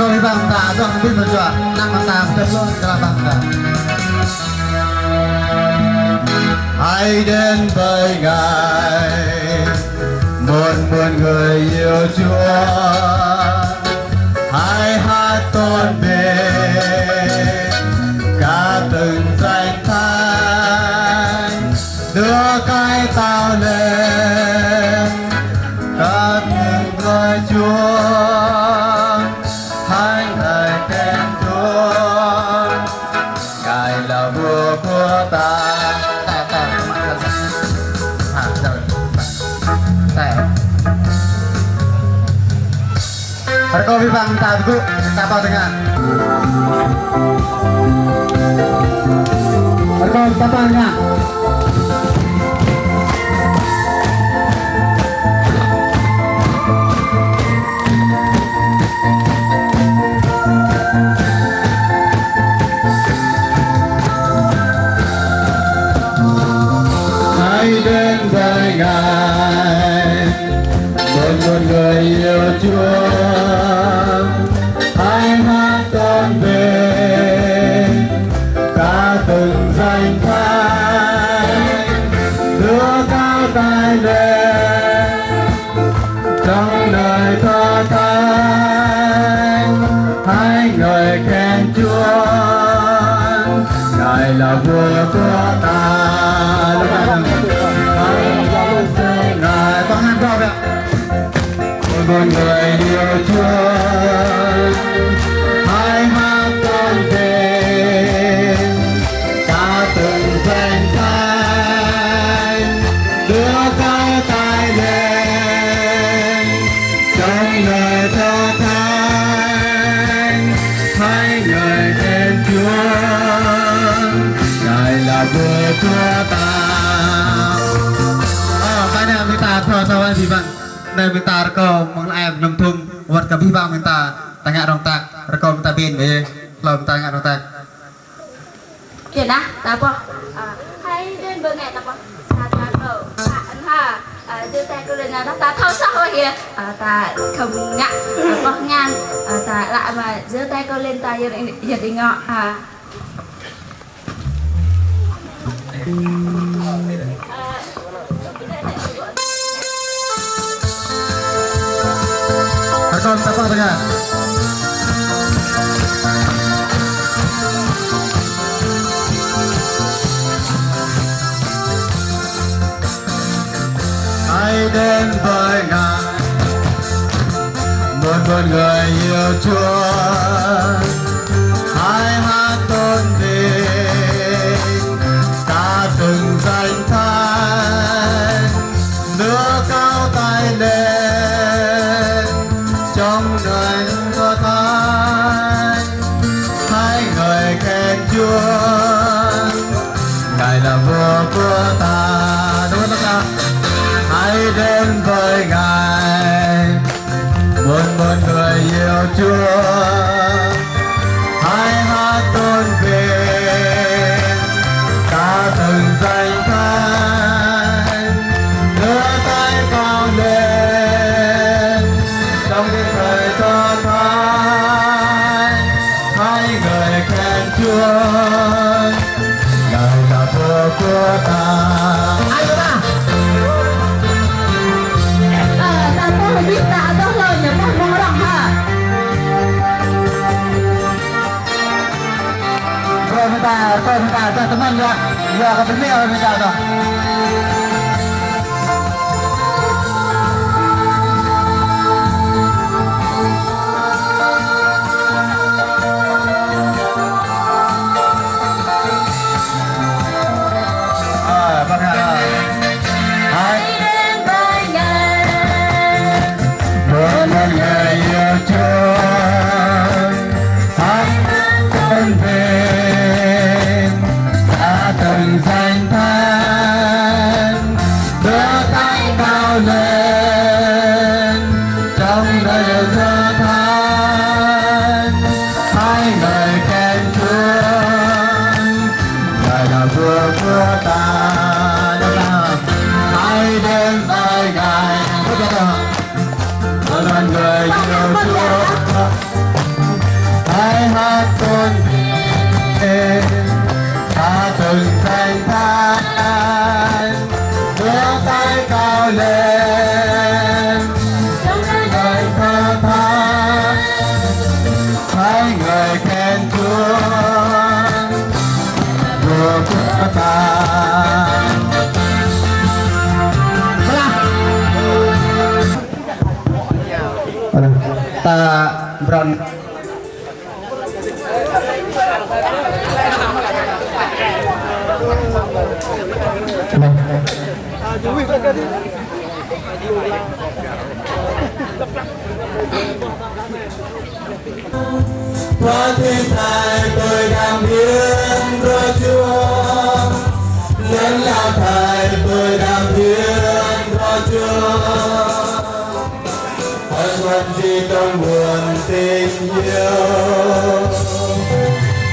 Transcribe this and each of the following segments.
Kami bangta, dong bintang jua, nama tam terlon kala bangta. Hãy đến với Ngài, muôn muôn người yêu Chúa. Hãy hát tôn vinh ca từng danh thánh, đưa cái tao lên cất những lời Chúa. Hãy ngợi khen Chúa, Ngài là vua của ta. Kami bangta buku kapal dengan. Kami kapal dengan. Hãy đến với Ngài, một người yêu Chúa. Hãy hát tôn vinh ca từng danh thánh, đưa cao tay lên trong lời thơ thánh. Hãy ngợi khen Chúa, Ngài là vua của ta. Ngài có hát câu ạ. Một người yêu Chúa, hãy hát tôn vinh ca từng danh thánh, đưa cao tay lên trong lời thơ thánh. Hãy ngợi khen Chúa, Ngài là vua của ta. Cái này kita thua anh bạn. Đây minta reko mengaib nông thôn vật cả bang minta tanya dong tak reko minta bin về lòng tanya dong tak. Chuyện á, ta po. Hay đến bữa ngày ta po. Ta cầu anh ha. Đưa tay cô lên là ta thâu sao vậy? Ta không ngã, có ngang. Ta lại mà đưa tay cô lên ta giờ đi ngọ. Con apa dengan? Hãy đến với Ngài, một người yêu Chúa. Hãy hát tôn vinh ca từng danh thánh, đưa cao tay lên trong đời thơ thánh. Hãy ngợi khen Chúa, Ngài là vua của ta. Đúng không nào? Hãy đến với Ngài, một người yêu Chúa. Hãy hát tôn vinh ca từng danh thánh, đưa tay cao lên trong những thời thơ thánh. Hãy ngợi khen Chúa, Ngài là vua của ta. Ai đó ta? Ta không biết ta đó lời nhớ một món đồng hả? Rồi mình ta cho teman ya. Ya cái beli orang minta tu. Từng danh thánh ta từng thanh thản đưa tay cao lên lời thơ tha hai người khen Chúa vừa của ta. Ta beron qua thiên tài tôi đang biến rồi Chúa lớn lao thầy tôi đang biến rồi Chúa ân huân gì trong buồn tình yêu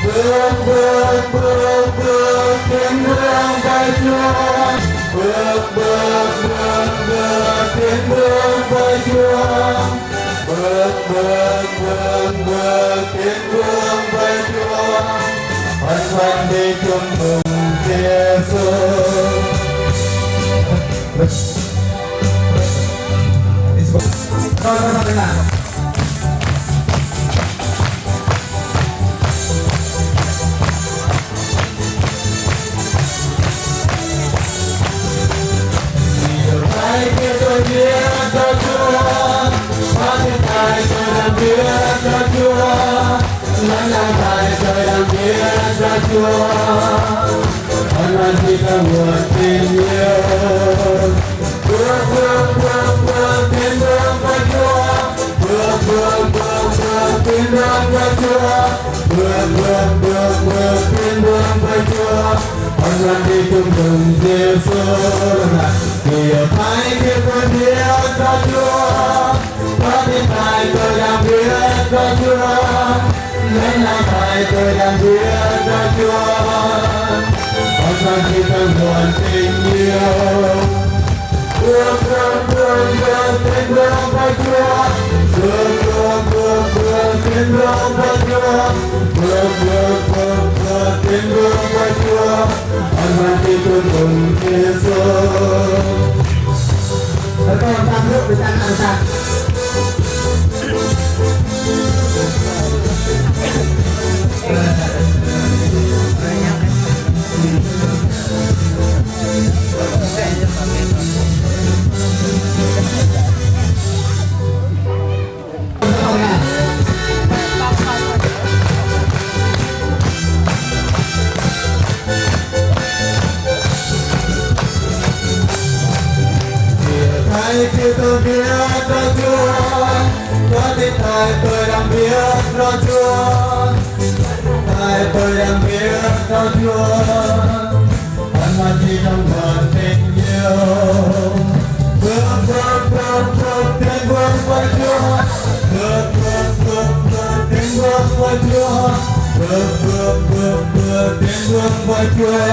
bước bước bước bước tiến bước với Chúa bước bước bước bước tiến bước với Chúa bước bước bước bước tiến bước với Chúa ân huân đi chung mừng Giêsu. Hãy kia tôi biết cho Chúa, hóa thiên tài tôi đang biết cho Chúa, lớn lao thầy tôi đang biết cho Chúa, ân huân khi ta nguồn tình yêu. Bước bước bước bước tiến bước với Chúa, bước bước bước bước tiến bước với Chúa, bước bước bước bước tiến bước với Chúa, ân huân đi chung mừng Giêsu. Vì ở thái kia tôi biết cho Chúa, có thiên tài tôi đang biết cho Chúa, lớn lao thầy tôi đang biết cho Chúa, ân huân khi tôi nguồn tình yêu. Bước bước bước bước tiến bước với Chúa, bước bước bước bước tiến bước với Chúa, bước bước bước bước tiến bước với Chúa, ân huân khi tôi mừng Giêsu. Các con ta bước với ta ăn ta. Khi tôi biết cho Chúa, có thiên tài tôi đang biết cho Chúa, tài tôi đang biết cho Chúa, ân huân khi trong nguồn tình yêu. Bước bước bước bước tiến bước với Chúa, bước bước bước bước tiến bước với Chúa, bước bước bước bước tiến bước với Chúa,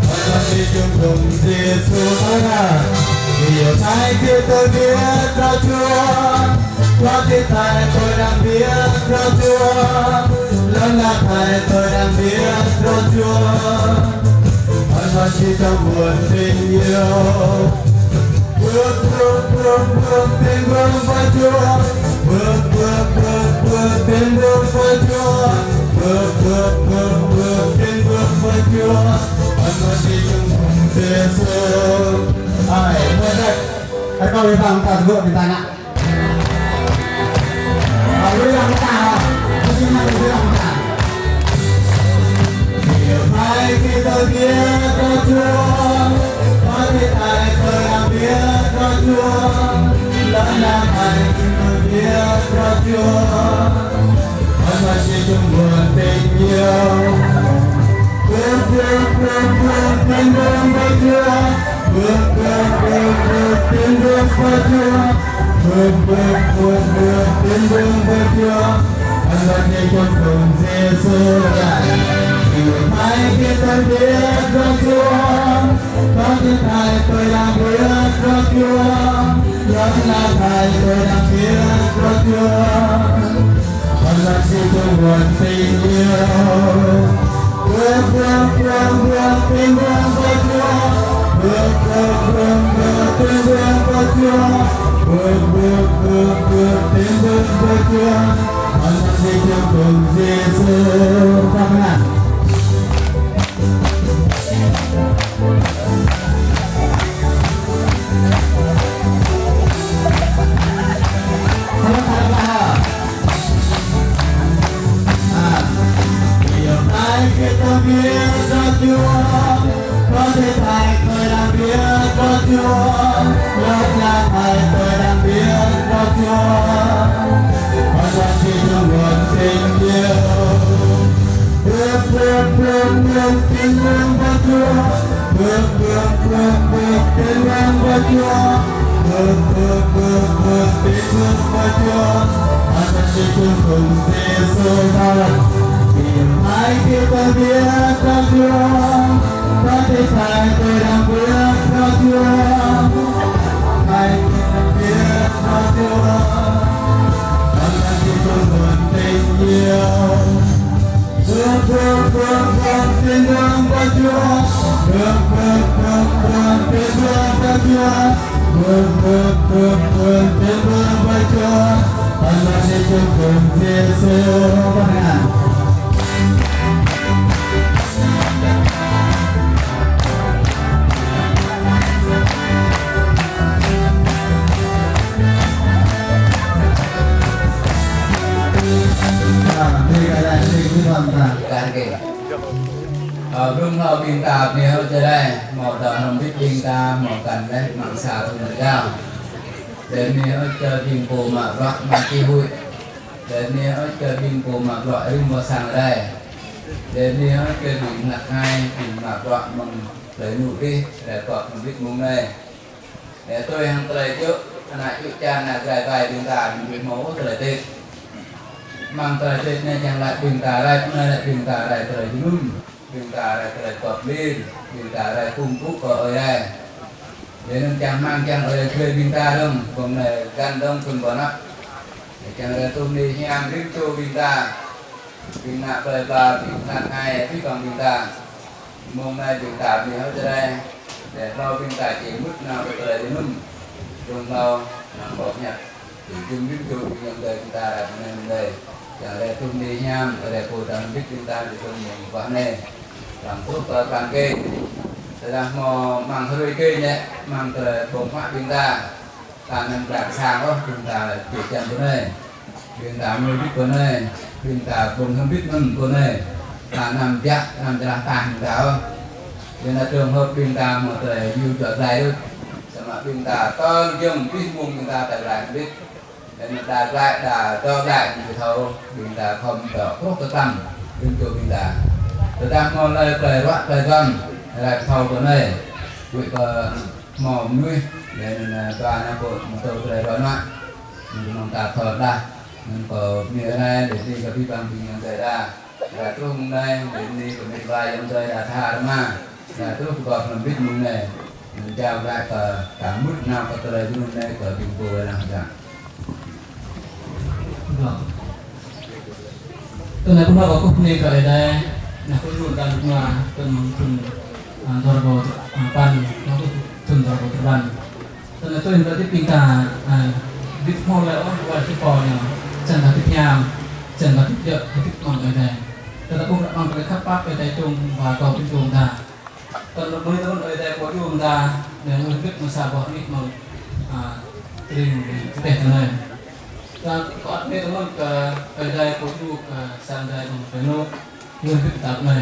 ân huân khi chung cùng Giêsu nói là. Vì ở thái kia tôi biết cho Chúa, có thiên tài tôi đang biết cho Chúa, lớn lao thầy tôi đang biết cho Chúa, ân huân khi trong buồn tình yêu. Bước bước bước bước tiến bước với Chúa, bước bước bước bước tiến bước với Chúa, bước bước bước bước tiến bước với Chúa, ân huân khi trong buồn Giêsu. Ai mưa đây, các con đi vào ta vượng thì tai nạn. Ở dưới lòng ta, không đi mang dưới lòng ta. Điều hai khi tôi biết cho Chúa, có thiên tài tôi đang biết cho Chúa, lớn lao thầy khi tôi biết cho Chúa, ân huân khi chung nguồn tình yêu. Bước bước bước bước tiến bước với Chúa, bước bước bước bước tiến bước với Chúa, bước bước bước bước tiến bước với Chúa, ân huân khi chung cùng Giêsu. Điều hai khi tôi biết cho Chúa, có thiên tài tôi đang biết cho Chúa, lớn lao thầy tôi đang biết cho Chúa, ân huân khi chung nguồn tình yêu. bước bước bước bước tiến bước với Chúa bước bước bước bước tiến bước với Chúa bước bước bước bước tiến bước với Chúa anh đi theo cùng Giêsu các bạn Kita biết cho Chúa có thể Thầy tôi đang biết cho Chúa lớp là Thầy tôi đang biết cho Chúa con đang chỉ trong nguồn tình yêu bước bước bước bước tiến bước với Chúa bước bước bước bước tiến bước với Chúa bước bước bước bước tiến bước với Chúa con đang chỉ trong cùng Giêsu thôi Hãy kita biết cho Chúa có thể Thầy tôi đang biết cho Chúa Hãy kita biết cho Chúa con đang chỉ trong nguồn tình yêu bước bước bước bước tiến bước với Chúa bước bước bước bước tiến bước với Chúa bước bước bước bước tiến bước với Chúa con đang chỉ trong cùng Giêsuรุ่งเราบินตาเนี่ยเราจะได้หมอดอนพิบินตาหมอกันได้มังสาทุนเจ้าเดี๋ยวนี้เราจะบินโกมารักมาที่หุ่ยเดี๋ยวนี้เราจะบินโกมารักรุ่งมาสั่งได้เดี๋ยวนี้เราจะบินหนักง่ายบินมารักมังเลยหนุดิแต่ก็มันพิมุงได้แต่ตัวยังเตยเยอะขณะยุจานะใจไปบินตาบินหมูเตยติดมังเตยติดเนี่ยยังละบินตาได้เมื่อละบินตาได้เตยนุ่มบินตาได้เตยกอดลิ้นบินตาได้พุ่งปุ๊กก็เอ้ยได้เดี๋ยวนั้นจังมั่งจังเอ้ยเคยบินตาดงคนไหนกันดงคนบ่นักจังเลยตุ้มดีที่อังริบโจบินตาบินหน้าเปลยปลาบินหน้าไงพี่กองบินตามองในบินตาเนี่ยเขาจะได้แต่เราบินตาเกี่ยมุดนาไปเลยจะนุ่มตรงเราบอกเนี่ยถึงจึงริบโจบินยังเลยบินตาได้เป็นเลยอย่างไรตุ้มดีที่อังอะไรโคตรบินบินตาอยู่ตรงนี้ว่าเนี่ยหลังทุกประการเกยแต่ละมอมังทะเลเกยเนี่ยมังทะเลบ่งพระบินตาการนำแบบสร้างก็บินตาเกี่ยวกันตัวนี้บินตาไม่บิดตัวนี้บินตาบ่งทำบิดมันตัวนี้การนำยักษ์นำจะต่างดาวเดี๋ยวtrường hợpบินตาหมดเลยอยู่จุดใดด้วยสมัครบินตาก็ยังพิมุงบินตาแต่หลายบิดเดี๋ยวด่าได้ด่าก็ได้อยู่เท่าบินตาคอมต่อพวกตะตั้งบินตัวบินตาตะตั้งมองเลยเปลยวะเปลยกันอะไรเท่าตัวนี้วิก็มองนุ้ยเดี๋ยวนั้นตัวนั้นก็มันตัวเปลยวะนะมันมองตาถอดได้มันก็มีอะไรเดี๋ยวที่กับพี่บางทียังใจได้แต่ตรงนี้เดี๋ยวนี้ก็มีใบยังใจอาธามาแต่ตรงก็มันบิดมุงเนี่ยมันเจ้าได้ก็การมุดน้ำก็ตัวเลยมุงเนี่ยก็บินโบยนะจ๊ะตัวนั้นพวกเราก็พูดในกระไรได้นะคุณรู้กันมาเป็นคุณทรบปันแล้วก็คุณทรบปันตัวนั้นตัวนี้เราที่ปีกาดิบมอลแล้วว่าที่ปอเนี่ยจันทร์ที่พยายามจันทร์ที่เยอะที่นอนไปได้แต่ละพวกเราไปขับปั๊บไปได้จงว่าเราเป็นจงได้ตอนเราไม่ต้องไปได้พอจงได้เนี่ยมันคิดมาสาบอนิดมันเรื่องที่แต่ตัวนั้นแต่ก่อนนี้ต้องไปได้พอจงสร้างได้ตรงไปโน้ตเงินพิจารณา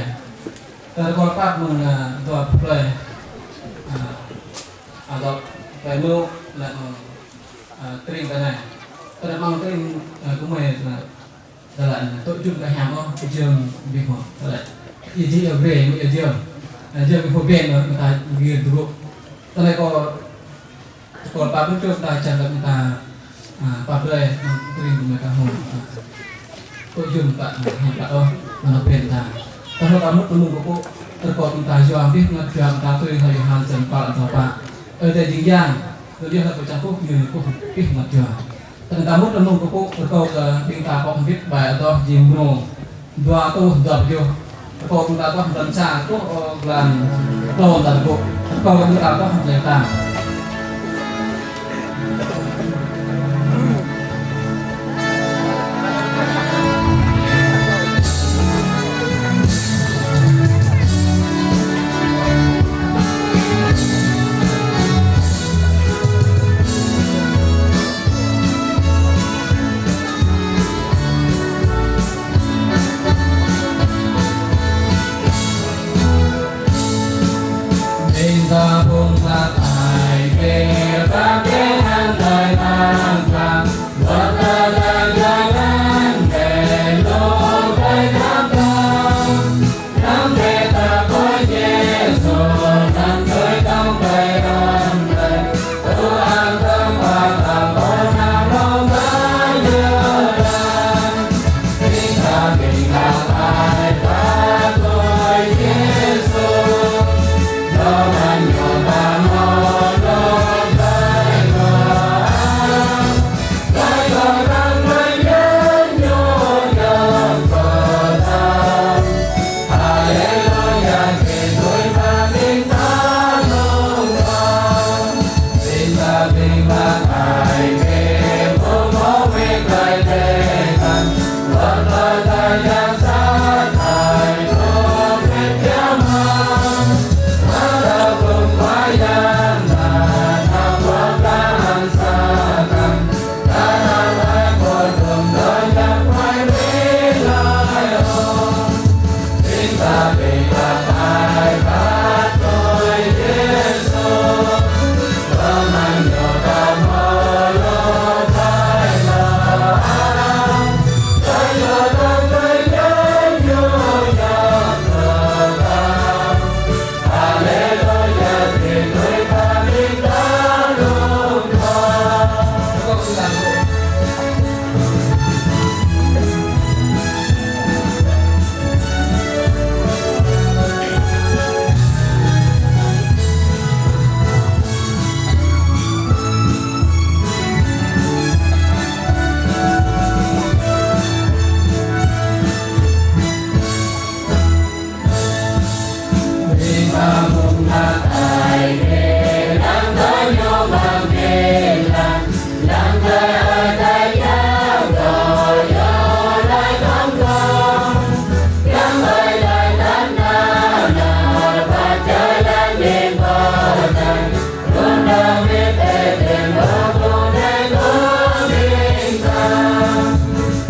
แต่ก่อนปั๊บมันตัวเพลย์ตัวไปโน้ตแล้วตริงกันไหนแต่บางตริงก็ไม่แต่ละตัวจุดกระหำก็เชื่อมบีบหัวแต่ละยี่ที่เอาเบรไม่เอาเชื่อมบีบหัวเบรมันตายเรียนดูแต่ละก็ก่อนปั๊บมันจุดตายจังแล้วมันตายปั๊บเลยมันตริงมันก็หัวตัวจุดปั๊บเห็นปั๊บมันเป็นตายแต่พอปั๊บมันตัวนุ่งก็ปุ๊บแต่ก่อนมันตายช่วงที่มันเชื่อมตาตัวเองเขาอยู่ห่างจากปั๊บต่อปั๊บแต่จริงย่างตัวเดียวเราไปจับพวกยืนพวกปิดหมดจ้ะแต่ตามมุดตามมุดก็พวกเราบินตาพอมพิษใบต่อยิงโน่ดวงตัวดับอยู่ Kau kita tuh dan satu bulan tahun dan kau kita tuh ternyata ta buông ta ai về ta kế hàng đời hàng vàng vật ta đời đời đang về lô cây tháp cao nắm về ta có Giêsu nắm tới trong đời đoàn đời tu an tâm và ta có nào đâu ta nhớ đàn kính ta ai ta tôi Giêsu đó là nhiều ta mơ đó tay cờ đang quay đến nhô nhớ cờ ta Hallelujah kể tuổi ta tin ta luôn con tin ta ai kể vô mẫu việc lại thế thân vật lời ta giang sát ai vô việc kéo mơ ta cùng phải gian là ta qua ta hàng xa tăng ta đang lại một đường đời ta quay đi lại ôm tin ta vì ai bắt tôi Giêsu tâm anh nhiều ta mơ lô tay là tay là tâm tôi nhớ vô nhớ cờ ta Hallelujah thì người ta đi ta luôn vì ta muốn là ai để đang tới nhau bằng kỳ làm đời ơi tay giáo rồi vô lại không con gắn ơi đời đánh nào và chơi lên niềm bờ này luôn đâu biết để tìm bờ vô để có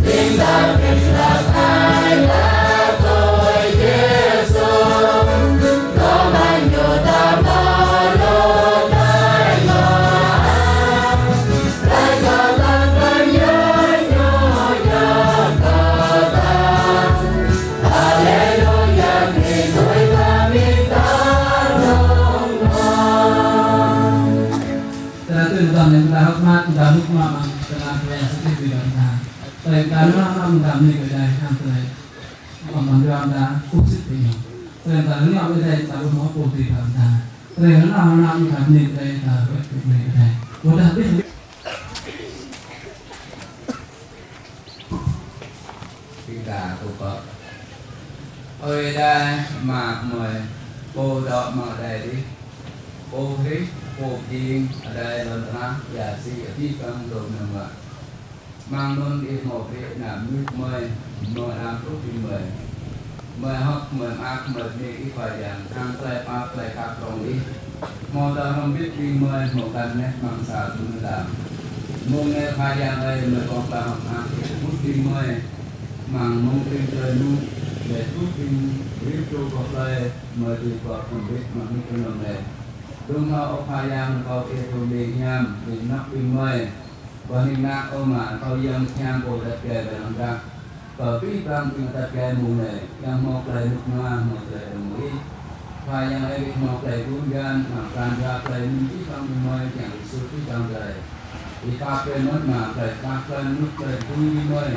tin ta mình là ai là tôi Giêsu có bao nhiêu ta mơ lô tay cờ ta vẫn nhớ nhô nhớ cờ ta Hallelujah thì người ta biết ta luôn con Telah tu Tuhan yang kita hormat, kita hikmah, telah kaya sedih di dalam kita. Telah kita nama kita menikah dari hantai, membantu kita khusus ini. Telah kita ini apa dari kita rumah putih kita. Telah kita nama kita menikah dari kita menikah dari. Mudah habis. Kính cả cô cậu ơi đây mạc mời cô đọ mở đây đi cô hít cô kiên ở đây lần ra giả sĩ ởที่กำลังนำมาmang luôn đi một việc làm nước mời mời làm thuốc đi mời học mời ác mời đi cái phải dạng ăn tay ác tay khác trong đi một ta không biết đi mời một căn nét bằng xả chúng ta một ngày phải dạng đây mời con ta học ác bút đi mời mang mong tin trời nu để thuốc đi biết cho cuộc đời mời đi qua không biết mà biết cái lòng này đúng họ phải dạng có cái tu đi nhầm đi nắp đi mời và hình nát ôm màเขายังแข่งโบตัดแก่ไปหลังจากก็พี่ตามที่ตัดแก่มูเลยยังมองไกลลุกมาหมดเลยมุ้ยพายังไอ้มองไกลรุ่นยันหนักการยาไกลมุ่งที่ทำมวยอย่างสุดที่ทำเลยอีกาเป็นมดมาไกลกาไกลนุกไกลคุยมวย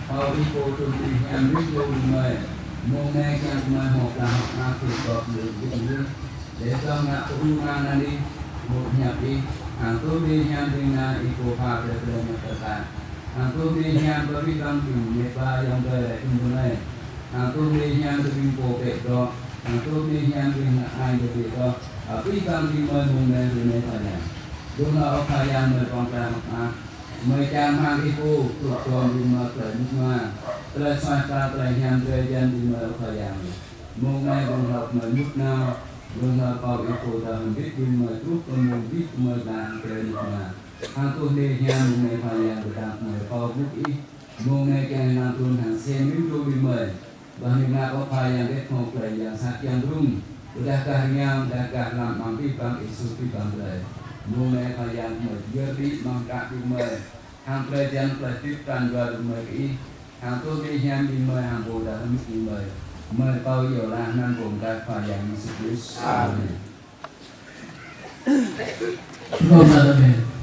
เอาอีโกตุนที่ยังริบโยมวยมองแม่ยังมวยหอกหลังนาคือก็หรือที่ยืนเดี๋ยวต้องงานรู้งานนั่นดิบุญหยาบดิhàng tu đi nhang đi na iku pa ple ple na kata hàng tu đi nhang bagi kang tu me pa yang đời in tu này tu ni nhang tu bin po pe do tu ni nhang bin ai de pe do pi kam bin mo mung ne du ne pa ya du na o kha yang me pong pra ma mới chạm hàng cái cô thuộc toàn đi mà tới nước ngoài tới xoay ta tới hàng tới dân đi mà phải làm mong ngày bằng học mà nước nào bằng học vào cái cô ta mình biết đi mà chút còn mình biết mà làm tới nước ngoài hàng tuần đi hàng mong ngày phải làm được làm mà vào bút ít mong ngày cái làm tuần hàng xe miếng đôi đi mời và những ngày có phải làm cái phòng phải làm sát yang rung udah kahnya udah kah làm bằng cái bằng isu cái bằng lời mong ngày phải làm mà giờ đi bằng cả đi mời hàng pelajaran pelajaran dua rumah ini hàng tu đi nhang đi mời hàng bồ đà hâm đi mời bao giờ là năng vùng đại phà yang Yesus. Amen. Amen.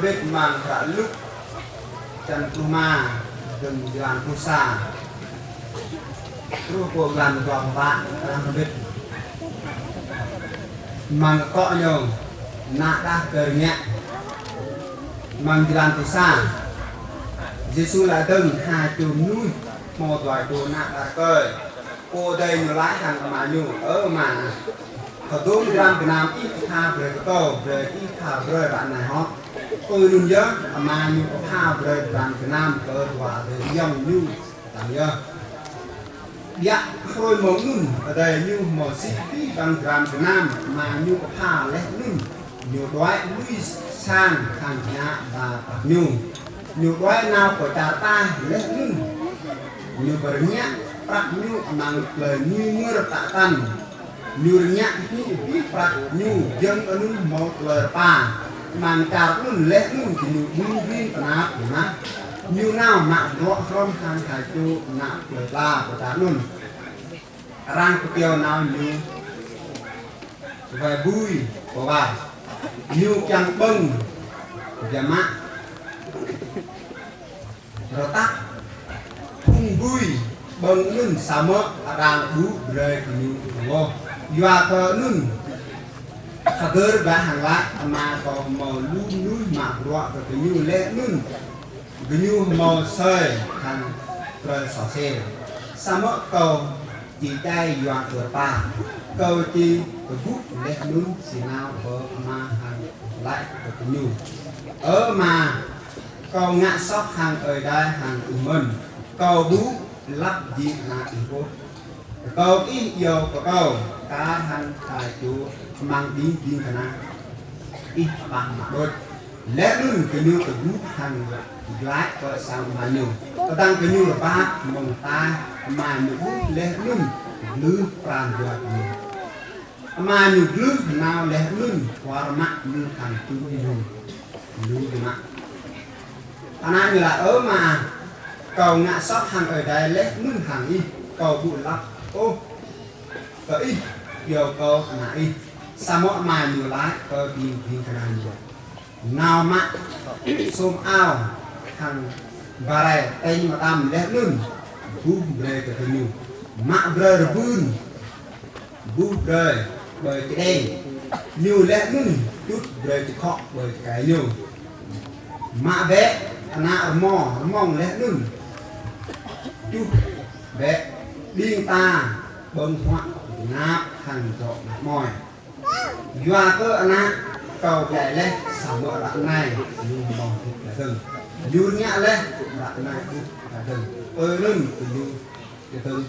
biết mang cả lúc chân pluma đừng làm pusa lúc cuộc làm toàn bạn làm biết mang cọ nhiều nạ đã cờ nhẹ mang làm pusa Giêsu lại từng hai chùm núi một vài đồ nạ đã cờ cô đây nhiều lái hàng mà nhiều ở mà họ tốn làm Việt Nam ít tha về cái câu về ít tha về bạn này họ tôi luôn nhớ mà nhiều có tha về bạn Việt Nam cờ và về dòng như tạm nhớ dạ khôi mẫu nun ở đây như một sĩ bằng làm Việt Nam mà nhiều có tha lẽ nun nhiều đói lui sang hàng nhà và nhiều đói nào của cha ta lẽ nun nhiều bờ nhẹ prak nyu mang lời như mưa tạ tan nyu nhẹ hi prak nyu dân ở núi một lời pa mang cả luôn lẽ luôn thì nyu bung vin na na nyu nào mà rõ from hàng hải chu na lời la của ta luôn rang của tiêu nào nyu vài bui của bà nyu chẳng bưng và mạ rồi tắt hung vui bưng nun sama arang bu bre kini wo yua ke nun kader ba hang la ma ko mo lu nu ma ro ke kini le nun kini mo sai han tre sa se sama ko chỉ dai yua ke pa ko chỉ ke bu le nun sinau bo ma han lại ke kini ở mà câu ngã sóc hàng ở đây hàng của mình câu bú lắp gì là ý vô câu ít dầu của câu cá hàng tài chủ mang đi đi khả năng ít bằng mặt đôi lẽ luôn cái như cái bú hàng lái có sao mà nhiều có tăng cái như là ba mông ta mà nhiều bú lẽ luôn lư pràn vượt mà nhiều lư nào lẽ luôn qua mặt như thằng chú nhiều lư cái mặt anh ấy là ở mà cầu ngã sóc hàng ở đây lẽ nương hàng y cầu bụi lắm ô có y giờ cầu là y sao mỗi mà nhiều lái có đi cái này nhiều nào mà xôm ao hàng và đây tay mà tam lẽ nương bù bề cái nhiều mạ bề rồi bù bề bởi cái đen nhiều lẽ nương chút bề cái khó bởi cái nhiều mạ bé na mong lẽ nương chút bé điên ta bông hoạn nạp hàng trọ mỏi doa cơ na cầu chạy lên sắm bữa đoạn này nhưng mong thịt là từng dùn nhẹ lên đoạn này là từng ơi lưng từ dùn cái từng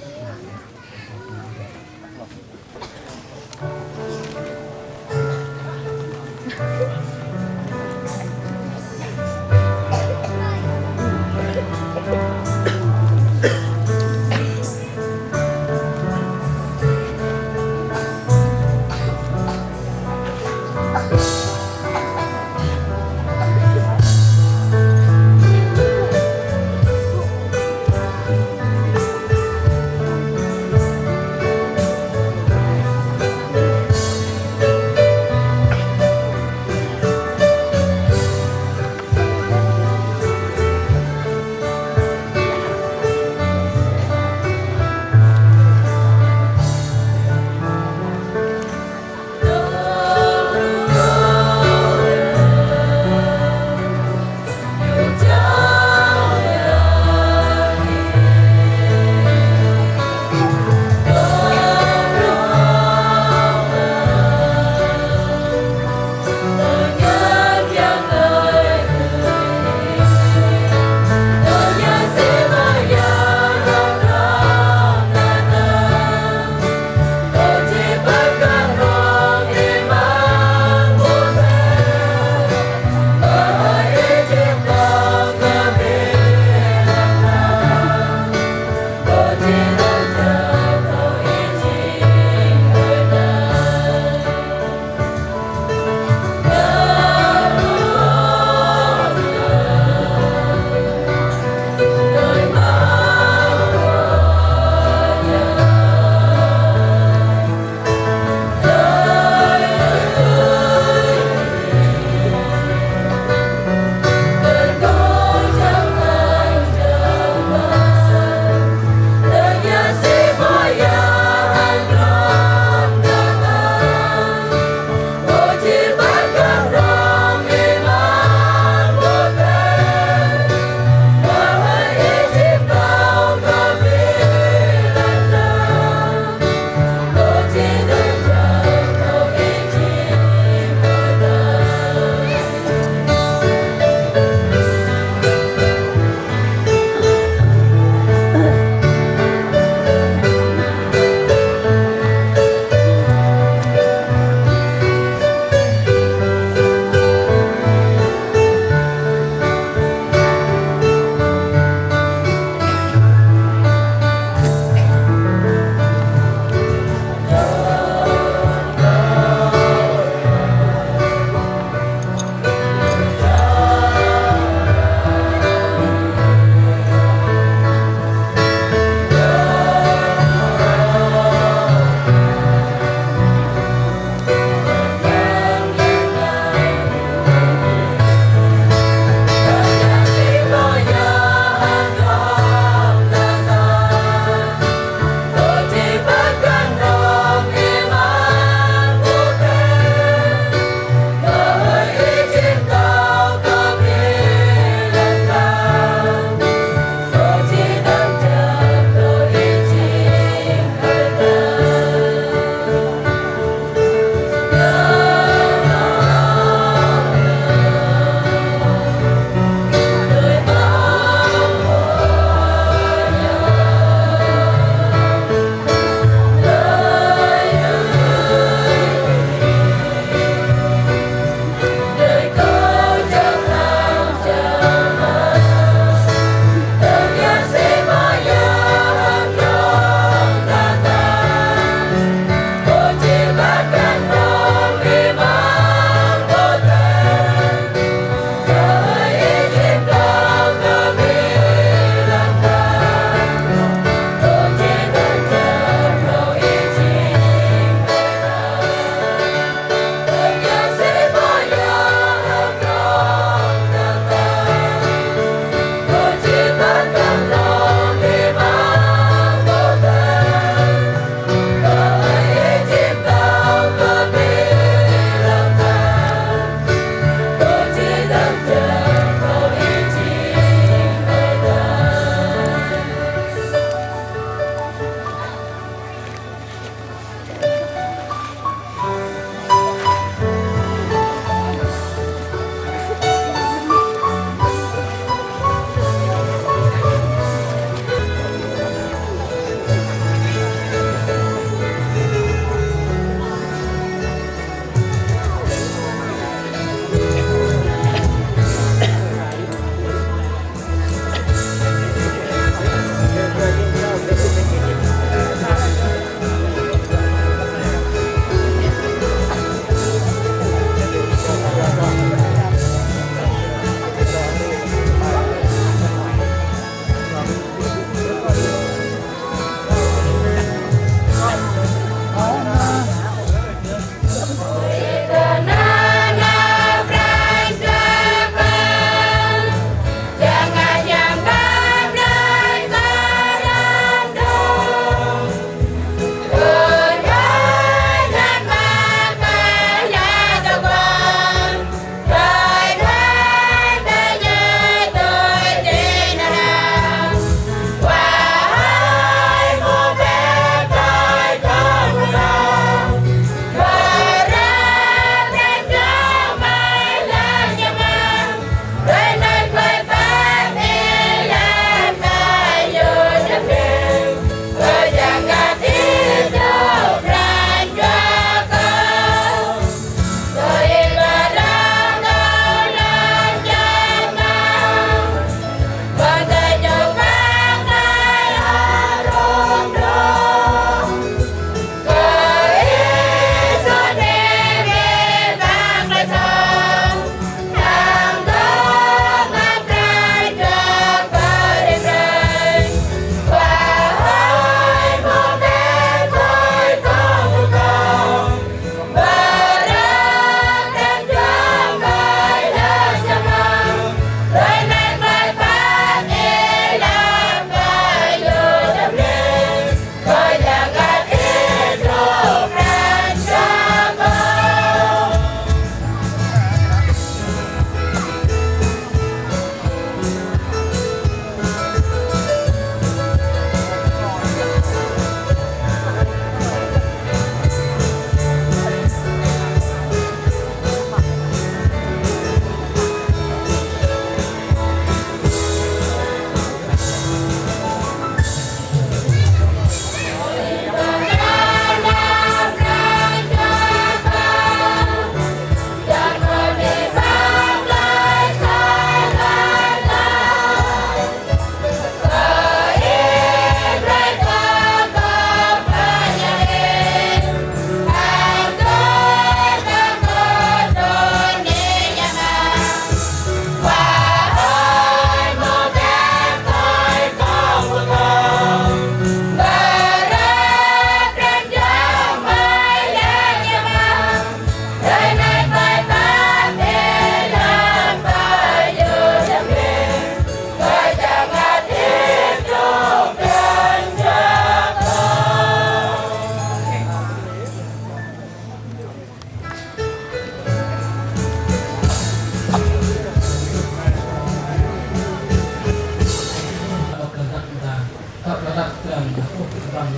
dan aku terbang.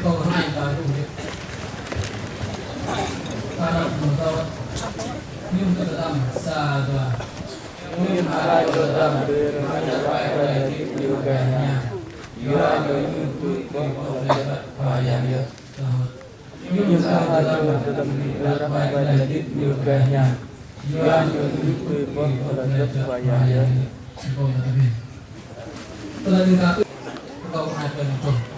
Kau naik baru karena menurut ini untuk dalam sadar ini malah dalam berapa juga ya untuk bayarnya ini dalam berapa juga ya untuk bayarnya Telah kau mengajar itu.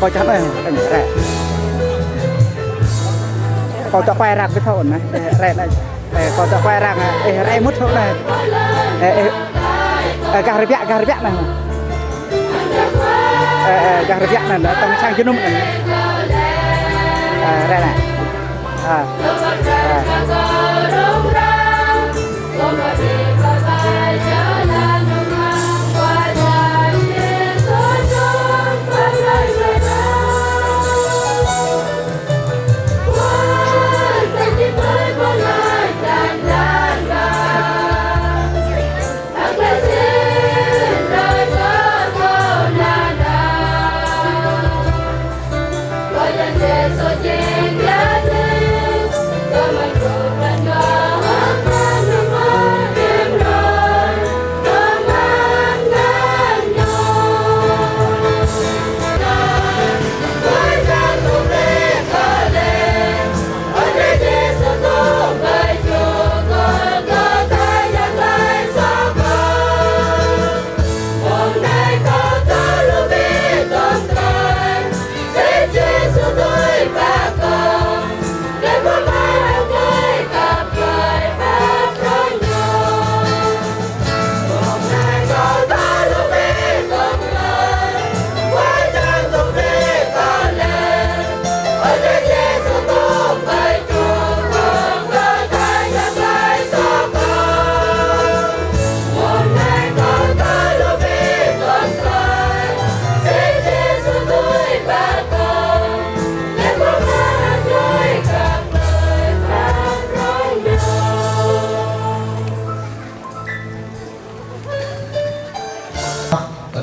coi chắc này rẻ coi cho quay rạc cái thôn này rẻ này coi cho quay rạc này rẻ mút thôn này gà rệp này gà rệp này nó trong sang chân nung này rẻ này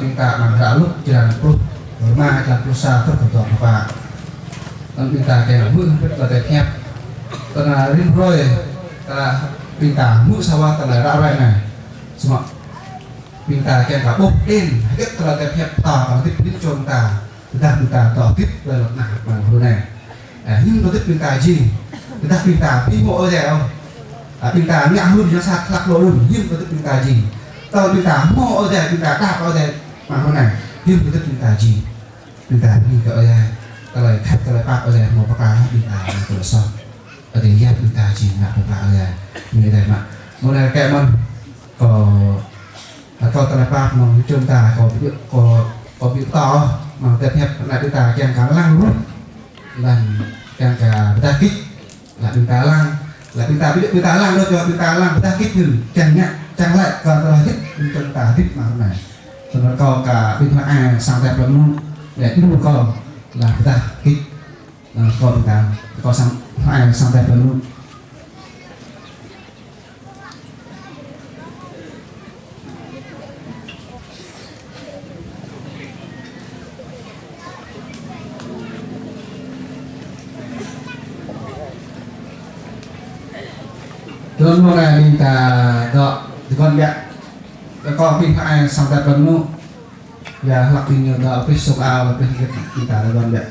Pinta mandralu jalan puluh rumah jalan pulsa terbentuk apa dan pinta kayak mui pada tiap tengah rimroy tengah pinta mu sawah tengah rarai này semua pinta kayak kabuk in hết tengah tiap tỏ kalau tiếp đến chôn ta pinta tỏ tiếp về luật nào bằng hôm này nhưng có tiếp pinta gì pinta đi bộ rẻ không pinta nhẹ hơn nó sạt lạc lộ luôn nhưng có tiếp pinta gì tao pinta mò rẻ pinta đạp ở rẻ mà hôm này nhưng có tiếp pinta gì pinta đi cỡ ra cái này khách cái này bạc ở đây một bác cá pinta là son ở đây ghép pinta gì là một bạc ở đây như thế mà hôm nay kẹo mình có cái này bạc mà chúng ta có biểu to mà tiếp theo lại pinta kèm cá lăng luôn lần kèm cả pinta kích là pinta lăng là pinta lăng đâu cho pinta lăng pinta kích thử chẳng nhá chẳng lại còn là hết pinta kích mà hôm này rồi nó có cả pinta sang đẹp lắm luôn để cái một con là pinta kích còn pinta có sang đẹp lắm luôn Tuan mulai minta dok con biak, con pin hai sang tay penuh, ya lakinya dok pis sok awal pis minta con biak.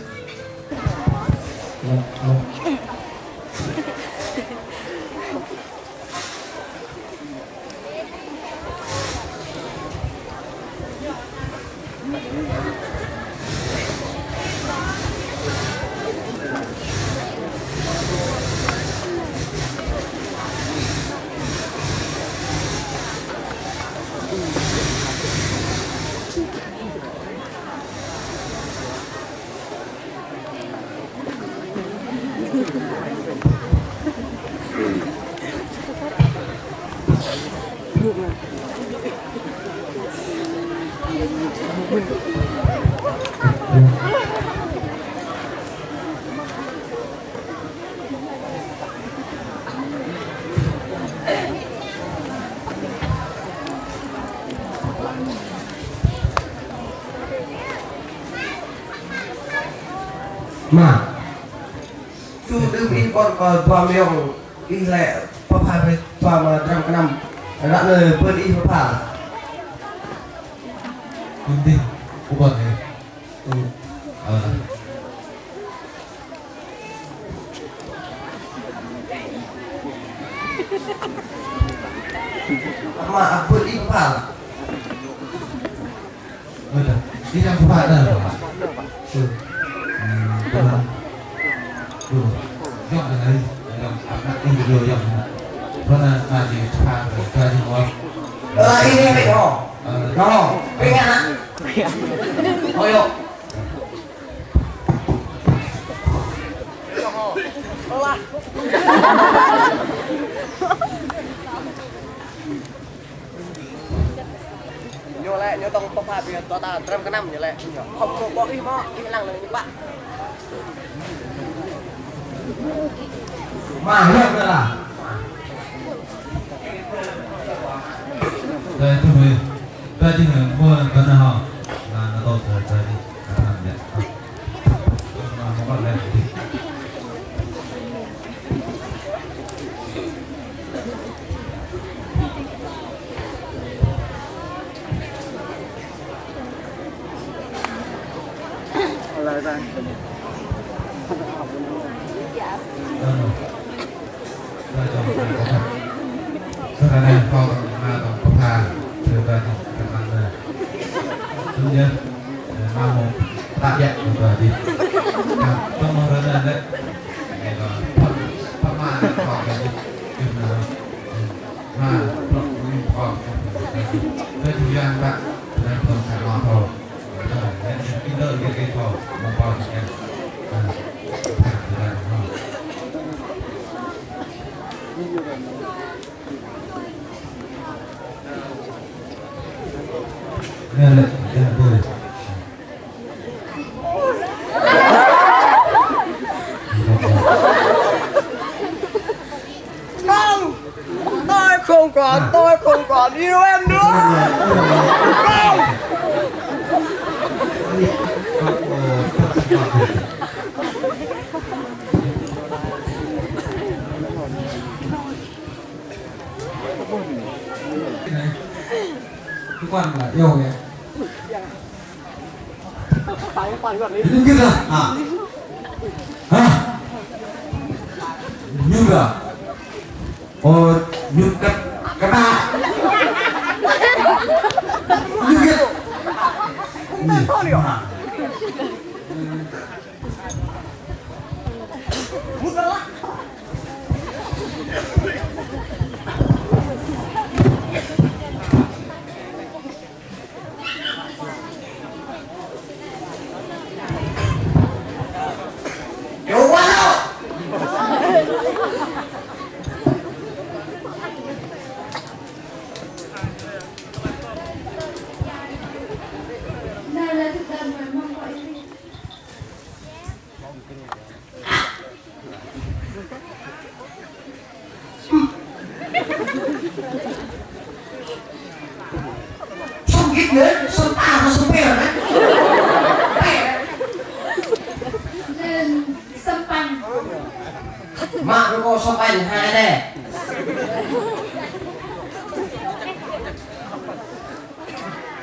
Mà chú đừng đi con tòa miệng đi lẹ phá phá với tòa mà trăm cái năm đã lời bơi đi phá phá Hindi, bukan ya. mà bơi đi phá phá Benar. Ini yang buka ada apa? Yang ini, yang anak ini dulu yang pernah ngaji cepat, ngaji ngomong. ini mày nó cái nghe nè thôi yok nhô lại nhô tông tông phạt tiền to ta trăm cái năm như lại không có cái mỏ cái lăng này những bạn Mà hiểu rồi à? Đây thưa quý vị, đây chính là mua cái nào là nó tốt rồi đi làm vậy. online. Lại ra. Karena kau atau papa pribadi kemana? Dunia mau rakyat pribadi. Kamu rada ada. Papa kau jadi gimana? Nah, problem kau. Jadi yang tak dan sama kau. Dan kita jadi kau mau kan? Ya, boleh. Không, tôi không còn yêu em nữa. Không. Cái quan là yêu kìa. Đứng kia kìa. Hả? Như kìa. Như cái ba. Như kia. Yêu quá đâu. Đây là thực đơn mà mong gọi gì? Xong kít nữa, xong ta nó xong bèo đấy. Nên sâm panh. Mà nó có xong bèo hai đây.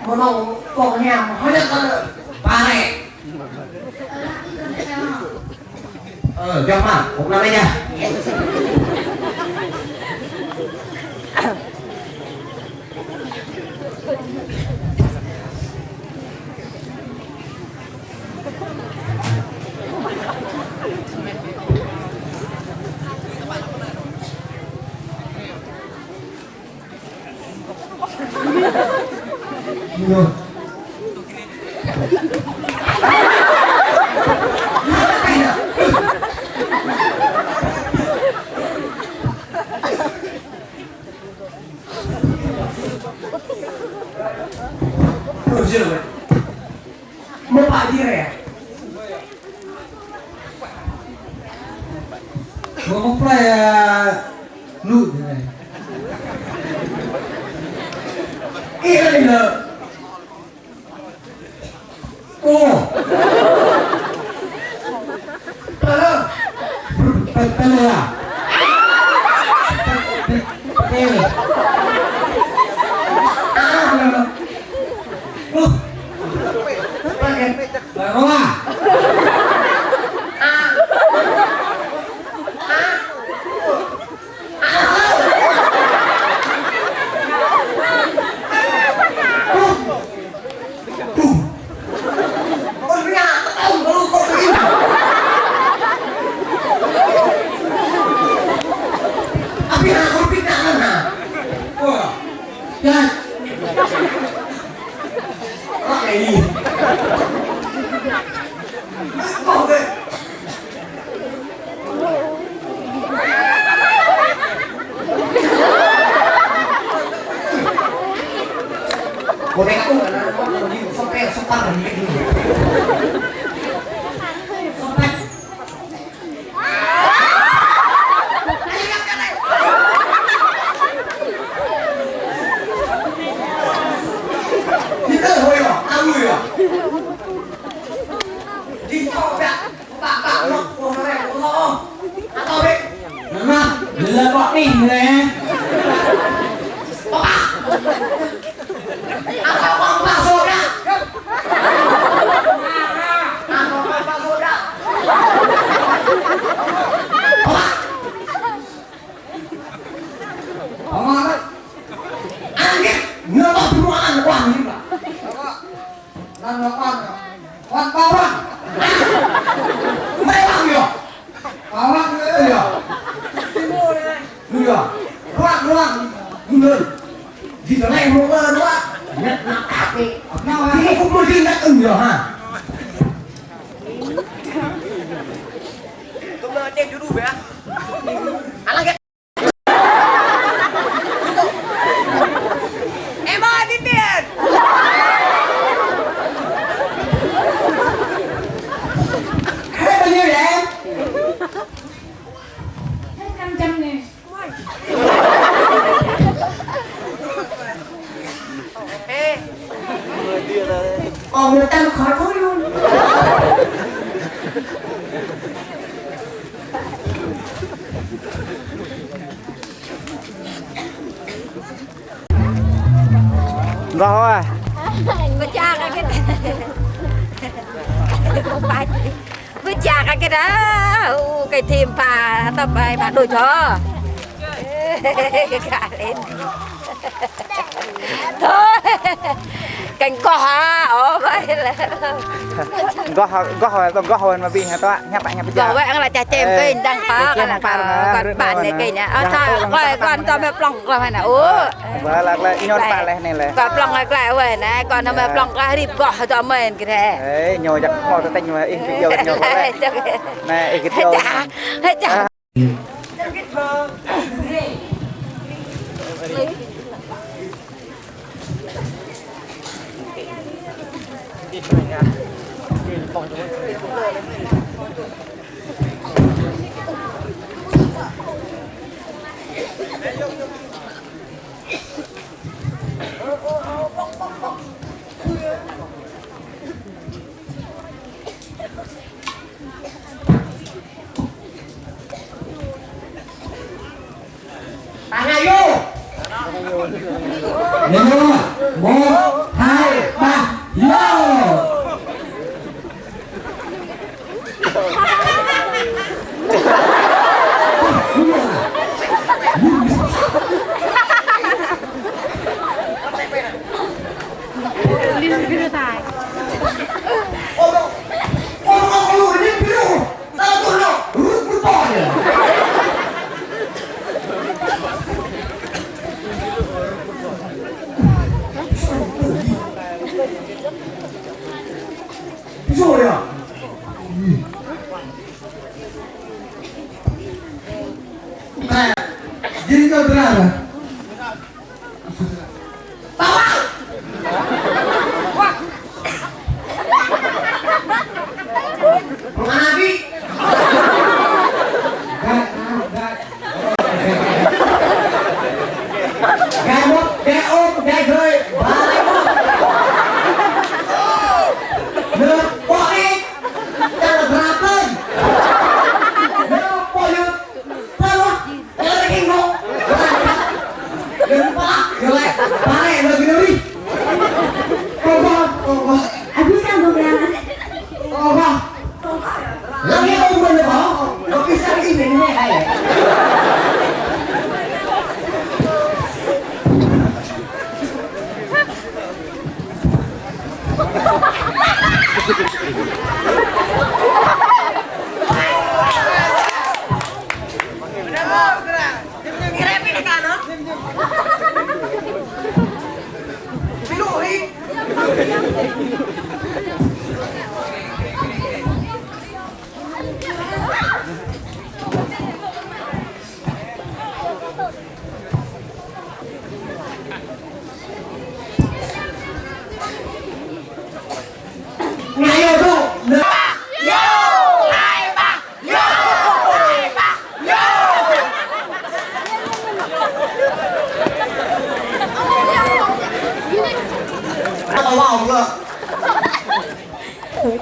Mà nó còn hèm hỏi được con bà này. Cho mà, cũng làm đây nha. Nhiều. Mau pak dia ya? Gua mau play lu thế này. Iya nih lo. Oh, Halo. pele ya. Pele. Roa. Ya. Oke. Oke. Boneka aku nggak sampai separ kayak gini. Sampai. Kita hoyo, kamu ya. Di coba, pak. dulu ya. Alang ke. Emang Titin. Hết bao nhiêu vậy em? 500 nè. Còn 100 khỏi thôi luôn. Rồi. Với cha cái không phải với cha cái đó cái thêm phà tập bài phà đôi chó cả lên thôi cành cỏ ở vậy là gõ hồi mà bị hả toa nhấp lại gõ vậy là cha chém cây đang phá cái là còn bạn này cây nè thôi còn cho mẹ plong là phải nè và là inon bạn này là còn plong lại vậy nè còn nó mẹ plong lại đi gõ cho mình cái thế đấy nhồi chắc mò tôi tinh mà in video nhồi đấy này cái video hết chả Lên luôn. 1, 2, 3. Yo. Rồi à? Nah, jadi kau berapa? Bawa! Wah! Nabi! Gak mốt, gak ôm, gak rơi, bye! Được, bỏ đi! Đang là rạp lên! Được, bỏ được! Thôi luôn! Nhớ là kinh ngộ! Đừng bỏ! Được lại! Bà này, mời cái đi! Con! Anh biết sao không ra hả? Con! Làm nghe ôm mình rồi bỏ! Có cái sao cái gì mình này hay vậy?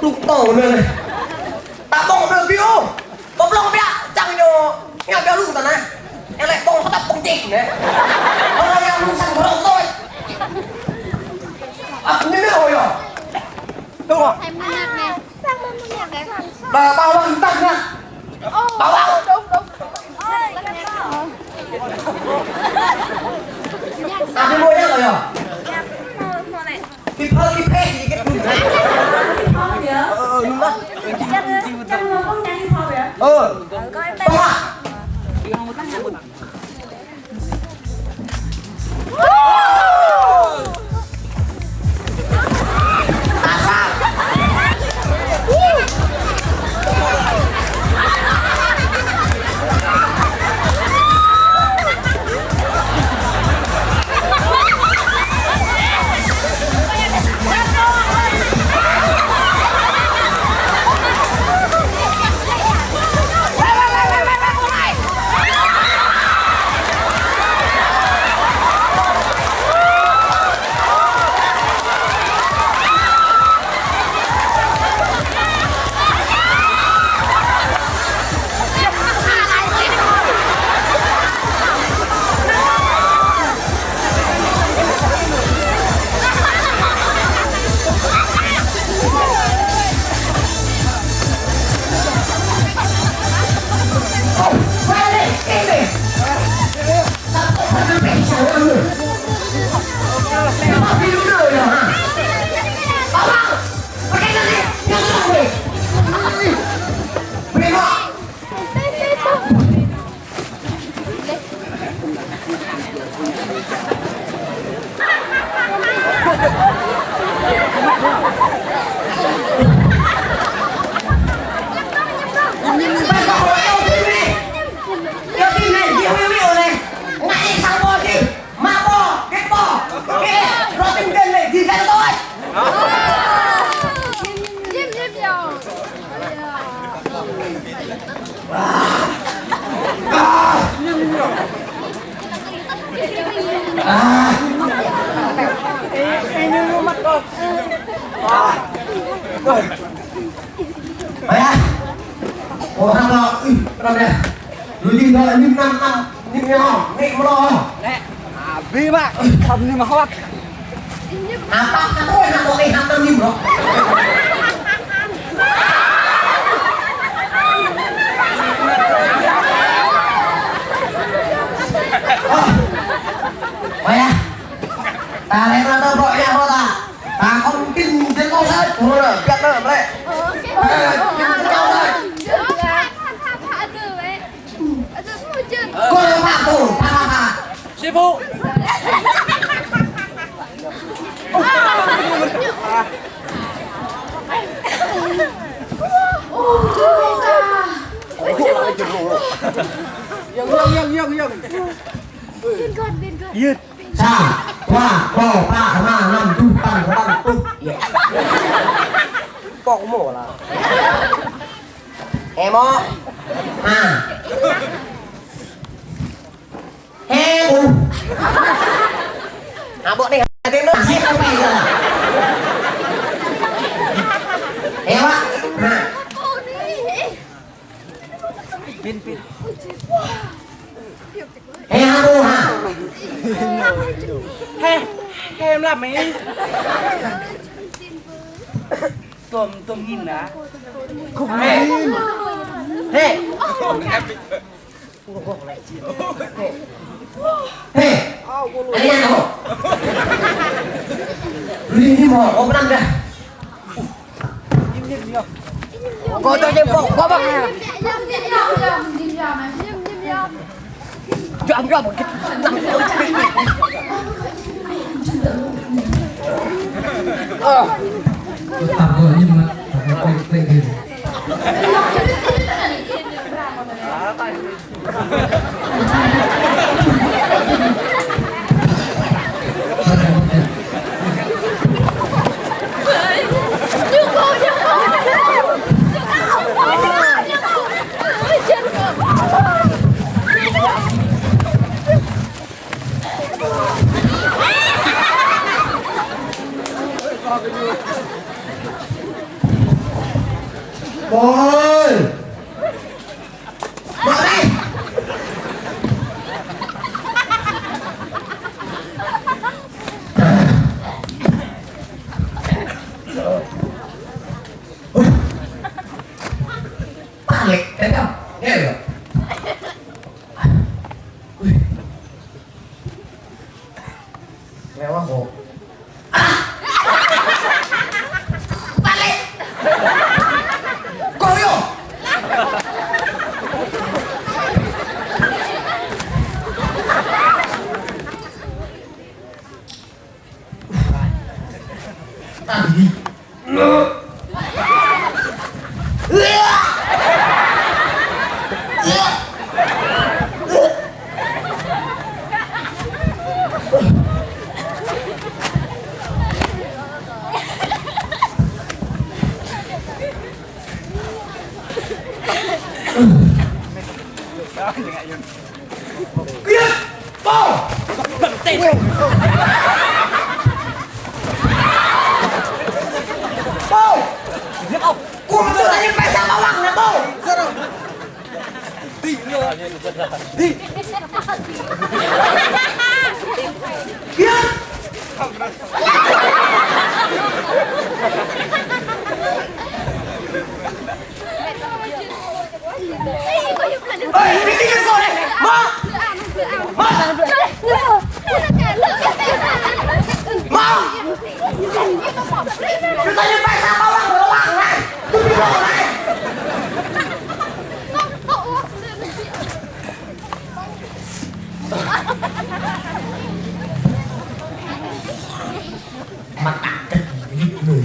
Lục tổ này ta bông được biểu bông lông bia chẳng nhờ nghe béo lùn tao này em lại bông tập bông chỉnh đấy bông lông em lùn sang của đầu tôi à như thế rồi à đúng không em muốn nhặt nè sang bên muốn nhặt cái bà bao bằng tặng nha bảo bảo đúng à cái môi nhá rồi à cái phơ cái phê gì cái cùi này đúng đó bông à Ayah, orang lo, orang dia, lu di dalam ini enam, nih melong. Abi mak, kamu ni mahawat. Apa kamu yang mau nih hantam nih bro? Ayah, tarik rata boknya kau tak? Tak kau mungkin kau saja, udah biar dah, boleh. Kau yang aku, apa? Sibu. Yang. Yut. Sa, qua, bò, ba, ma, năm, tu, tăng, tu. Bò mổ là. Em ó. À. Em. À, bọn này cái nó giết nó mày rồi. Em á. À. Pin. Em hả cô hả? Em làm mấy? Tôm nhìn đã. Không nghe. Hey. Hey. Anh ăn không? Đi mò có năm đây. Có cho em bộ có bằng nè. Cho một cái tạm rồi nhưng mà phải hình Ôi! Mở đây! Ba lịch, thấy không? Nghe được? Nghe quá khổ. Ba lịch! Cô yêu! Ta đi! Kiệt! Bao! Bao! Của một người như vậy sao bao bằng là bao? Đi! Kiệt! Ê, đi cái rồi này! Mở! Mở! Mở! Chúng ta như vậy sao bao bằng của nó bằng này? Tôi bị lộ này! Mặt cả cái người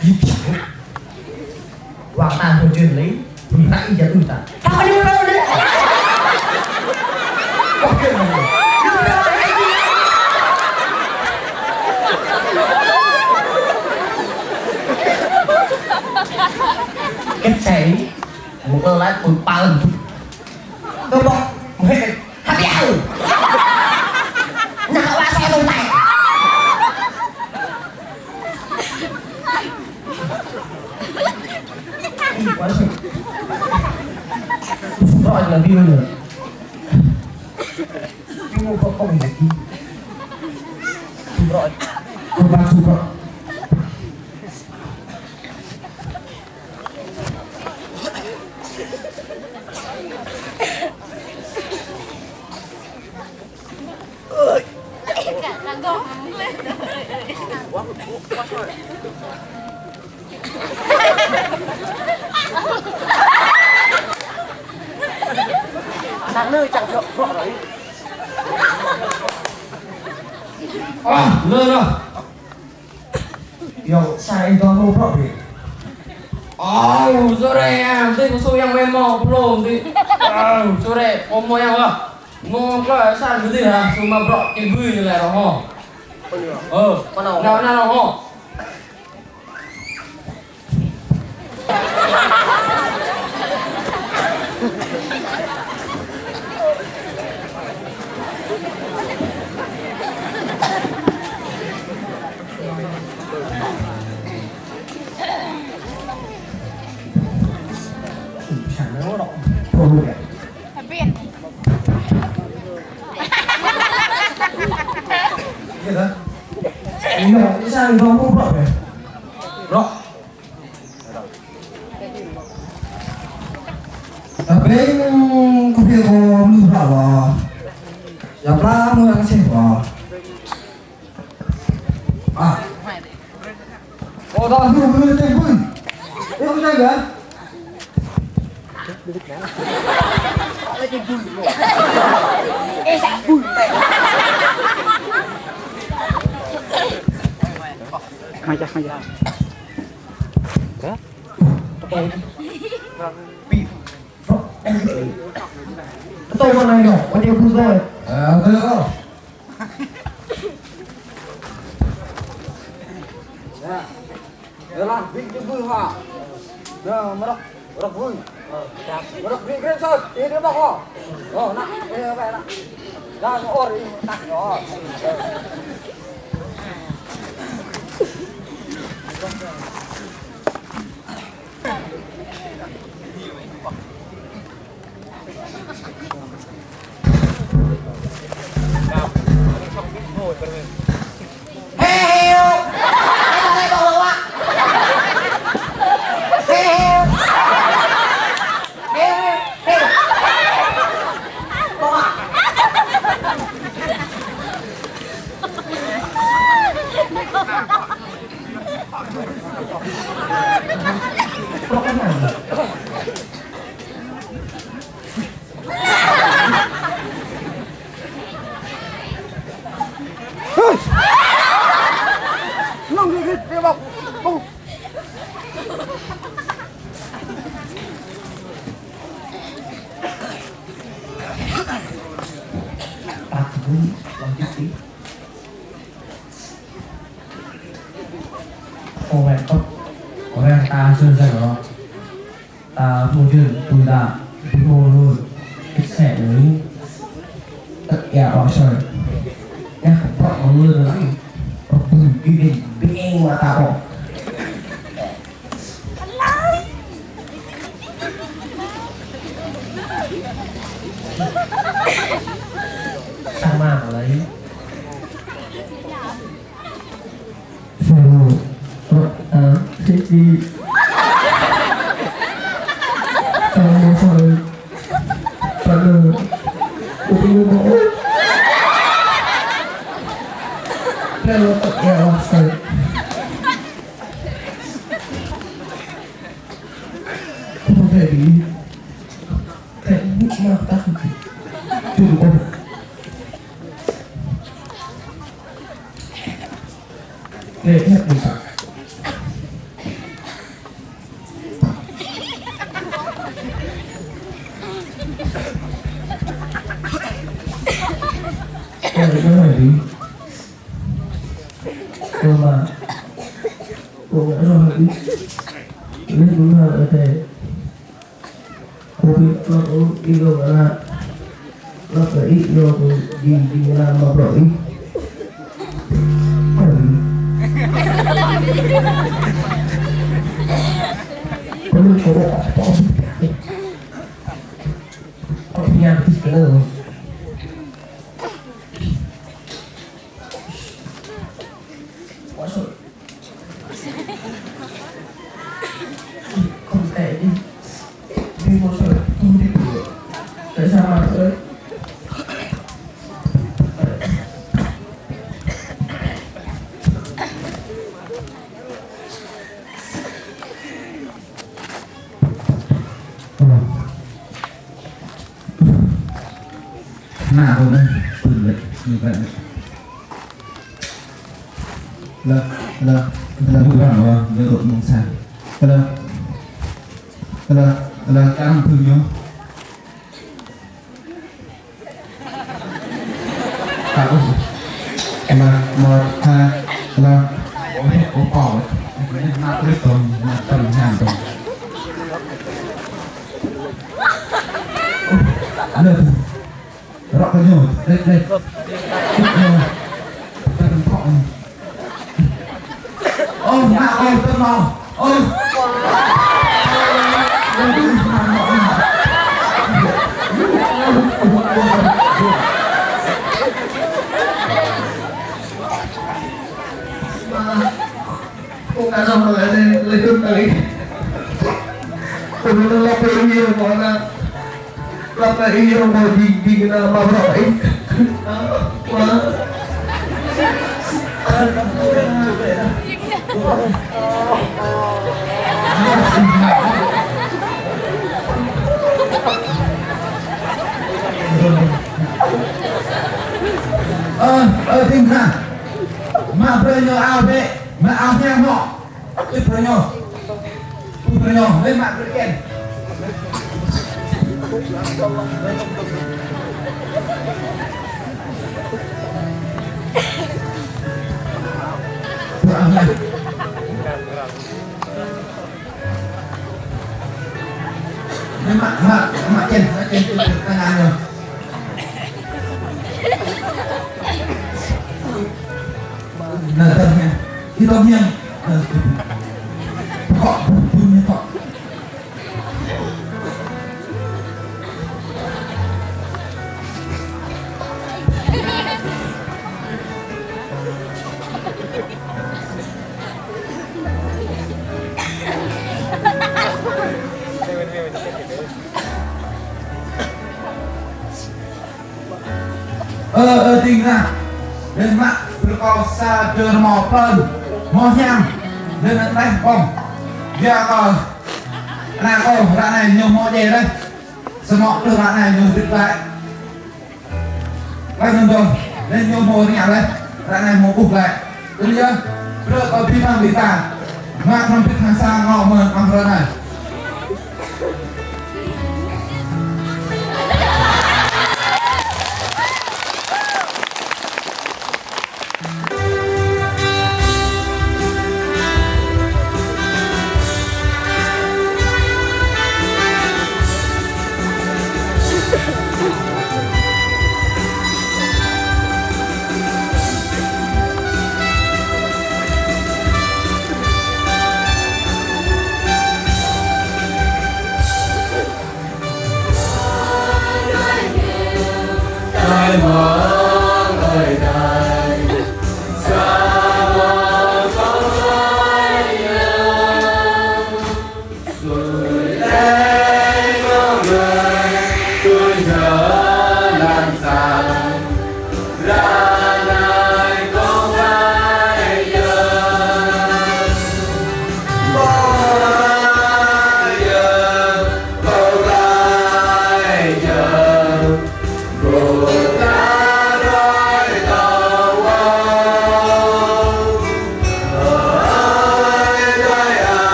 hiếp chảo hoàng ta hồi truyền lấy thì nãy giờ ư ta tao đi đâu đấy có chuyện gì cái cháy một tôi lấy tôi bắn tôiบอกmày hạt dạo nào ba xe tôi này quá xinh rồi là view nữa view không được đi rồi tôi ba chụp rồi sáng nơi chẳng rộng rõ đấy lên rồi yo sai do no problem rồi đây đây có số yang memo belum di rồi đây omo yang apa ngomong ke san gitu ya cuma bro ibu ini lah roh nah roh thôi được gì đó nhỏ đi sang do no problem rõ tapi kopi ko lu berapa ya pernah mau yang sih oh dah dulu telepon itu jaga ngajak tôi con này nhỏ có điều vui rồi tôi có Yalah, big vui ha. Dah, merak vui. Merak big grand shot. Ini dia bak. Oh, nak. Baik nak. Dah or ini tak yo. Orang ta sơn ra đó ta mua chuyện tùy đà đi vô luôn cái xe đấy tất cả họ trời nha không có mọi người rồi có từng quy định biết em mà ta bỏ sang mà lấy thích đi một hồi phần của bố leo tập kẹo sợi không thể đi thể bút mà ta không thể chủ con để hết đi sao cái này đi cô mà cô đã rồi đi lên đúng là ở đây kopi nó đi đâu là nó phải ít vô đi là mà rồi có mình có nhà thì cái nào quá sợ không thể đi một sợ không đi được tại sao mà ơi nào rồi đây từng lệnh như vậy là vui vẻ rồi với đội mong sàn là cam thương nhau mà một hai là có bỏ mà clip rồi mà tầm hàng rồi rõ cái nhồi đây ta đừng thọ ôi mà ôi tâm màu ôi cô cá rồng lại lên cơm tới tôi nó lọc cái nhiều nó là cái nhiều mà đi là mà rõ quá tim ha mà prenyo ao be mà ao theo họ cái prenyo lên mạng cái kèn lên mạng trên cái nào rồi là tầm nha đi tầm nha họ phun họ tình ra lên mạng có xa chờ mò phân mò nhang lên đây không giờ có là có bạn này nhiều mò về đây sao mò được bạn này nhiều tuyệt vời quay gần rồi lên nhiều mò nhà đây bạn này mò cục lại đúng chưa được có phi bằng bị tàn mà không biết hàng xa ngọ mờ bằng rồi này Hãy subscribe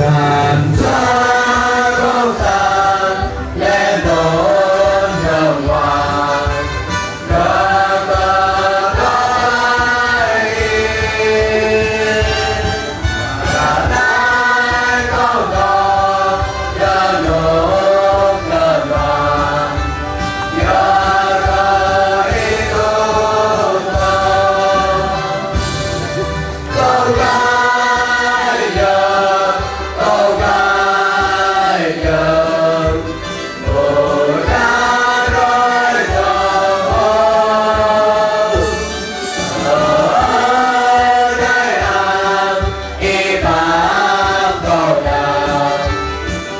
tràn ra bao tàn lên đón nhờ ngoài đã lại đã lại có có đã lúc đã vàng đã lại có câu gái giờ câu gái giờ tôi đã nói rồi ở đây ăn y bám câu nào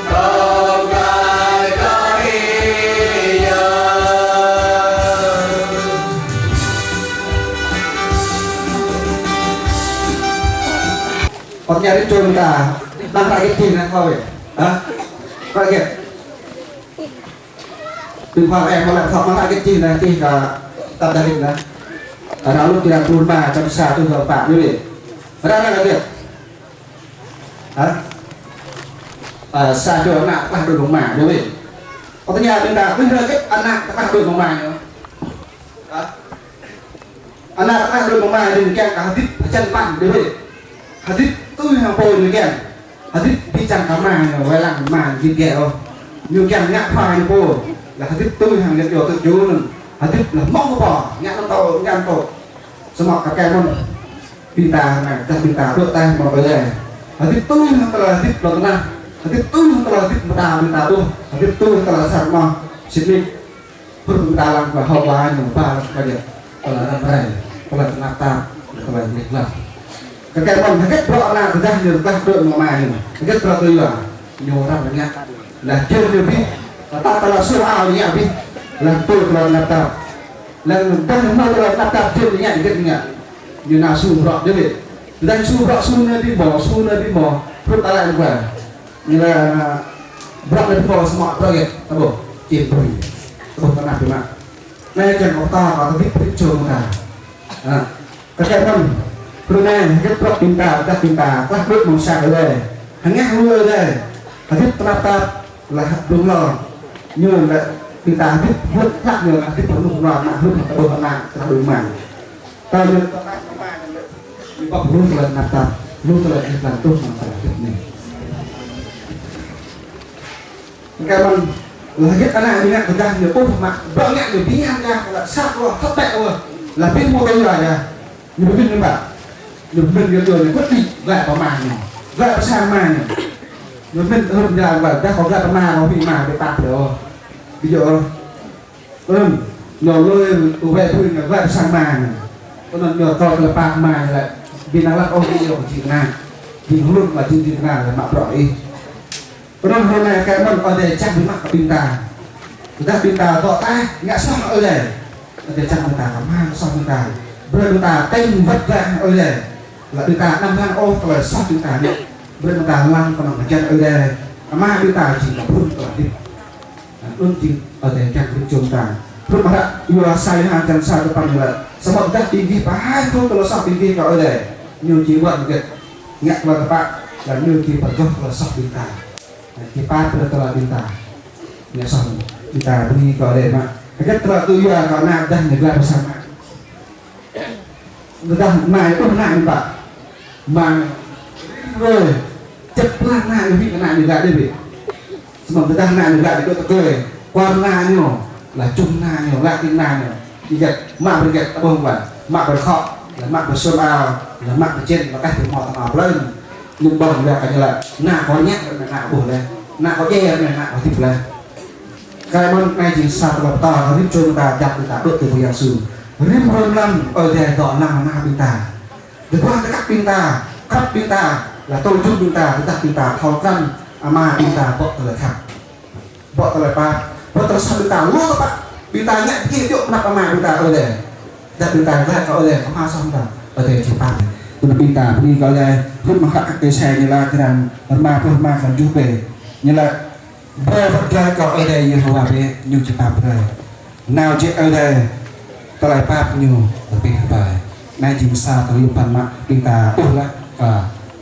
câu gái có ý giờ Còn nhà đến trường cả đang tại cái gì này thôi hả vậy kìa đừng khoa em có làm không mang lại cái gì này thì cả tập gia đình này ở đó lúc thì đang buôn bà trong xa tôi hợp phạm như vậy ở đây là việc hả ở xa chỗ nào các bạn đừng có mảng như vậy còn nhà bên đó bây giờ cái ăn nặng các bạn đừng có mảng nữa ăn nặng các bạn đừng có mảng đừng kẹt cả thích chân mạnh như vậy hadit tôi hàng bồi người kẹt hadit đi chẳng cả màng rồi quay lặng màng gì kẹt không nhiều kẹt nhạc khoai như bồi là hadit tôi hàng liệt điều tự chú luôn hadit là mong có bỏ nhạc năm đầu nhạc tổ xong mọi cả kẹt luôn pinta này ta pinta đôi tay mà bây giờ hadit tôi hàng tờ là hadit lo tenang hadit tôi hàng tờ là hadit pinta pinta tôi hadit tôi hàng tờ là sạc mò xin đi phút pinta làm và hậu bài nhiều ba cái gì tờ là năm này tờ là năm ta tờ là việc làm cái bằng cái kết rõ là ra nhiều ta đội mà mày cái kết rõ tôi là nhiều ra nhá là chơi nhiều biết ta là siêu ảo nhỉ biết là tôi là ta là ta nói là ta chơi nhảy cái nhỉ như nào su rõ đấy vậy đang su rõ su nơi đi bỏ thôi ta lại về như là rõ lên bỏ smart project ta bảo chỉ tôi ta làm thế nào nay chẳng có ta có biết trường cả cái bằng Brunei cái trọc pinta các nước mong xa ở đây hàng ngắt mưa ở đây hàng hết trap là đúng rồi nhưng là pinta hết hết khác nhiều là hết vẫn đúng rồi mà hết một đồ nặng là đúng mà ta được đi bọc luôn là nạp tập luôn là làm tốt mà phải việc này cái bằng là hết cái này đi nặng thời gian nhiều tốt mà vợ nhẹ được tí ăn ra là sát rồi thất bại rồi là biết mua bây giờ nè như biết như bạn được mình cái đường này quyết định gạ vào màng này gạ vào sang màng này rồi mình hơn là bảo ta có gạ vào màng nó bị màng bị tạt rồi ví dụ nhỏ lôi tủ về thôi là gạ vào sang màng này còn nhỏ to là bạc màng lại vì nó là ô đi của chị nàng thì nó luôn là chị nàng là mạo rọi còn hôm nay cái mình có thể chắc với mặt của pin tà người ta pin tà tọ ta ngã xong ở đây để chắc người ta có mang xong người ta bây người ta tên vật ra ở đây là người ta năm ngàn ô rồi sót người ta nhận bây người ta lăn còn ở chân ở đây mà người ta chỉ là luôn ở đi luôn chỉ ở đây chẳng được chúng ta luôn mà đã yêu sai hàng chân sai cho bằng là sao bọn ta đi đi phải không tôi sót đi đi ở đây nhiều chỉ bận việc ngặt vào các bạn là nhiều chỉ bận cho là sót người ta thì ba tôi là người ta nhà sót người ta đi ở đây mà cái cách là tôi là có nam đang được làm sao người ta mài cũng lại bạn mà rồi chật lại lại bị cái này lại đây bị mà người ta lại lại để tôi cười quan na nhiều là chung na nhiều lại tiếng na nhiều thì gật mạng bị gật bông vậy mạng bị khọ là mạng bị sơn ao là mạng bị trên và cách họ thằng lên nhưng bông là cái như là na có nhét là na bùn lên na có che là na có thịt lên cái món này chỉ sao là to nó biết trôi ta chặt người ta đốt từ vùng sườn riêng hơn năm ở đây dọn năm na pinta từ qua cái cắt pinta là tôi chút pinta chúng ta pinta khó khăn mà pinta bọ lời khác bọ lời ba bọ lời sao pinta luôn các bạn pinta nhẹ kia chỗ nạp mà pinta ở đây đặt pinta ra ở đây có ma xong rồi ở đây chỉ ba tôi pinta đi có đây phút mà các cái xe như là cái đàn ma phần chú về như là bơ vật ra có ở đây như hoa về như chỉ ba rồi nào chết ở đây tôi lại ba nhiều ở bên bài nay chính sao tôi yêu phần mạng pinta ủa lại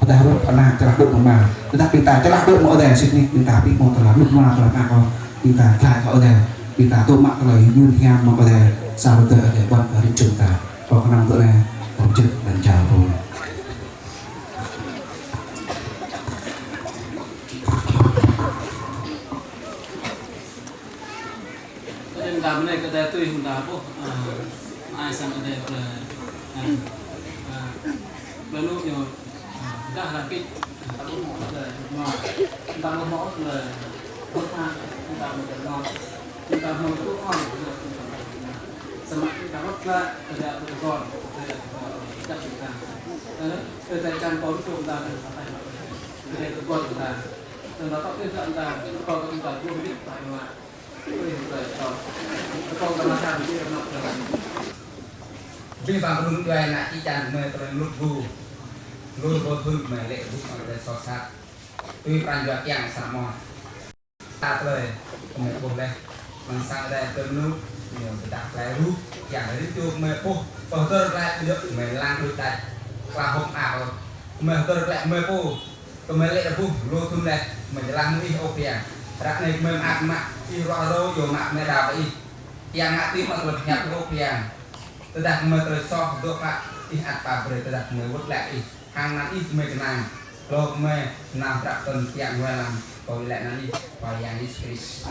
แต่รถพนักจะรับรถมาแต่ถ้าปีตาจะรับรถมาแต่สิ่งนี้ปีตาปีมอตลาดลุกมาตลาดมาก็ปีตาคลายเขาแต่ปีตาตัวมักเลยยืนแฮมมาก็แต่สาวเตอแต่วันริจุตาพอขนมตัวแรกผมจึงดันชาวผม Cái đám này cái đấy tôi không đá bố ai sang cái đấy là lúc nhiều đã là cái ta có mỏ là ngọt ta có mỏ là bớt ha ta một cái ngon ta một chút ngon sắm ta mất ra cái đấy tôi còn đây là chắc chúng ta cái đấy chăn có chúng ta cái đấy tôi còn chúng ta từ đó có cái dặn ta còn chúng ta không biết tại mà vì bằng rung đuôi nãy chỉ chăn mê tôi lút vu vô thương mê lệ rút ở đây so sát tuy bàn dọa kẹng xả mòn ta lời mê bồn đây bằng sang đây tôi nút nhiều cái đặt lại rút kẹng lấy chuông mê bố còn tôi lại được mê lang đôi tay và hôm ảo mê tôi lại mê bố tôi mê lệ vu lô thương đây mê lang đi ô kìa rạc này mê mạc mạc đi rõ rô dù mạc mê đào vậy yang ngạc tí mà lực nhập vô kìa tôi đặt mê tôi so đốt lại đi hạt bà bởi tôi đặt mê vốt lại hàng nắn ít mê cái nàng lô mê nào rạc tuần dạng ngoài làm còn lại nắn đi và yang đi Chris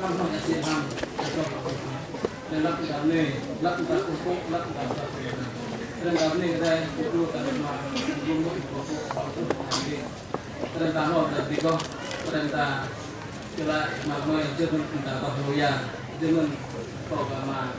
Hang no ya sin hang. Dan lak kita ni, lak kita pupuk, lak kita pakai. Dan kami ni kita itu kami mah belum pupuk. Dan tahu dari kau, dan ta kira mau jangan kita tahu ya, jangan kau kama.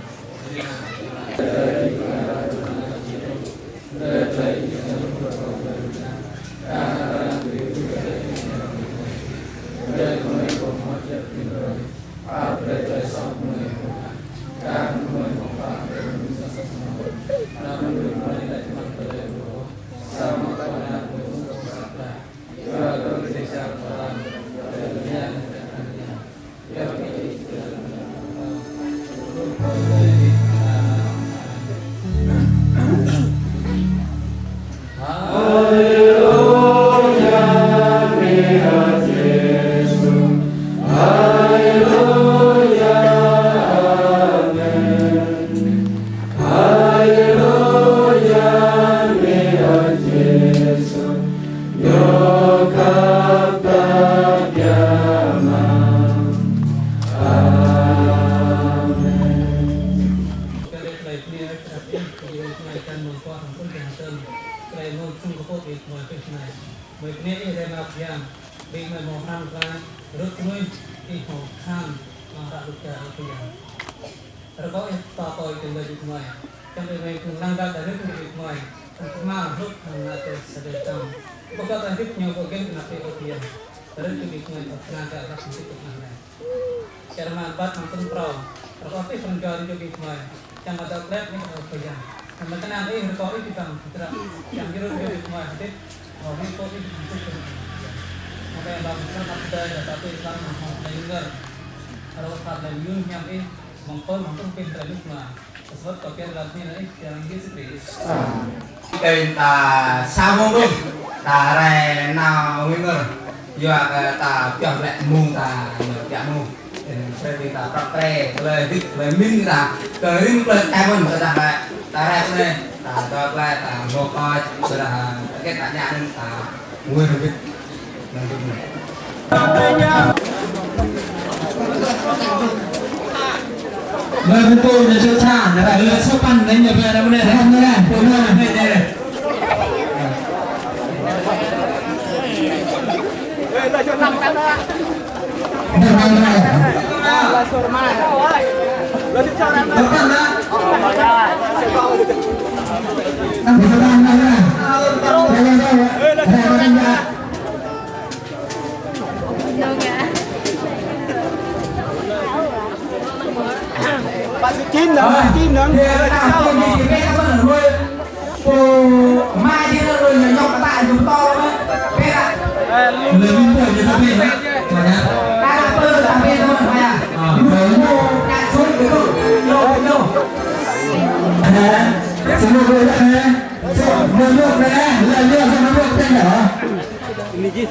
Tên ta sao mong đúng ta này nào nguyên người giờ ta chọn lại mùng ta chọn mùng thì ta tập tre lời thích lời minh ta tới lên em mình ta lại ta lại này ta cho lại ta một coi rồi là cái cả nhà nên ta nguyên được lời của tôi là chưa cha là lời số pan đấy nhập về đâu đây không đây tôi nói đây đây lời số năm đó lời số mai lời số sáu năm đó pan đó năm số năm đó bạn sẽ chín nữa, chín nữa. Sao không đi cái sao mà nuôi? Mai đi rồi nhỏ nhóc tại chúng to đấy. Cái ạ. Lời mình tuổi thì tao biết đấy. Mà nhá. Ai là bơ tao biết thôi mày à. Rồi mua cạn xuống cái đâu. Đâu. Xin lỗi rồi đấy. Mua nước đấy. Lời nước cho nó nước tên hả?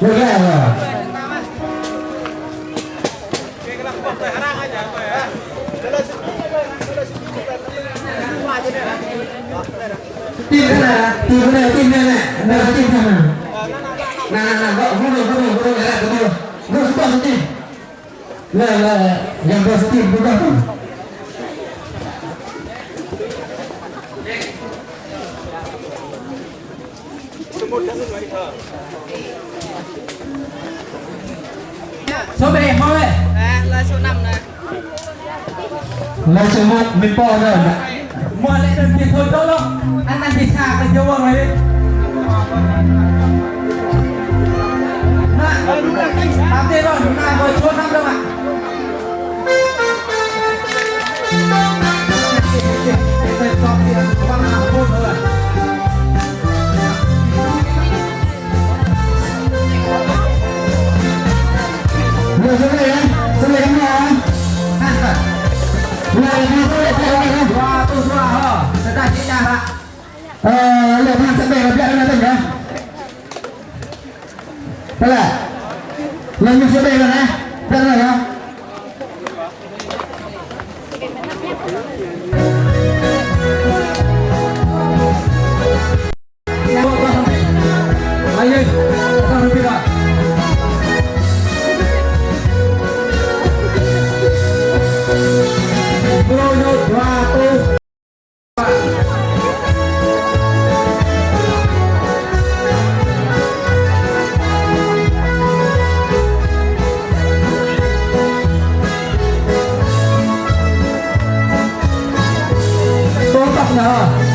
Được rồi. Tim này, tim này, tim này này, đây là tim thằng nào? Nào, vợ không được, lại có được, vợ sẽ toàn tim, là, nhằm vợ sẽ tim cũng được. Số về không đấy? Là số 5 này. Là số 1 mình bỏ rồi. Mua lại đơn tiền thôi tốt không? Ăn thịt xào cái nhiều vào đấy. Làm thế rồi, chúng ta vừa chốt 5 đâu ạ? Tên có tiền, có bằng nào hôn rồi. Rồi số này đấy, số này em nào? Này đi số này theo này. Wow, tôi xóa hả? Sẽ ra chị nhà bạn. Lời thằng sẽ về gặp lại là tỉnh đó. Thế là lần mình sẽ về rồi này. Thế là không? sao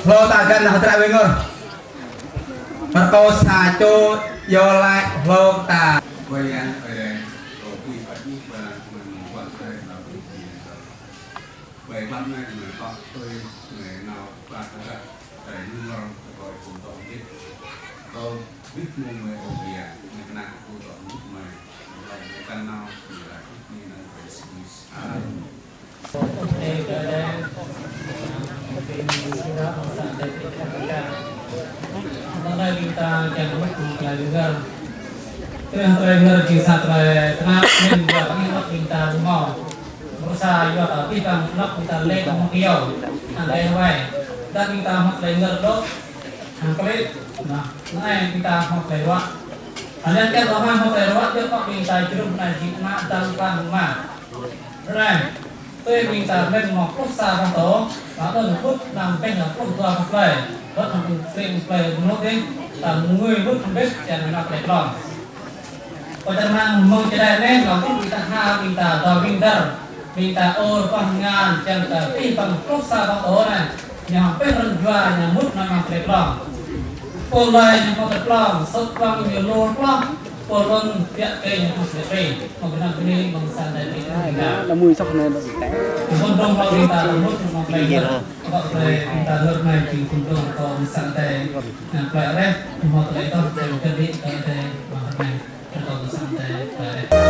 lo ta gần là tra bên ngơ mà cô xà cho vô lại lo ta quay ăn về tổ quy phát đi và mình quan hệ là về năm nay người có tôi người nào và các để nhưng mà gọi cùng tổ biết tôi biết mua người ở nhà người nào cũng tổ biết mày là người ta nào thì là biết như này phải xử Tanda kita jangan lupa juga. Terus terakhir kisah terakhir buat kita mau berusaha juga kita nak kita lek mungkiau andai way dan kita mak lengar dok angkret nah kita mak lewat kalian kan orang mak lewat dia pak kita jeruk nanti nak dan kan mak rồi tôi mình ta bên một quốc gia trong tổ và tôi một quốc làm bên là quốc gia một play rất là phim play một đi là người quốc không biết chẳng là phải làm còn cho nên mong cho đây nên là cũng kita ha kita đào kita ol pangan chẳng là phi bằng quốc gia trong tổ này nhà bên rừng già nhà mút nó phải làm cô lại nhà phải làm sốt bằng nhiều lô làm cô luôn việc cây nhà phải phê còn cái nào cái này bằng sản này là mùi sọc này nó bị té con đông bao kita mút nó phải làm gọi là kita lợn này chỉ cùng đông còn sản này phải đấy mà tới đó thì cái gì cái này mà này còn sản này phải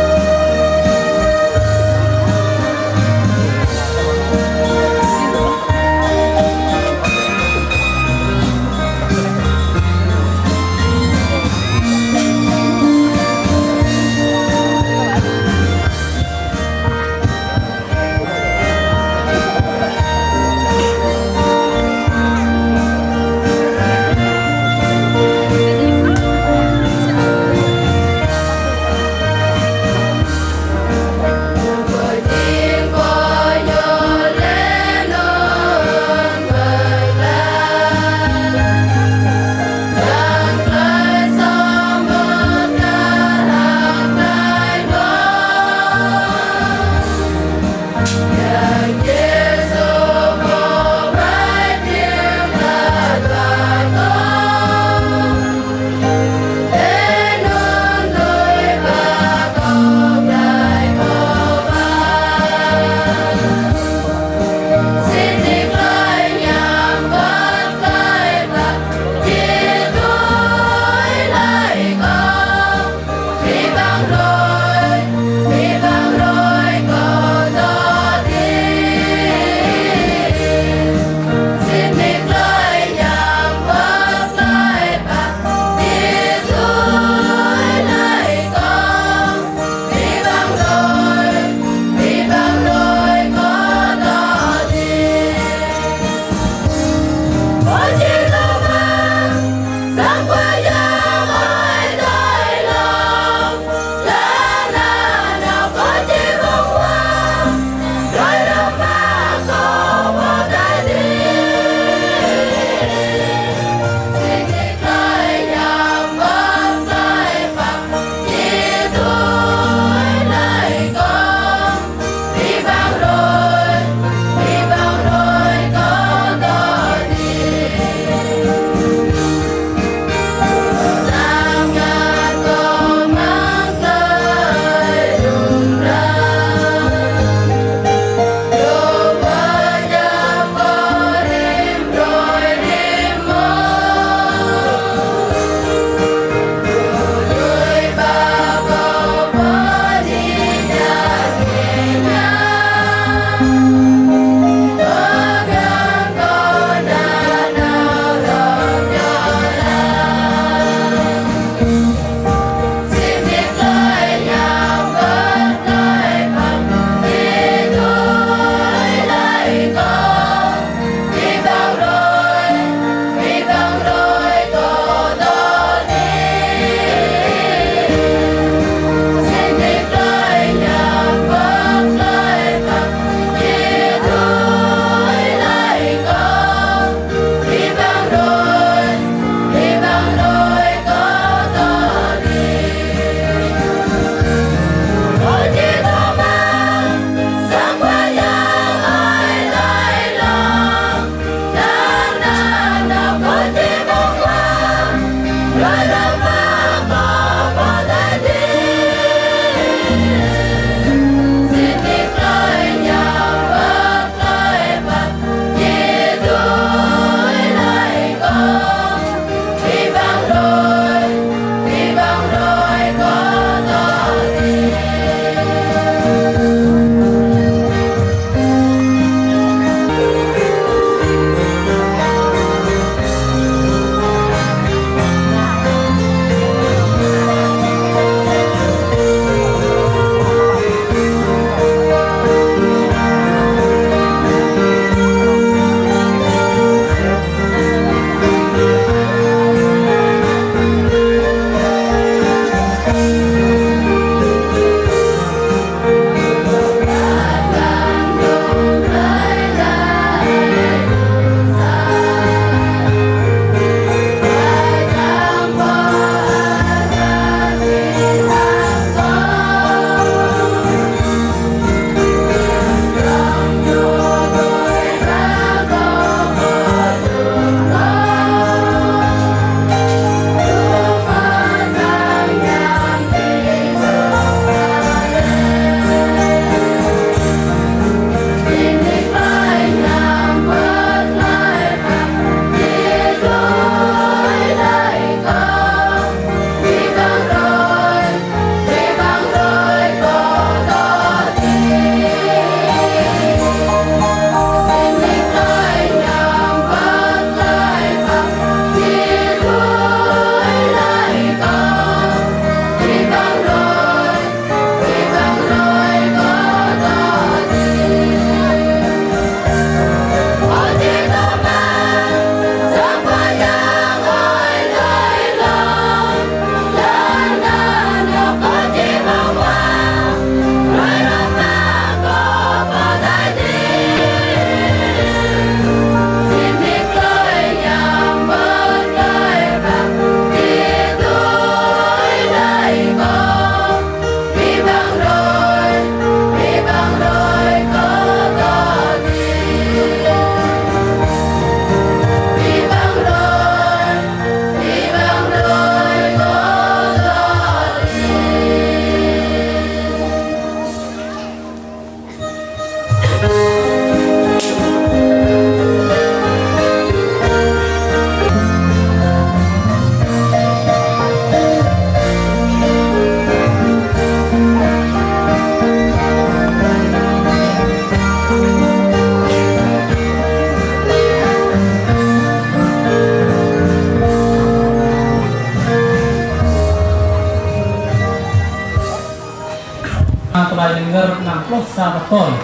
Kembali dengar 60 sahabatun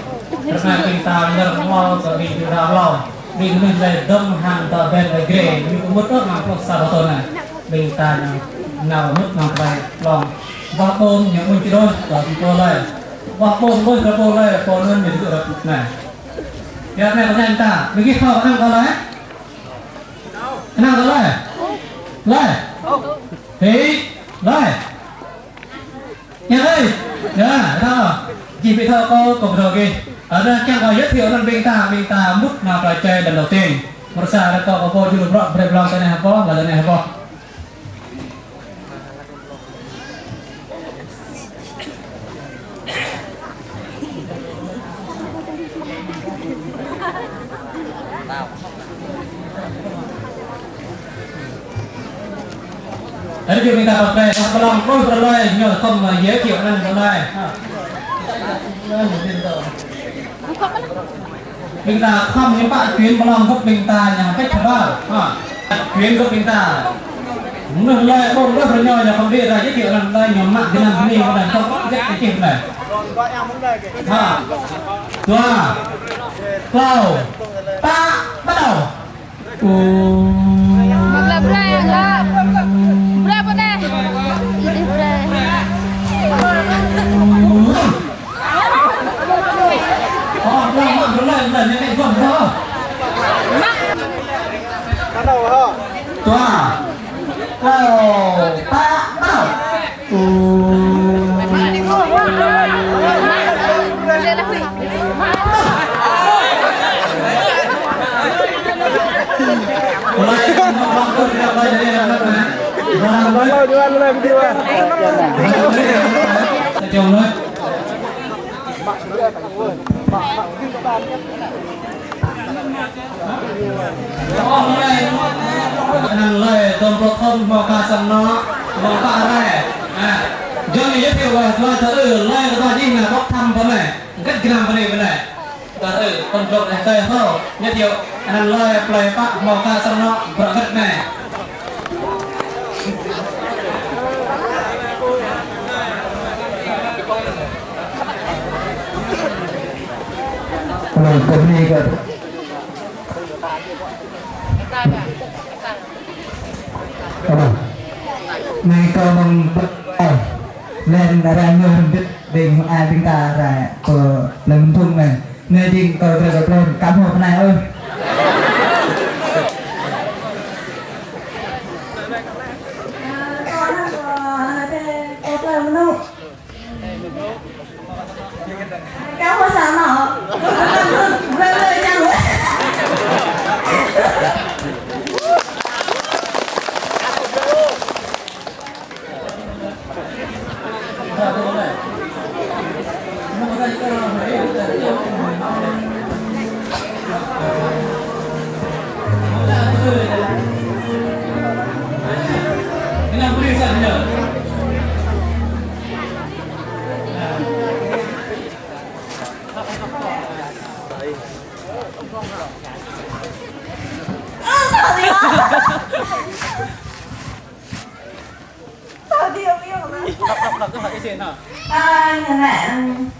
karena kita dengar mau ke di Ralau di nilai dom hang ben gre di umur 60 sahabatun bintang nào mức nào phải lòng và bom những mình chỉ đôi và chúng tôi đây và bom bôi cái bom đây còn hơn mình tự được này giờ này có nhanh ta mình cái khẩu năng có lấy năng có lấy thế lấy nhà đây nhá thao chỉ bị thao câu cộng rồi kì ở đây chẳng có giới thiệu lần bình ta mức nào phải chơi lần đầu tiên một sao là có cô chưa rõ về lòng cái này có và cái này có Đấy thì mình ta bật này, hoặc lòng đôi phần lời nhờ không mà giới thiệu năng phần lời mình ta không những bạn chuyến vào lòng gốc mình ta nhà cách thật đó chuyến gốc mình ta nâng lời bông đôi phần nhờ là không biết ra giới thiệu năng lời nhóm mạng cái năng cái này không có cái kịp này Tua Cloud Ta bắt đầu Berapa dah? Ini berapa? Lần như này còn không? bắt đầu hả Tua Ta bắt đầu Mulai berdua. Chồng thôi. Năng lời tôm pro thông vào cả sân nó vào cả này. Do này giới thiệu là cho lời là gì là bóc thăm cái này, rất gram cái này. Và tôm pro này chơi không? Giới thiệu năng lời play pak vào cả sân nó vào rất này. Cái này cái này có mong lên ra người biết đình ai bên ta ra của lần thung này nơi đình có được lên cảm hộ này ơi Kéo qua sao nào lên lên nha nữa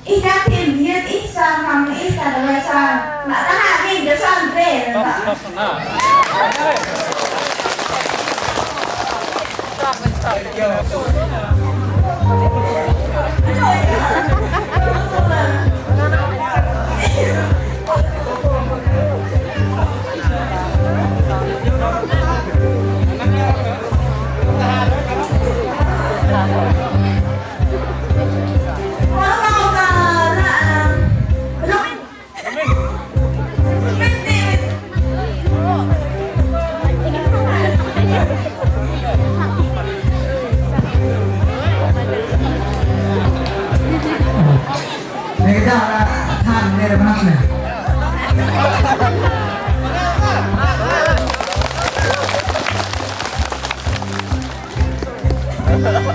ít các tiền viết ít sang thằng ít sang đời sang mà ta hạ mình cái sang về rồi này cái dạo là than này là bao này Hãy subscribe cho kênh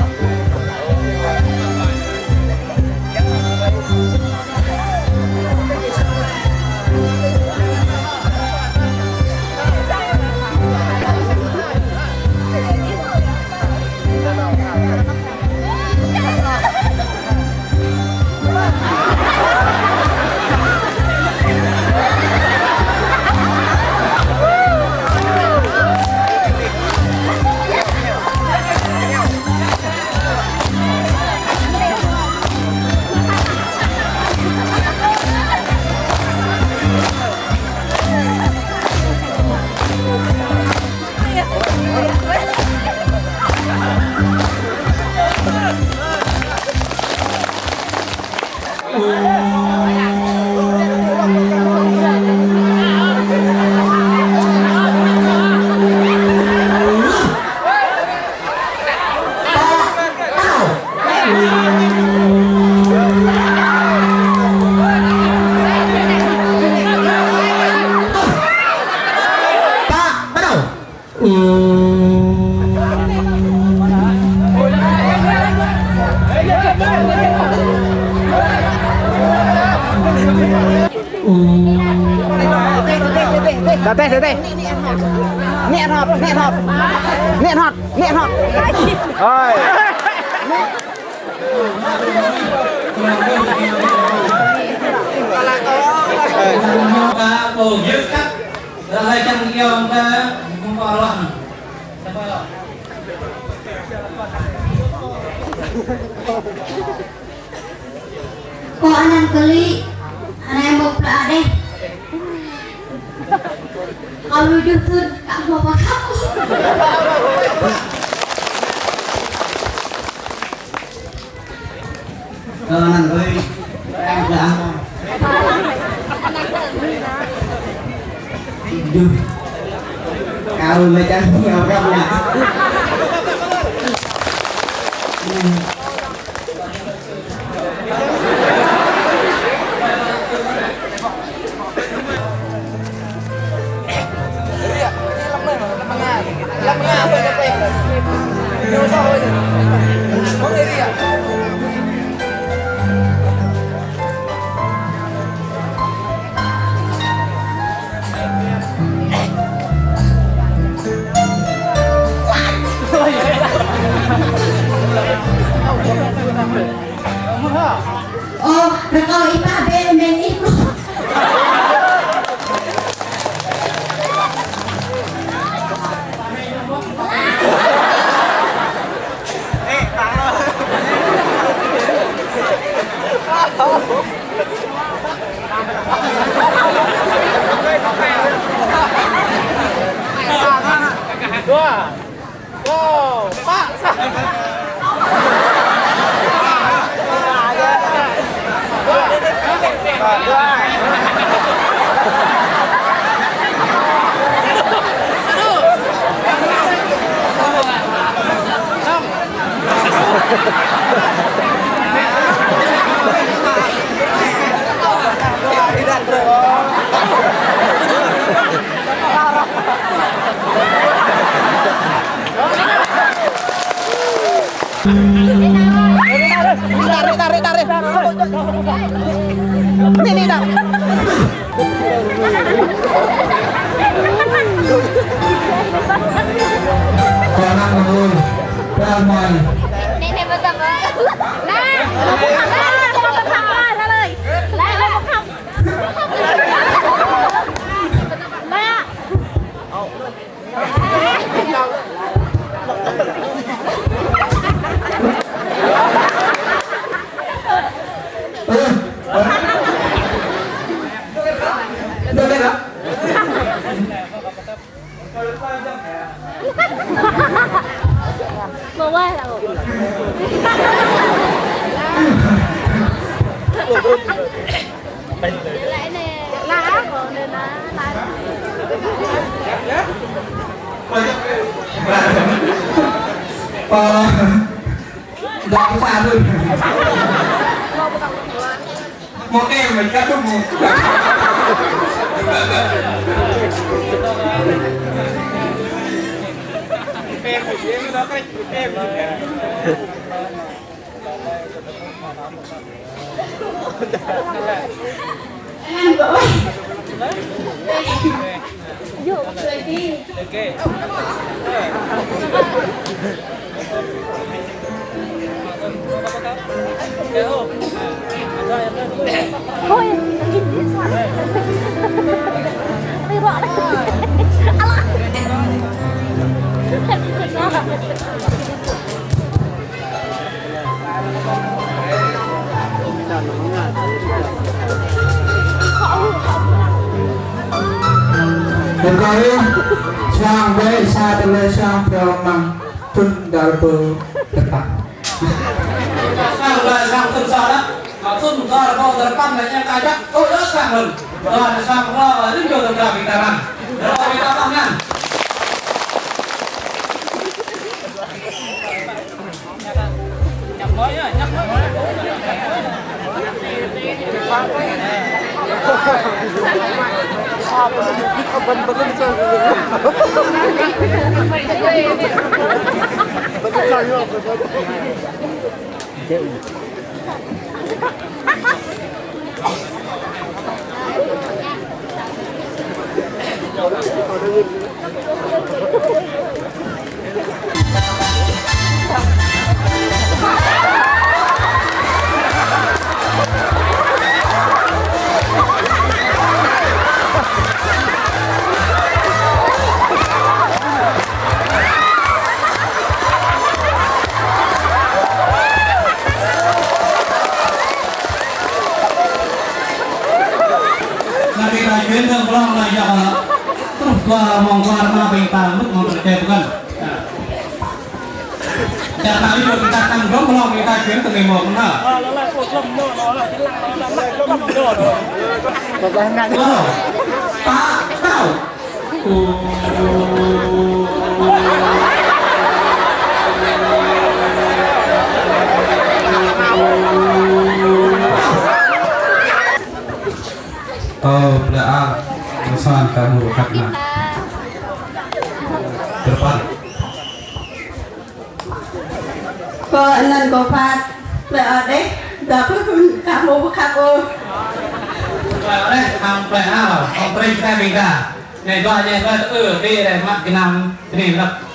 Ghiền Mì Gõ để không bỏ lỡ Teh. Niat hop. Oi. Ka bồ dứt cắt rồi chân yêu ta không có loạn. Kok anak keli, anak mau pelak deh. Kalau dusun, tak mau makan. Anak ơi, em đã Duh, kau macam ni orang nak. Oh, rekau ipah ben ibu. Ini dah. Anak menurun ramai. Ini betul betul. Bawa lah. Lại nè, lá còn nè lá. Gak usah dulu. Mau em kita tuh mau. Berkali sang baik saat ini sang firman tun dalbo tepat. Sang là sang thân sao đó. maksud kalau terdepan banyak kajak oh jelas kan ada sama itu juga terjadi pintaran kalau kita tangan chuyến thương long này giờ terus gua mau keluar mana bintang lu mau percaya bukan setiap kali kita tanggung kalau kita chuyến từ ngày 1 nữa Pak tahu belaang perusahaan kamu karena depan cô anh nên cô phát về ở đấy giờ cả một khắp ô đấy sampai ông tren saya minta này doanya đi này mak kenam ini lah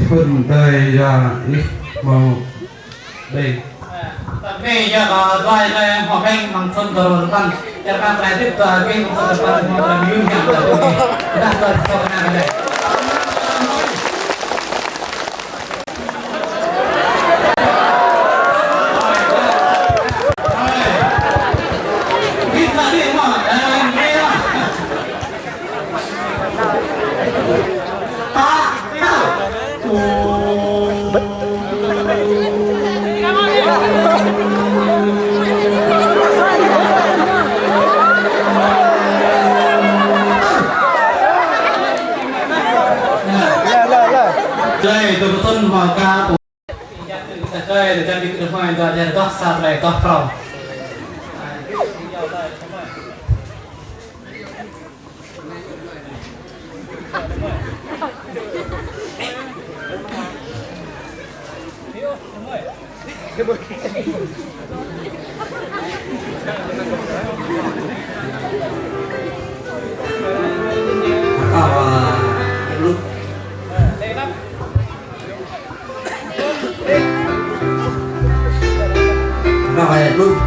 pun dari mau đây tapi ya kalau doa saya mau pengen langsung terus jangan berarti doa ini untuk depan mau review yang terjadi kita harus sekarang ada chơi tôi tuân vào ca của chơi để cho đi được ngoài rồi để có sạt này có phòng rồi luôn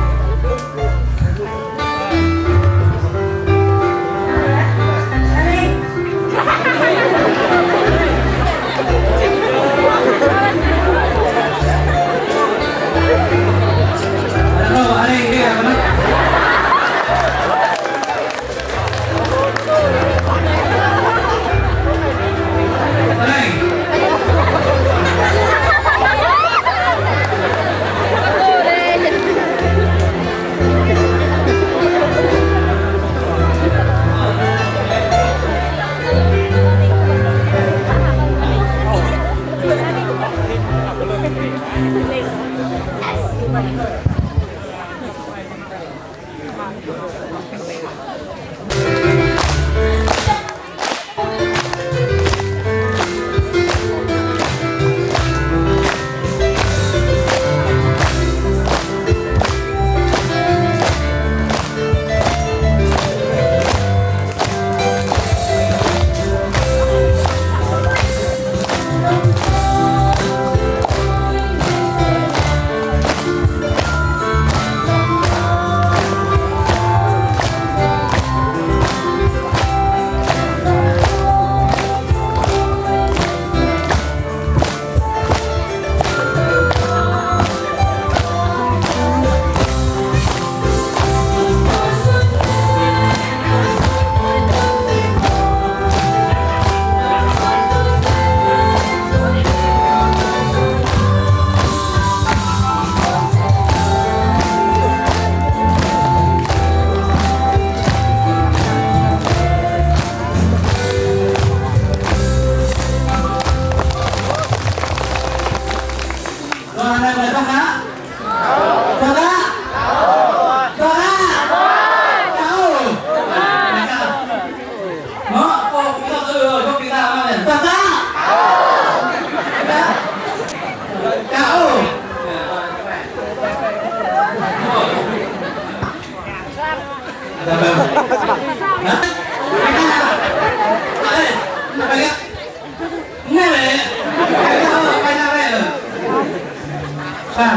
Hah?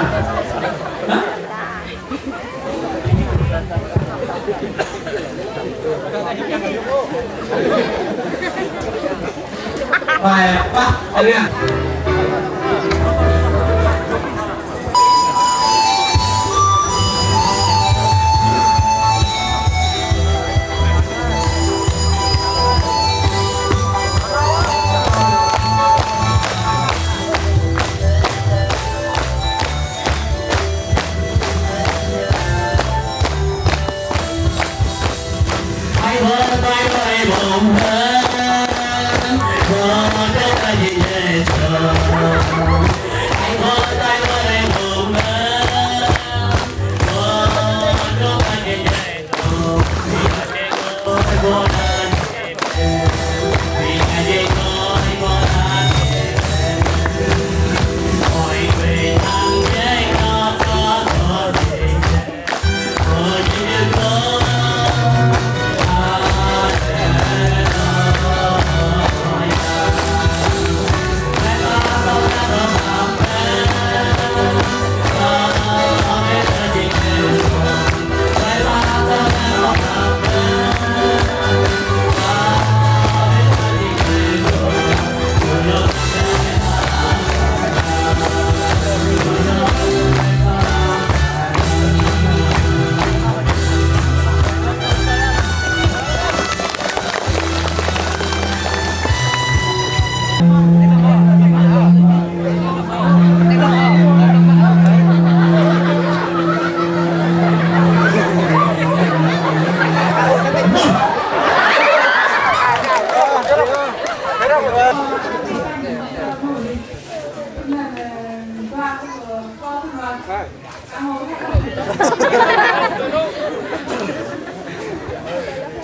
Baik, Pak, kalian.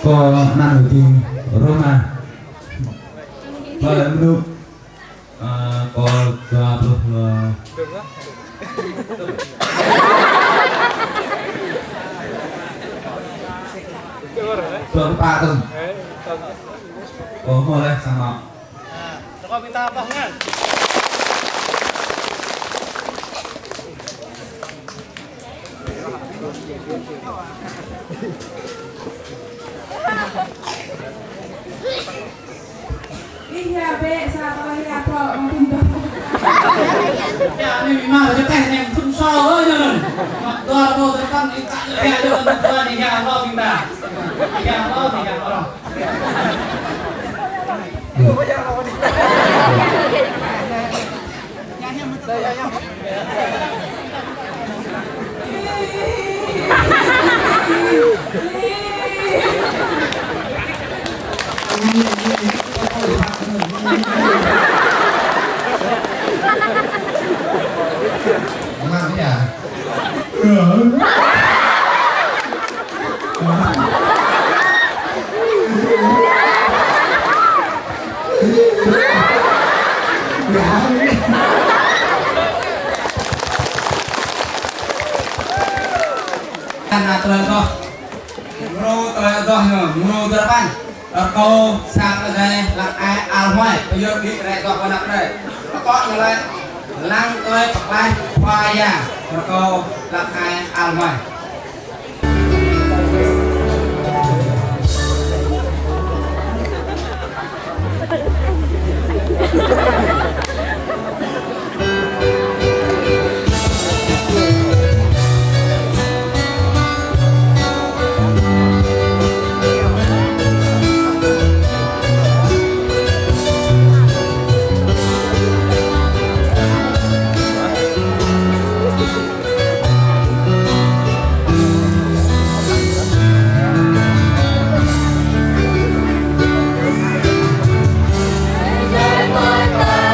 Ko nan ting Roma. Kalau menurut ko 20 Tuan Pak tuh. Oh boleh sama. Kau minta apa kan? Iya, Be, siapa lagi apa mau pindah? Ya, ini mah aja teh yang pun salah aja nih. Dua mau tekan ikat ya ada tekan nih ya mau pindah. Ya mau nih orang. Emang ya. Karena telah toh, mulu terpan, kau sang cái lạc ai al hoài, bây giờ đi cái toh con đây, có như vậy, lang tôi bọc lai, khoai ya, kau lạc ai al hoài. Hãy subscribe cho kênh Ghiền Mì Gõ để không bỏ lỡ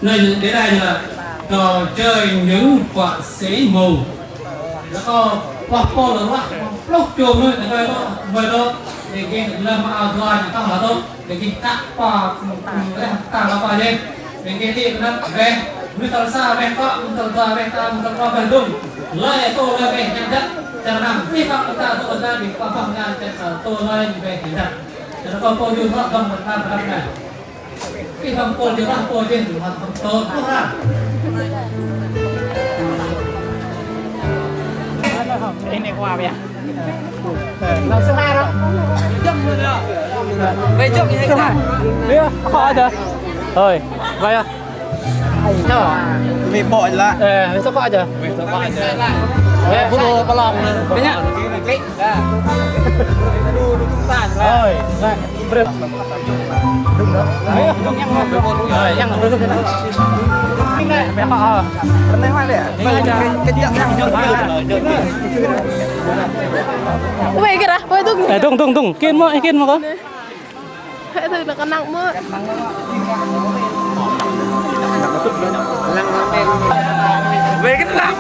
nơi đến đây là trò chơi những quả xế mùแล้วก็ปอกโป้หรือว่าปลุกโจมด้วยแต่ก็เบอร์โดเด็กกินเริ่มเอาตัวอย่างต้องหาตัวเด็กกินตะปอกตาเราไปเลยเด็กกินที่นั้นแบงมือตะซาแบงก็มือตะซาแบงตามือตะกร้อแบงดุ้งเลยตัวเลยแบงจังจังจะนำที่พักตาตัวนั้นดีกว่าฟังงานจะตัวเลยแบงจังแล้วก็โปรยูเพราะต้องมันทำอะไรกันที่ทำโปรยูว่าโปรเจนหรือทำโตทุกท่านIni aku apa ya? Langsung arah. Jom dulu. Bejok ini kan. Dia kok ada. Oi, vậy à? Cho. Vì bội là. Besok kok aja. Besok kok aja. Bulu pelong. Banyak. Klik. Dah. Aduh, dukung Oi, enggak. Ber. Ayo, yang mau. Yang Vậy kìa, vậy tung kiên mà có. Thế thì là con nặng mơ. Về cái nặng.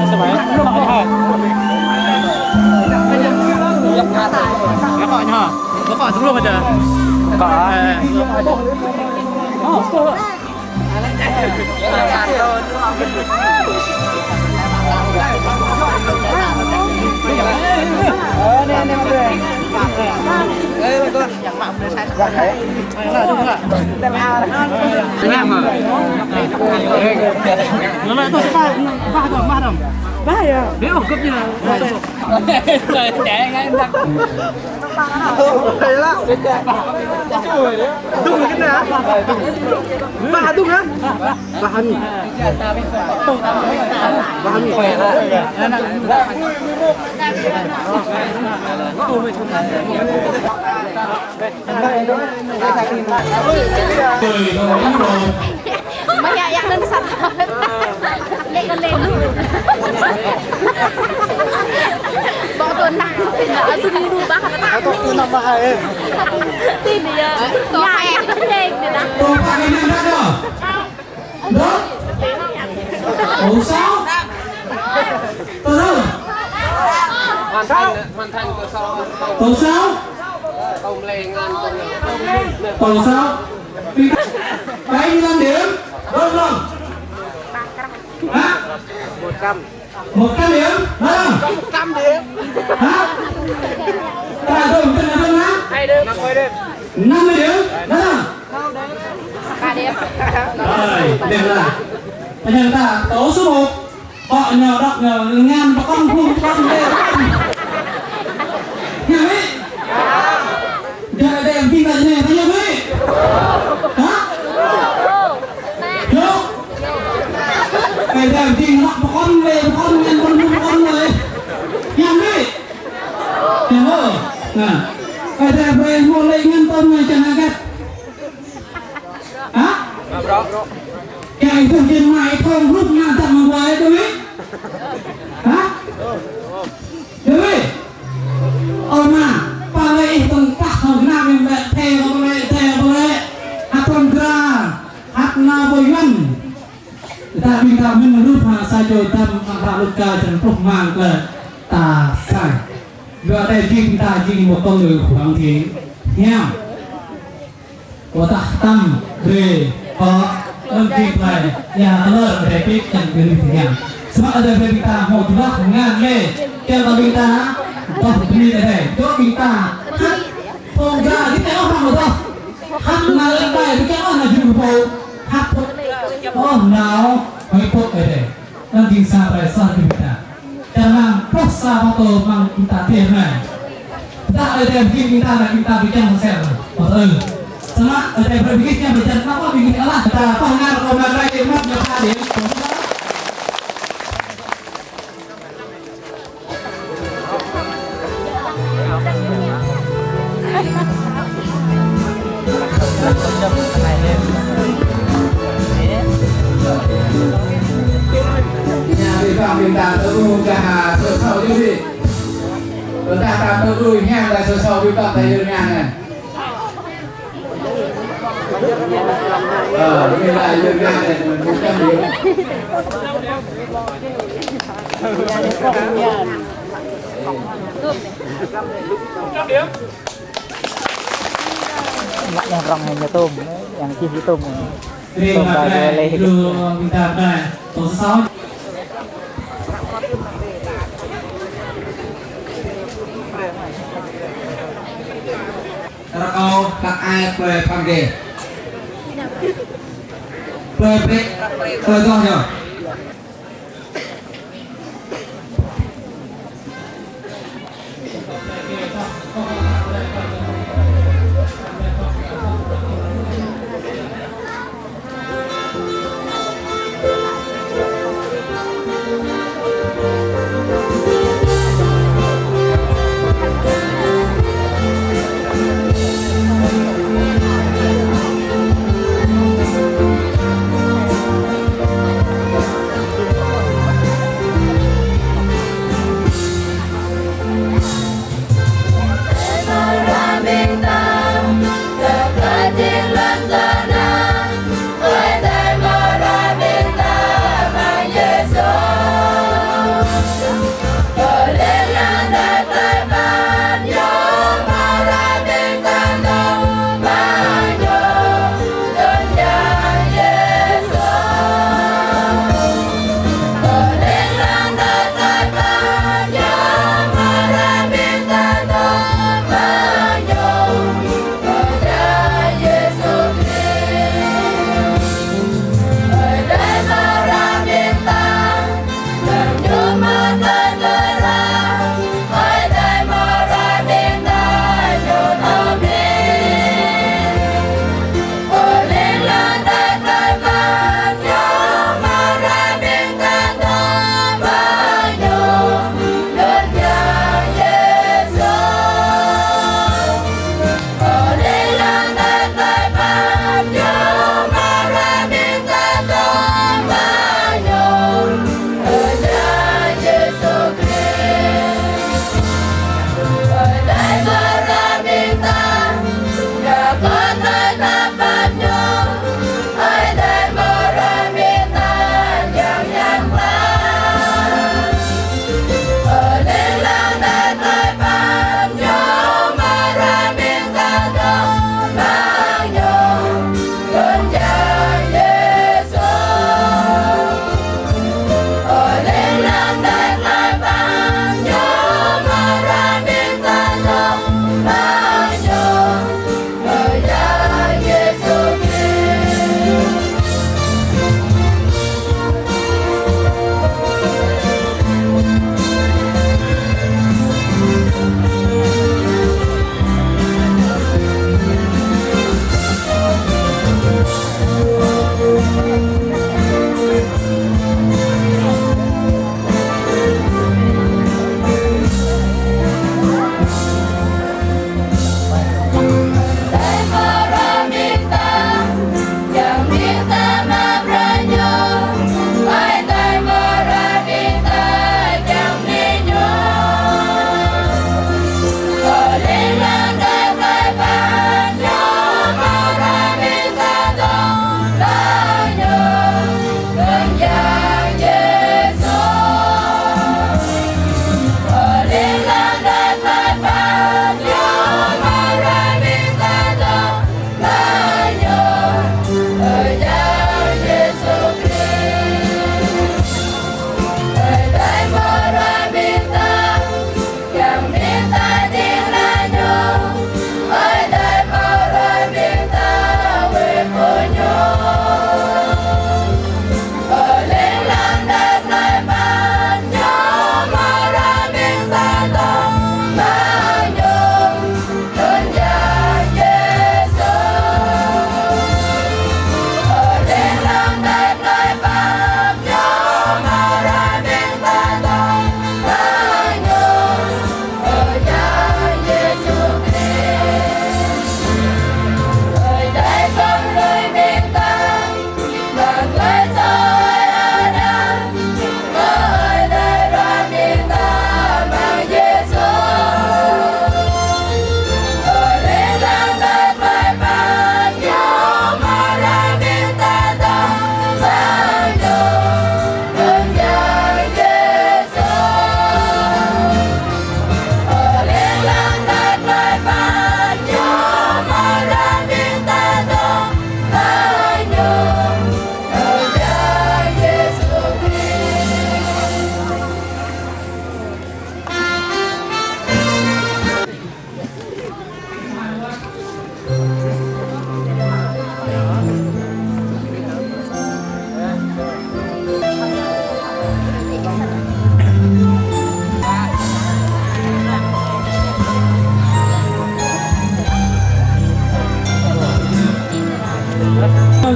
Sao vậy? Nó gọi nhờ. Nó gọi đúng luôn bây giờ. Có. Maya yang dan satu. Lên luôn. Bỏ tuần nặng thì là tôi đi đu bác hả ta? Tôi cứ nằm bài em. Tin thì nhà em nó lên thì đó. Tôi bạn đi nằm đó đó. Ủa sao? Từ đâu? Hoàn thành từ sau. Từ sao? Tông lên ngon Từ sao? Cái như 5 điểm. Đúng không? Hả? 100 điểm. Hả? 100 điểm. Hả? Ta dùng tên là không hả? 2 điểm. 50 điểm. 50 điểm. Hả? 3 điểm. Rồi, điểm là bây giờ ta tố số 1. Họ nhờ đọc nhờ ngàn và con không con đây. Hiểu ý? Giờ đem khi này này thấy không ý? Hả? Hiểu? Cái đem khi nó một con về một con ngàn con rồi. Hiểu ý? Hiểu không? Nè. Cái đem về mua lấy ngàn tôm người chẳng hạn cách. Hả? Cái thường trên ngoài không lúc nào chậm một người tôi biết. Hả? Tôi biết. Mà pa lei tengkah na membe theo atron gra atna boyan ta bình ta mình rút mà sai rồi tâm ra lúc ca chân phục mang là ta sai vừa đây jing ta jing một con người khoảng thế nhau của ta tâm về có âm jing lại nhà lơ để biết chân người thì nhau sebab ada kita mau juga ngan le kita kita oh ini deh coba kita oh enggak kita orang betul hak nalar bay kita orang jadi bau hak oh now mai pok deh nanti sampai saat kita jangan posa foto mang kita tiada tak ada kita bikin sel betul sama ada berbikinnya bikin apa bikin Allah kita pengar komen lagi mak nyata dia ta tôi ra hà sơ sầu chứ gì tôi ta tôi đuổi heo là sơ sầu đi tập tại đường nhà này như là đường nhà này mình 100 điểm yang rong hanya tôm yang chi tôm tôm ba lê đưa mình ta đây tổ 6 Rakau tak ai play panggil. Play break. Play doang ya.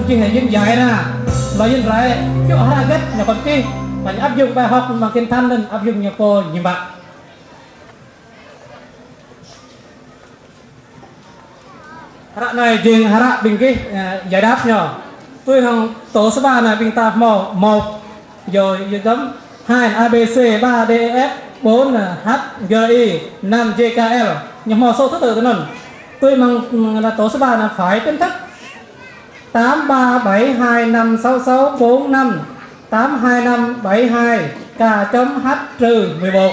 chi là dân dạy ra là dân rải chỗ hara ghét nhà con chi và áp dụng bài học mà kinh thanh nên áp dụng nhà cô như vậy hara này dừng hara bình cái giải đáp nhỏ tôi hàng tổ số 3 này bình ta một rồi giờ chấm 2 ABC 3 DF 4 H G I 5 JKL nhưng mà số thứ tự tôi tôi mang là tổ số 3 là phải tính thức 8 3 7 2 5 6 6 4 5 8 2 5 7 2 K chấm H trừ 11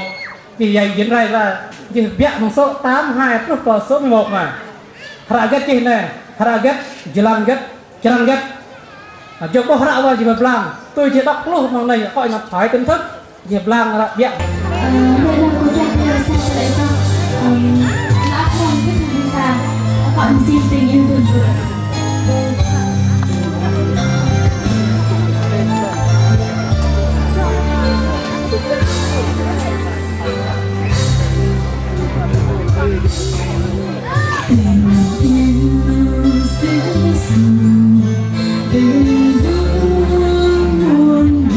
vì vậy diễn ra là chỉ vẽ một số 8 2 plus vào số 11 mà hara ghét gì này hara ghét jalan ghét chụp bó hara vào gì mà làm tôi chỉ đọc lúc mà này gọi là phải tính thức dịp làm là vẽ đây là câu chuyện là sao tại sao đã không biết chúng ta còn xin tình yêu tuần tuổi Hãy subscribe cho kênh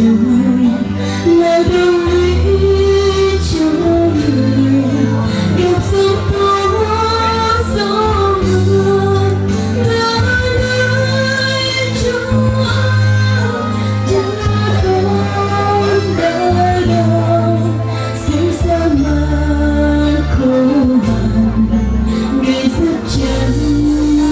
Ghiền Mì Gõ để không bỏ lỡ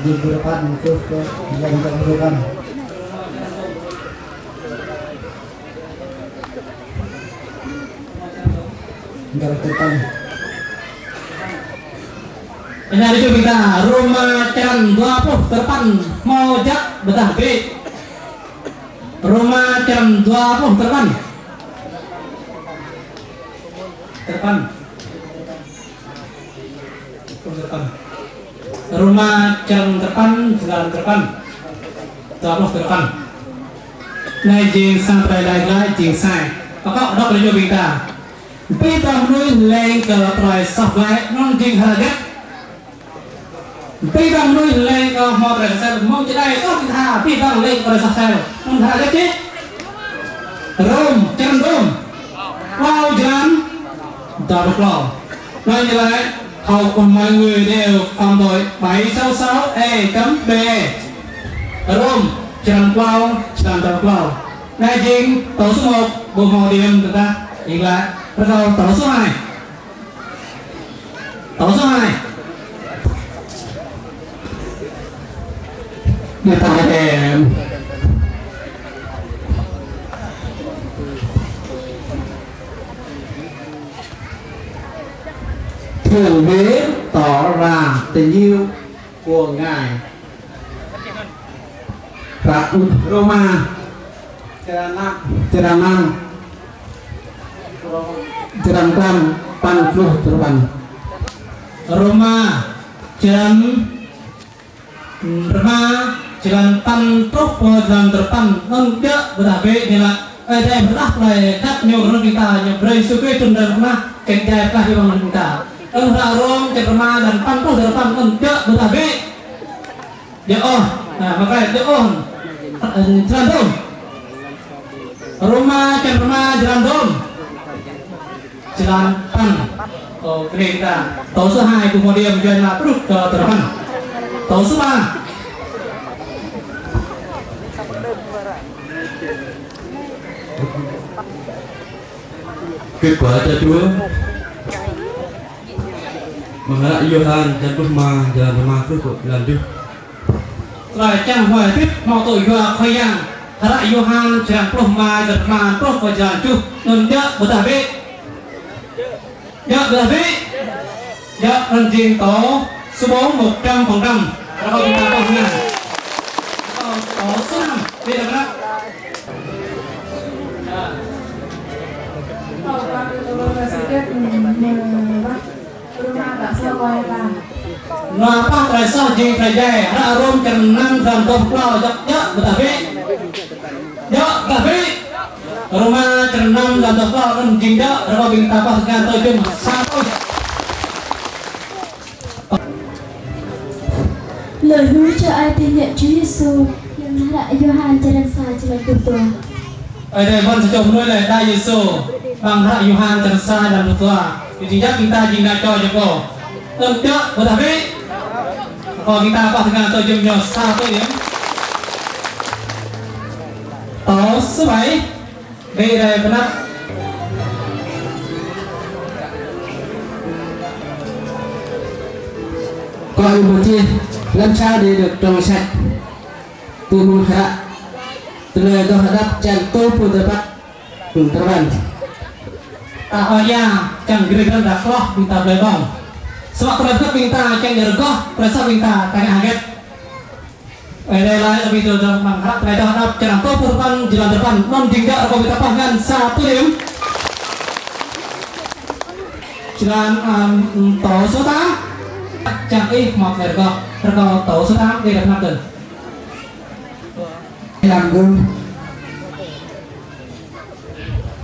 Di depan itu ke yang terburukan. Enggak depan. Ini ada kita rumah Jalan 20 terpan Mojak betah B. Rumah Jalan 20 terpan. Terpan. Rumah Jalan terpan, jalan terpan. 20 terpan. Này jing sang trai lai jing sai. Có đọc là cho kita. Bây giờ nuôi lên cờ trai sọc lại non jing haragat. Bây giờ nuôi lên cờ mò trai sọc mong chỉ đây có kita. Bây giờ lên trai sọc sel non haragat chứ. Rom Jalan Rom. Wow jalan. Đào được lò. Nói như vậy. Học của mọi người đều phạm tội 766 E.B. Rome, Jalan Plau, Jalan Tàu Plau. Này chính tổ số 1, bộ màu điểm chúng ta. Nhìn lại, bắt đầu tổ số 2. Tổ số 2. Người ta em. Thượng đế tỏ ra tình yêu của ngài Roma Ceranan Panpluh Terban Roma Jalan Panpluh Jalan Terpan enggak berarti nila ada belah play kat nyuruh kita nyebrang suku tunda rumah kerja kah di bangun kita Rom Jerman dan Panpluh Terpan enggak berarti dia nah makanya dia Jalan Dom Rumah Jerman Jalan Dom Jalan Pan Oke kita Tàu số 2 kemudian Jalan Panpluh Terpan Tàu số 3 Kết quả cho Chúa Mengenai Yohan dan Pema Jalan Rumah Cukup lanjut. Rồi chẳng hỏi tiếp màu tội hòa khơi yang Hara Yohan Jalan Pema Jalan Rumah Cukup Jalan Cukup Nunjuk bertabi Dek bertabi Dek ranjing tổ số 4 100%. Rồi kita bangun tổ số 5 Bây giờ các Ngapa terasa jing terjadi? Ada rom kenang dan toplau jok bertabi, rumah kenang dan toplau kan jing jok. Kalau kita paskan tojum satu. Lời hứa cho ai tin nhận Chúa Giêsu, nhưng đã Gioan Jalan Sai Jalan Tua. Ở đây vẫn chồng nuôi lại Đại Giêsu bằng hạt Gioan Jalan Sai Jalan Tua. Jadi kita jing nak coy joko. Untuk bertabi. Kalau kita paskan tojumnya satu dia. tổ số 7 đi đây bên đất. Coi một chi làm sao để được trong sạch từ mùng hạ từ lời tôi hadap chan tô pun dapat terbang. Ya chẳng kira-kira dah loh minta belong. Sebab terhadap minta yang dirgoh, perasa minta tanya aget. Đây là lebih từ trong màn hát này đó chẳng tô pun depan jalan depan non tinggal kalau kita pangan 1 điểm. Jalan tổ số 8 chẳng ít một dergo tổ số 8 đây là năm tuần. làm gương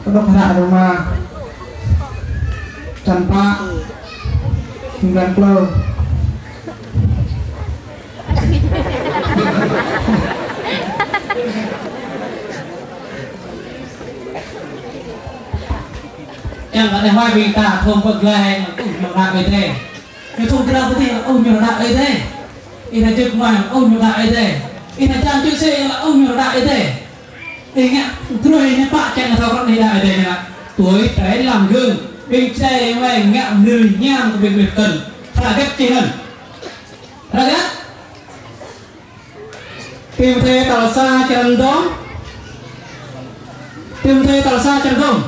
Kedok hak rumah tanpa 90 Yang ada hoài vì ta thôn bậc lại nhiều đại ấy thế, cái thôn kia đâu có thể nhiều đại ấy thế, in là chụp ngoài nhiều đại ấy thế, in là trang chữ xe là nhiều đại ấy thế, thì nghe, rồi nên bạn chạy là thao các này đại thế nè, tuổi trẻ làm gương, bên xe ngoài ngạo người nhang của việc cần, là ghép chi hơn, là ghép, tìm thế tàu xa chân đó, tìm thế tàu xa chân không.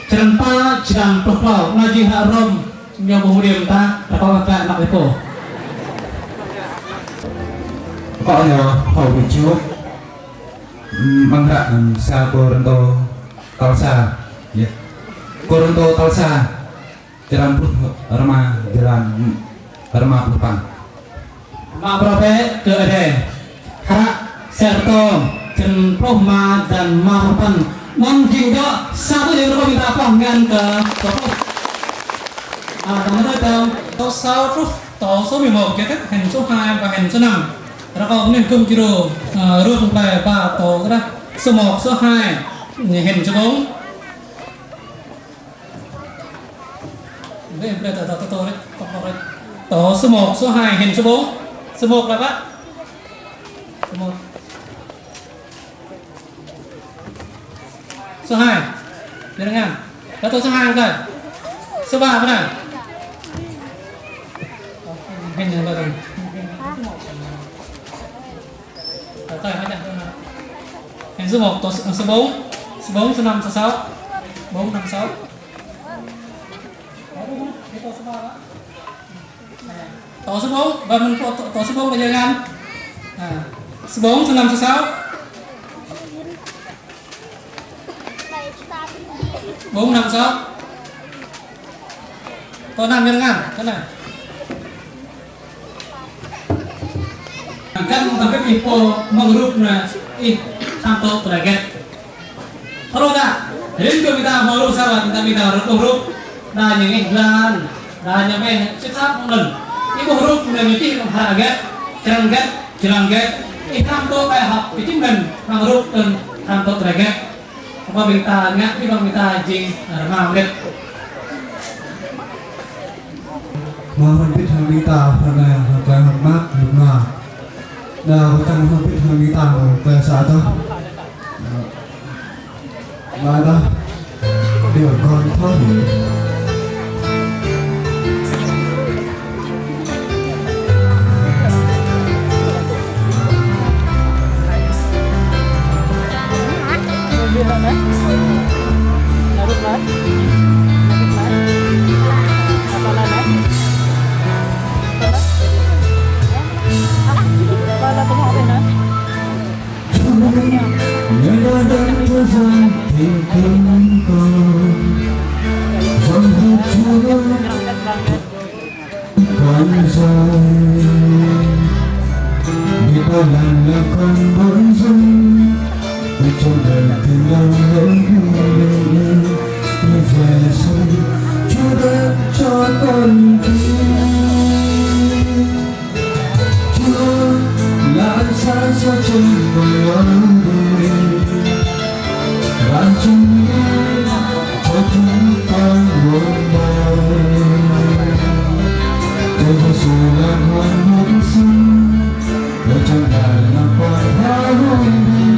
Cerita jam pokok ngaji haram yang kemudian ta apa kata nak itu có nhờ hầu vị trước mang đạn xa Coronto Talsa Coronto Talsa jalan Rama Kupang ma berapa ke ada hak serto Cenprohma dan Mahapan mong juga satu dia berapa minta pangan ke teman tôi tàu 6 phút tàu số 11 kế tiếp hành số 2 và hành số 5 rồi còn nên công kilo rượt về và tàu cái đó số 1 số 2 hành số 4 đây là tàu đấy tàu số 1 số 2 hành số 4 số 1 là bác số 1 số 2 đây là ngang số 2 rồi số 3 bên này hình như là đây hình số 1 số 4 số 4 số 5 số 6 4 5 6 tổ số 4 và mình tổ số 4 là giờ ngang số 4 số 5 số 6 4 5 6 tổ 5 nhân ngang thế này kan sampai info mengrup na sampai teraget kalau dah hari itu kita mau sahabat kita grup dah yang iklan dah nyampe setiap bulan ini grup menjadi harga jalan get iklan tu kayak hap pitimkan mengrup dan sampai teraget apa minta nggak kita minta jing ngambil Mohon biết hàng đi tàu phần này hoặc là học mát đúng nào nào có tăng không biết hàng đi tàu về xã thôi mà đó điều con thôi Nhớ đến bữa giờ thì không còn dòng hết chúa còn rồi biết bao lần là con bối rối vì trong đời thì lâu lỗi như về rồi chúa đã cho con chúa là ánh sáng cho chân người ơn và chúng cho chúng con muôn đời cho Giêsu là nguồn muôn sinh để trong đời là quả hoa hồng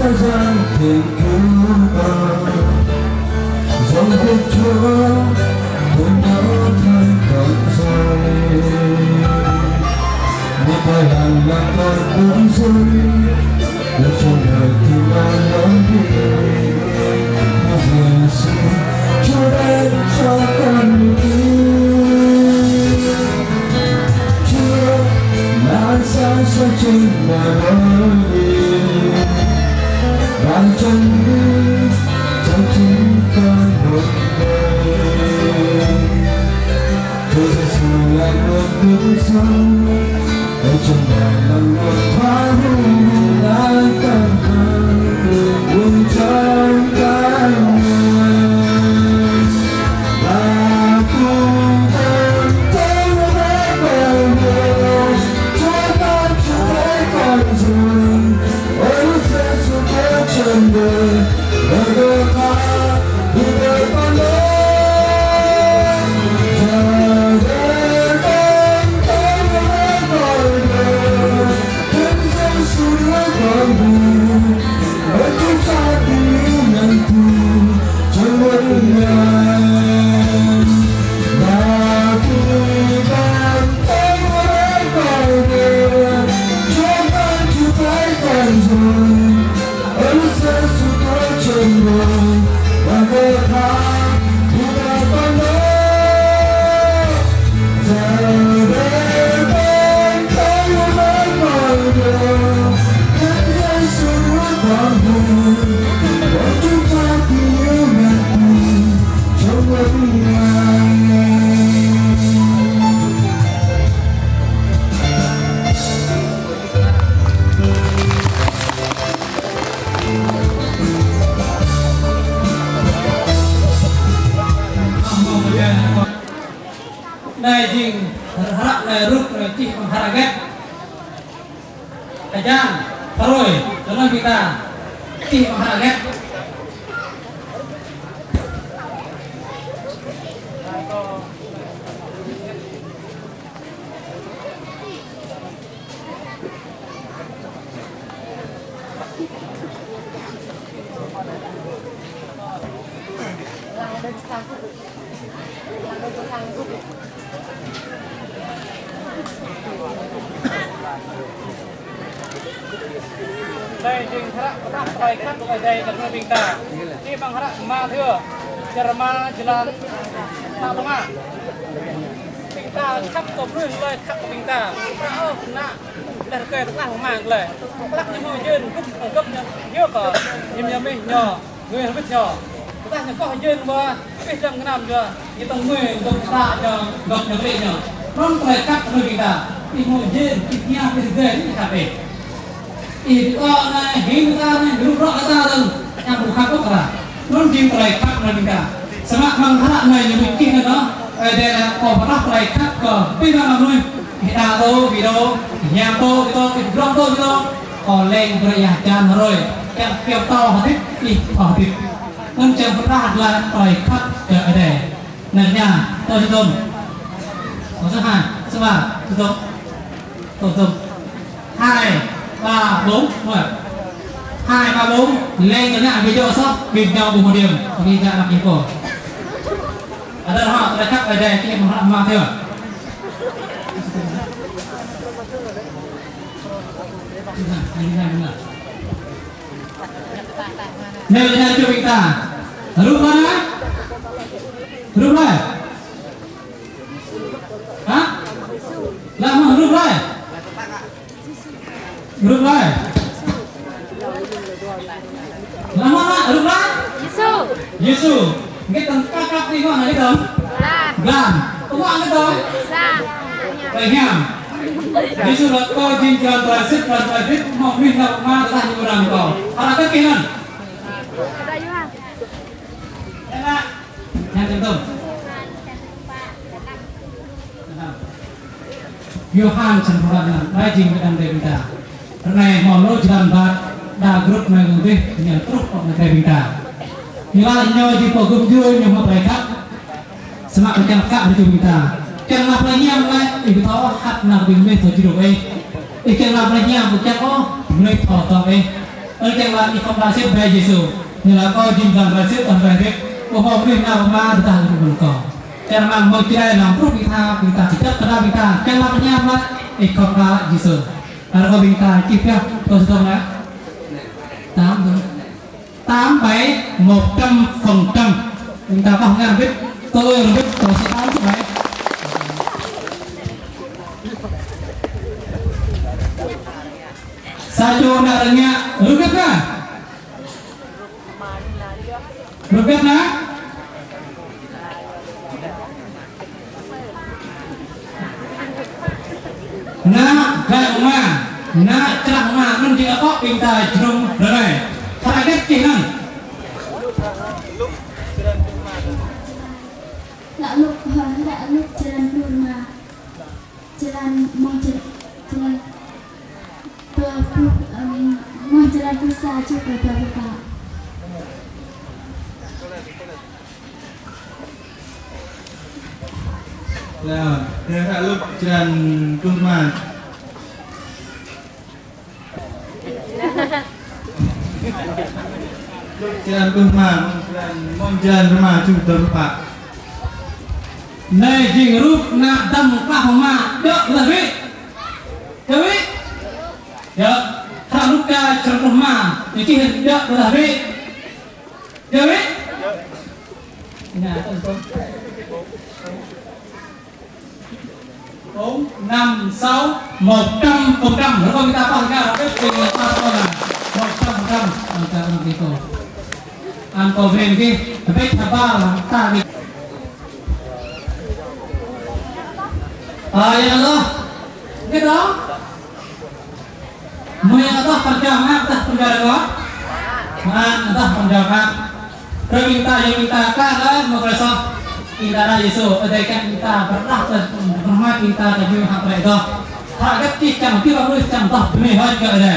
thời gian thì cứu dòng cuộc chúa thương nhớ thay còn rồi một bài hàng làm tôi cũng rơi để trong đời thì đang lớn đi Giêsu Chúa đến cho con đi Chúa là ánh sáng soi trên đời đi đang chân đi trong chúng con một đời Chúa Giêsu là nguồn nước sống ở trong đời là nguồn thoát lại cần hơn buồn trong cả người và cùng thân thấy nó bé bờ người Chúa con chưa thấy con rồi ôi lúc Giêsu có chân đời đời đời ta vì đời con lớn Đây jing harap na ruk na cih mengharagat kajan terus dengan kita cih mengharagat đây jing harap harap baik kan bukan đây dengan kita ini bang harap ma thưa Jerma jalan tak tengah kita khắp tổ rừngเลยkhắp của mình ta rau nạ để kề tengah của mảngเลยlắc như mồi dên cấp nhiều cả nhầm mình nhỏ người không biết nhỏ ta nhận có dên qua biết rằng cái nào chưa như tầng 10 tầng tạ cho gặp được vậy nhỏ non phải cắt của mình ta thì mồi dên thì nhau thì ghê thì cả về thì có này hình ta này lúc rõ ta đâu yang bukan kok lah non jing terlekat dengan kita semak mengharap này như mình kia đó đây là có bắt terlekat có biết là nuôi kita tu video nhà tu kita blog tu kita còn lên perayaan rồi yang kêu to họ thích thì họ thích nên chẳng bắt là terlekat ke đây nên nhà tôi chúng có số 2 số 3 tôi 2 3 4 rồi 2 3 4 lên cho nhà video sắp bình nhau cùng một điểm vì ra làm gì cổ ở đây họ đã cắt ở đây khi mà họ mang theo Nêu lên cho mình ta rút lên á, rút lên hả, làm mà rút lên làm mà rút lên Yesu cái tầng các đi gọi là cái tầng làm có gọi cái tầng vậy nha Yesu là coi trên trường và sức và viết một viên nào ma ta như làm cỏ hoặc là cái kia Yang contoh Yohan Chandra Rajin Kedang Debita Karena mau jalan bat Da grup mengunggih Nya truk kok Debita Nila nyo di pogum jual nyo mereka Semak macam kak di Debita Kang lapanya mulai ibu tahu hat nak bingme tu jiru Ikan lapanya bukan oh mulai tahu Ikan lap ikam rasib bayi Yesus Nila kau jinggan rasib dan baik ผมบอกเรื่องnào mà người ta cũng còn có,แต่มาเมื่อกี้ได้นำรูปพิธาจิตตระพิธาแกมาเป็นยังไงอีกคนละจิตแล้วก็พิธาจิตเนี่ยตัวสุดท้ายตามไป100%พิธาบอกงานวิทย์ตัววิทย์ตัวสุดท้ายใช่ไหมsatu naranya rupiah kan? Rupiah nak? Nak gaya rumah, nak cerah rumah, nanti apa pinta jerung berai, target kinan. Lak luk jalan rumah, jalan mau jalan mau jalan besar juga bapak. Là thế hạ lúc tràn cung mà tràn cung mà mong tràn mà trung tâm pak Này jing rup nak dam kahma dok lebih, lebih, ya, tak luka cerma, jadi dok lebih, lebih, nah, 4, 5, 6, 100%. Nếu không kita pakai cái tiền là 100%. Antara begitu. Angko bengki, tapi apa tak ni? Ya Allah, gitu. Mui Allah penjahat tak penjahat. Atau penjahat. Perminta yang minta kan mengeresok. Indara Yesus, adaikan kita pernah hormat kita tapi hak mereka. Harap kita mungkin baru contoh demi hal juga ada.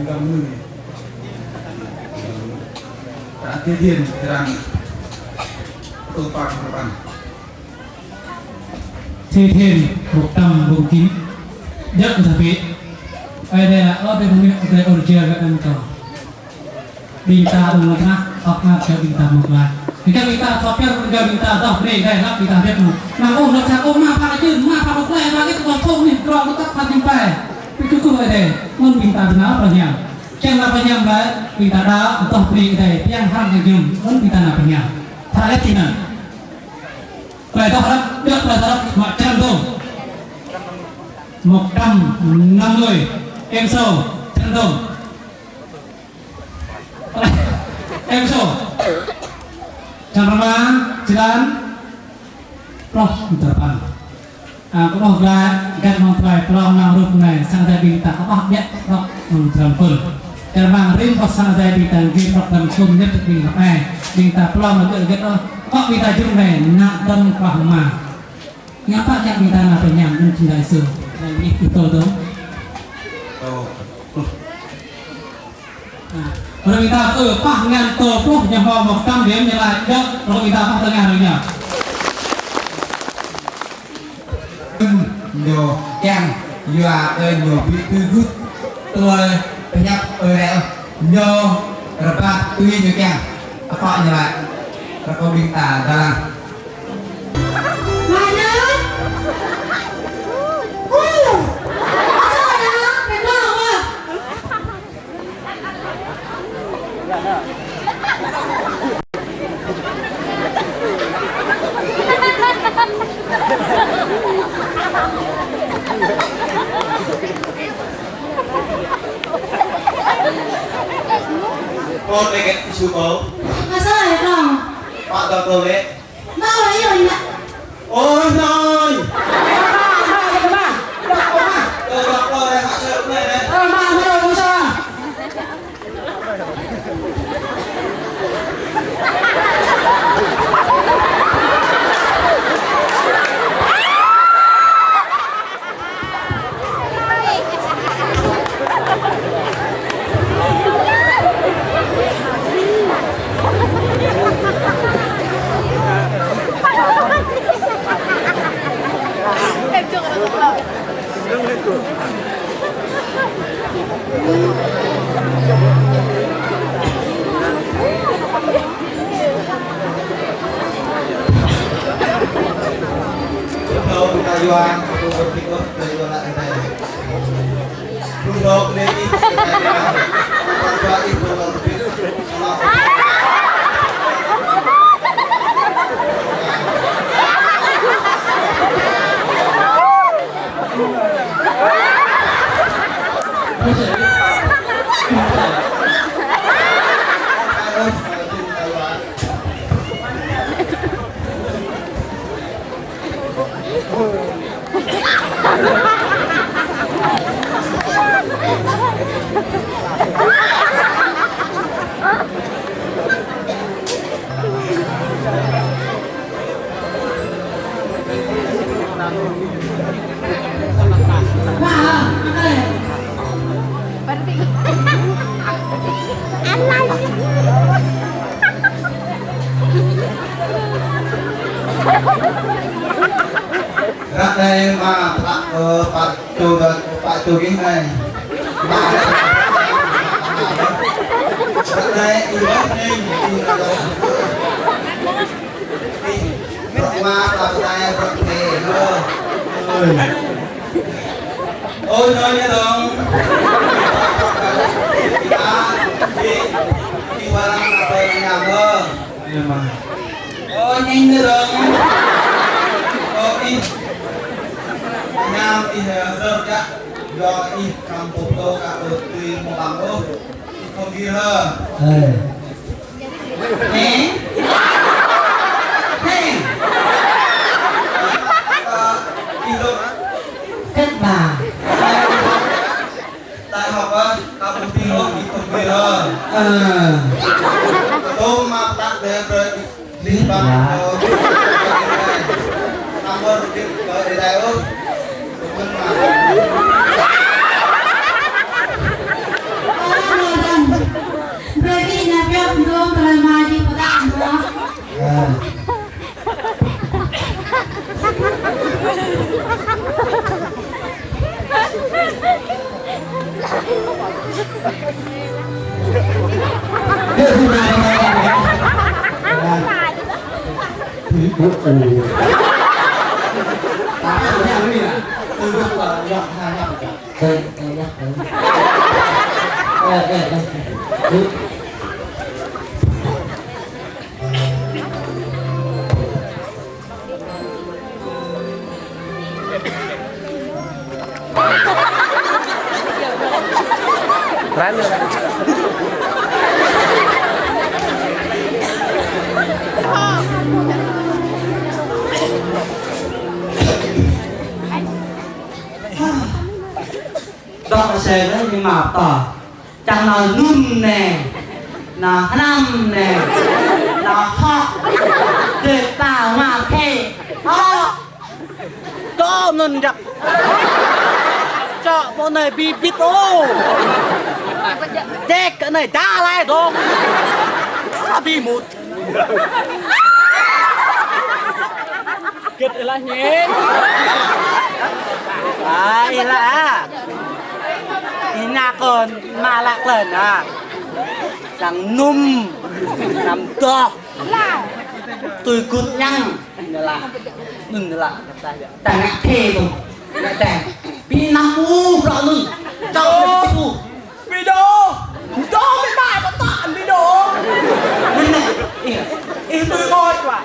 Kamu tak tidian terang topang. Thì thêm 149 rất là biết đây là ở đây mình ở original các anh còn bintang một nát hoặc là cho bintang một lại thì các bintang thoát ra cho bintang đọc đây đây là bintang biết một mà ôm nó sao ôm ma phá chứ ma phá một lại mà cái con thông này còn nó tắt thành những bài cái cứ vậy đây muốn bintang nào bao nhiêu chẳng là bao nhiêu đấy bintang đó đọc đây đây yang hàng cái dùng muốn bintang nào bao nhiêu thay cái gì nữa vậy đó được là đó mọi trăm thôi 150 em sâu trăm thôi em sâu trăm ba jalan roh depan có một là gan một vài plong nào rụt này sang đây bình tĩnh có biết roh trầm phun cái vàng rim có sang đây bình tĩnh ghi roh trầm phun nhất bình tĩnh này bình tĩnh plong nó tự biết đó có bình tĩnh chung này nặng tâm quảng mà ngapa yang kita nak penyam mencintai Yesus dan itu tu. Kalau kita pah ngan to pun yang bawa 100 điểm như là được kalau kita pah tengah rồi nhỉ. Đồ chàng dua nhiều bị tư gút tôi nhập rẹo nhô rapat tuy như keng apa như vậy rakau bintang dalam Mana? Asal ada? Memang apa? Con đây cái chú bố Asal ada dong? Pak tao tôi đấy Mau lah yo nak. Ôi trời Tôi gặp tôi đây hạ trợ này đấy Em chưa có được lời. Đâu chúng ta vô ăn tôi có thích lắm tôi vô lại đây lúc đó lên đi con qua ít tôi còn biết Rác đây mà Pak Chu cái này Bà Rác đây đi bác đi Mà bà tay rác này ôi nói nhé dong đi qua lăng là tôi nhà mơ ôi nhanh nữa dong đi Nam đi giờ ya do đi kampung to ka tui mo bangko không đi hơ nè nè đi đâu Kết bà. đại học á kampung timur đi không đi hơ tôi mà đặt để rồi đi bang nomor di đây ơi Berarti nabi belum terima di pertama. Đó xe đấy nhưng mà tỏ chẳng là num nè là năm nè là họ để tạo mà thề họ Cho nên gặp cho bọn này bị bít ô chết cái này trả lại đâu bị một kết lại nhé Ila ina kon malak len chẳng num nằm to tôi cút nhăng đừng là tại ngã thề rồi ngã tè pi năm u rõ luôn cho tu video đó mới bài mà tạm video nên này em tôi coi quả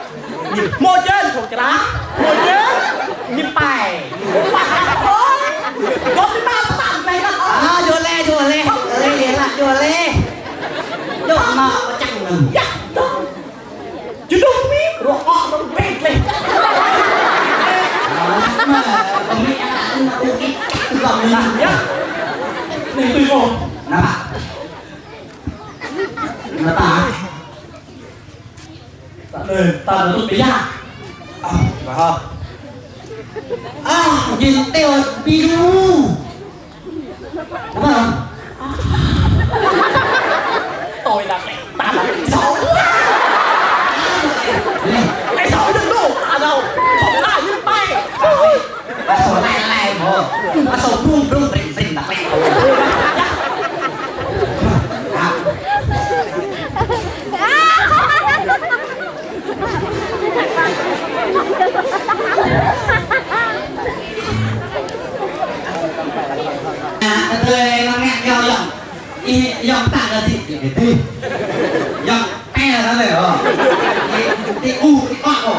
một chân thuộc cái một chân nhìn bài thôi có cái ba tạm này đó chùa lê lê chùa lê mà chẳng ngừng chứ đúng biết rồi họ nó biết lên mà ông ấy ăn là cái lòng làm nhá nên tôi vô nào là ta là tôi bị ra phải không nhìn tiêu bị đu đúng không tôi là kẻ ta là kẻ xấu kẻ xấu đừng đủ ta đâu không ai như bay xấu này mà xấu rung rinh là kẻ tôi nó nghe nhau giọng ta là gì để tìm giọng e là nó để ở cái u cái con rồi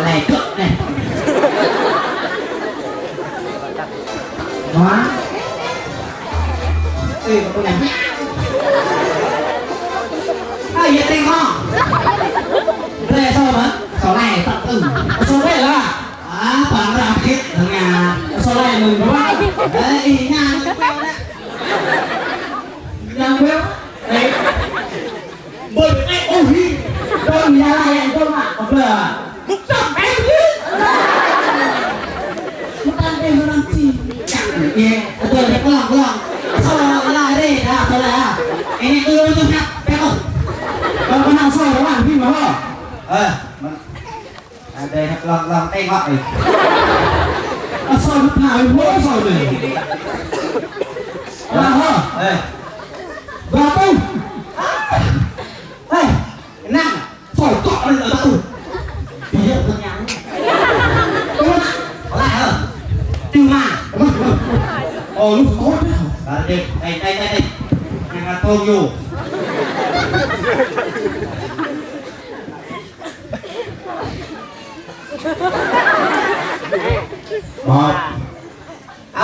này cướp này hóa ê con này ai vậy tên không đây sao mà số này tận từng số này là toàn ra hết ở nhà số này mừng đúng không đấy nhà nó queo đấy nhà queo đấy bởi cái ôi tôi nhà này anh tôi mà có là 100 em chứ bukan em orang cik ya betul pulang so lah deh dah salah ini dulu tu nak pekok kalau menang so lawan pin mah ada nak long tengok ni asal betul boleh so ni lah berapa enam so kok ni tak tahu dia kenyang lại hả tiêu mà lúc có đấy hả đây nhà là tôm vô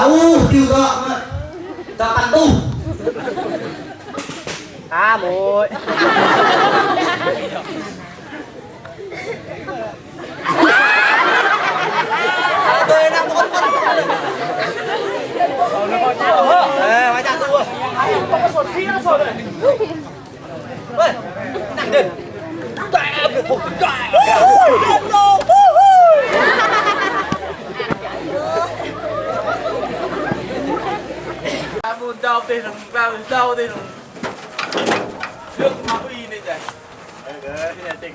một tiêu gọn cho bạn tu muội tôi đang muốn hóa ra tôi không có sột khí nó sột rồi nặng đền tại việc thuộc tại buồn đau thì thằng vào đau thì thằng nước mà uy này vậy cái nhà tình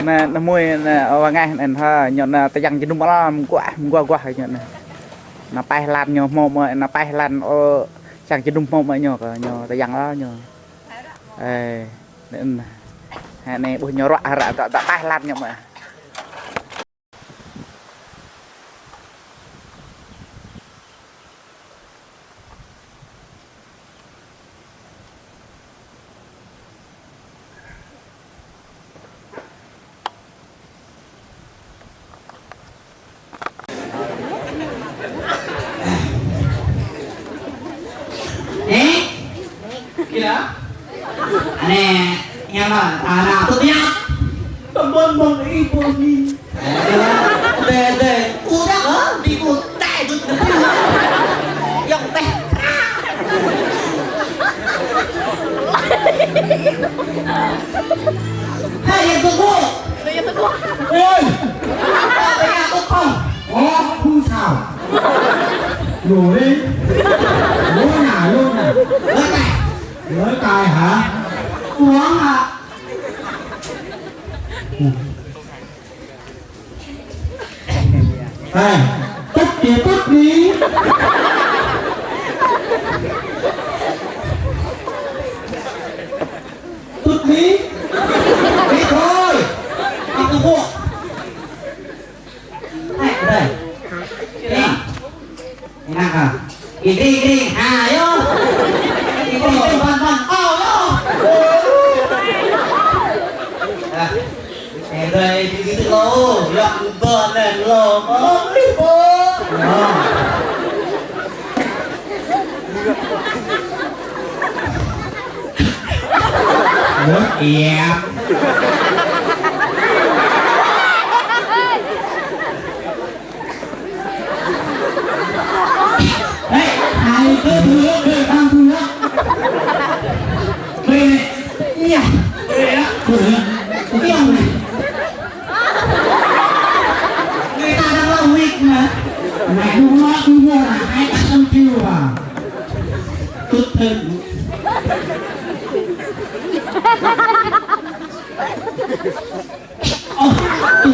nè nó mui nè ở ngay nè ha nhọn nè ta dăng cho nó làm quá nhọn nè nó bay lan nhọ mồm mà nó bay lan ở chẳng cho đúng mồm mà nhọ ta dăng đó nhọ nên này bữa nhọ rạ ta bay lan nhọ mà nè nghe mà nào tốt nhá tầm bơn bang ibu ni. Deh, udah di kutai itu yang teh. Hai yang tunggu. Ơi, Đây là tôi không. có khu sao? Ngủ đi. Lối nào luôn nè. Lối này. Lối cài hả? Uống à. Ê, tắt kìa tắt đi. Tắt đi. Đi thôi. Ăn tôi mua. Này, đây. Đi. Enak ah. Gini. Ayo. Ini ban-ban. Oh, yo. Đây gitu lo, yang bener lo, Nước ẹp. Đấy, hai cái thứ để ăn thứ nữa. Đây này. Dạ. Đây đó. Cái ông này. người ta đang lau mic mà. Mày đúng nó cứ mua là 200 kêu à. Tốt thêm. Ôi, tôi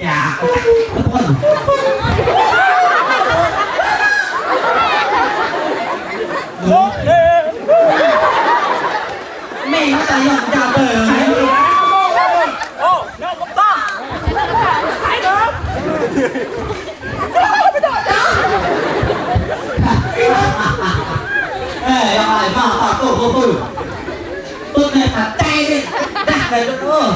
dạ, quần. Mẹ nó ta dọn chào đời rồi. Ê, ai mà cô. Tốt này phải cay đi. Đặt về đó.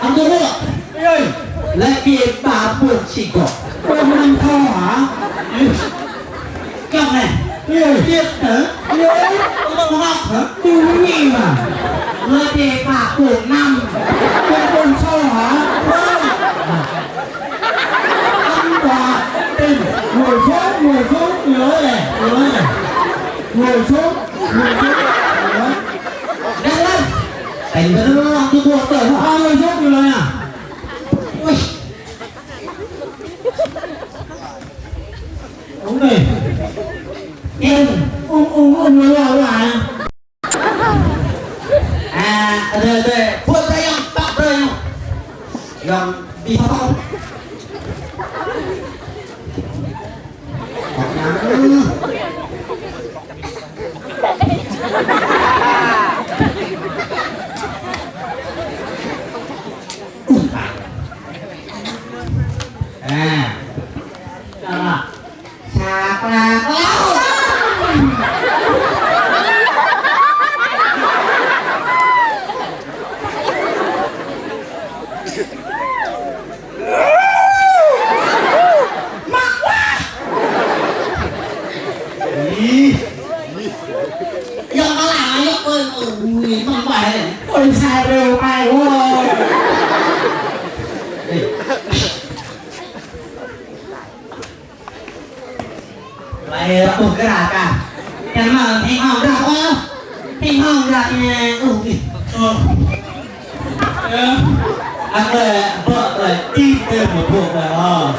Ông tôi biết. Ê, Lại kia bà buồn chỉ có. cô ăn kho hả? Cầm này. Ê, Tiếp nữa. Ông mong học hả? tôi không nghĩ mà. Lại kia bà buồn năm. Cô con kho hả? Ăn quà. Tìm. Ngồi xuống. Nhớ này. Ngồi xuống. Đang lên. Thành ra nó tôi buồn tới hả? Ngồi xuống rồi à? Ui. Đúng rồi. Em. Ông nói lại. À, đây. Buồn tay không? Tạm đây không? Làm đi không? À, sạc là giờ nó làm ấy ơi, ui không phải này. Ôi sai đều ai quá. Mày tụt cái đà cả. Em mà thấy hỏng ra quá. Thấy hỏng ra nha. Anh ơi, vợ lại tin thêm một cuộc này à.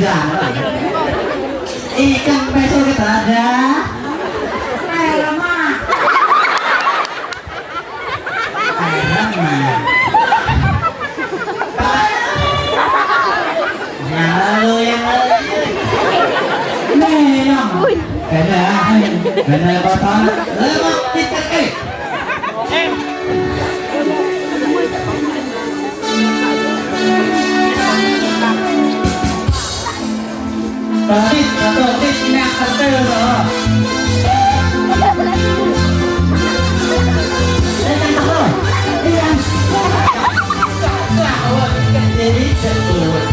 jalan. Ikan besok kita ada. Mak. Benar kotor. Lemak tiket. Totit nak kata loh. Jadi sebut.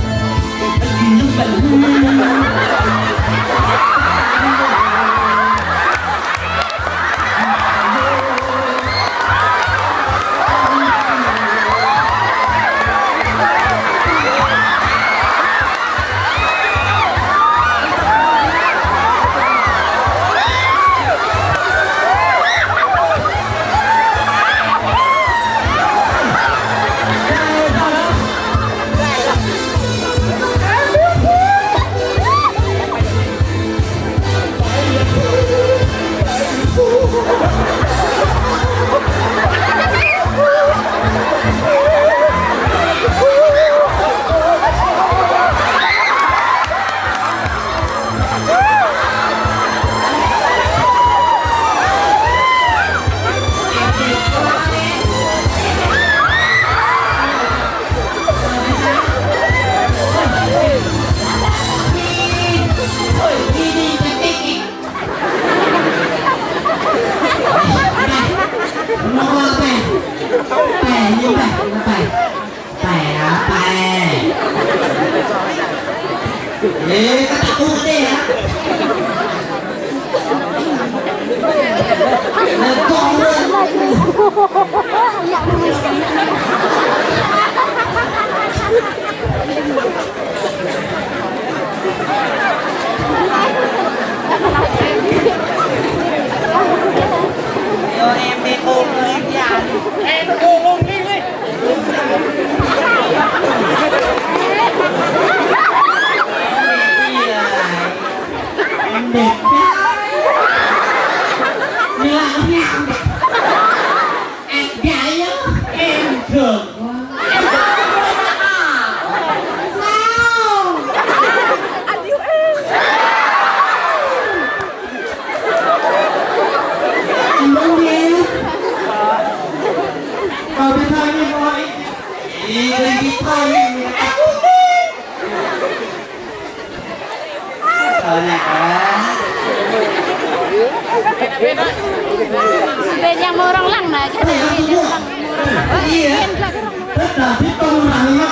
Ben yang mau orang lang na kan Iya. Tetapi orangnya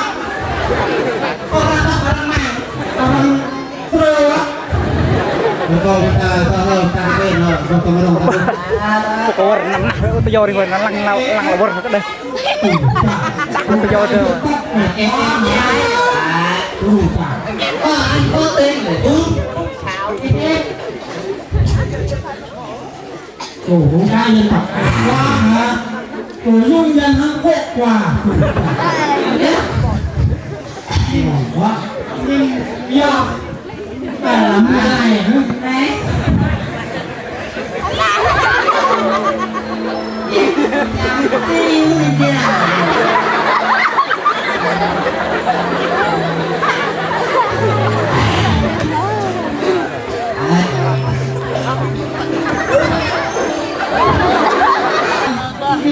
orang main, orang pro. Kalau kita tahu sampai no, kalau Kor nang peyo ri wan lang lawor ka deh. Peyo de. Cổ cũng ca nhân tộc quá hả? Cổ dung dân hắn quốc quả. Quá. Nhưng do phải làm này hả? Đấy.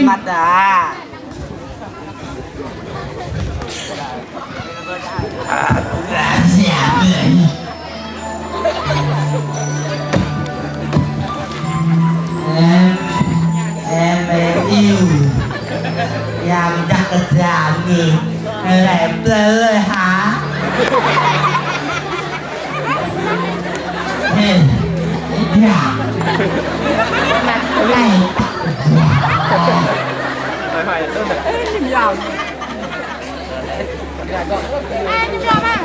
Mặt à. Em yêu Yàm chắc là giả người Đẹp lời hả Ê Dạ Này Jangan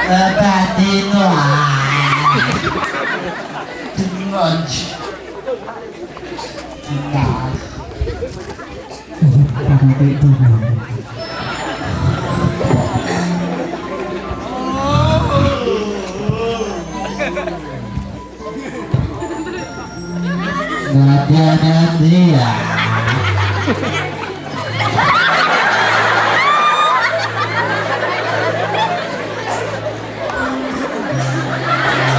bà đi ngoài ngon nggak ada dia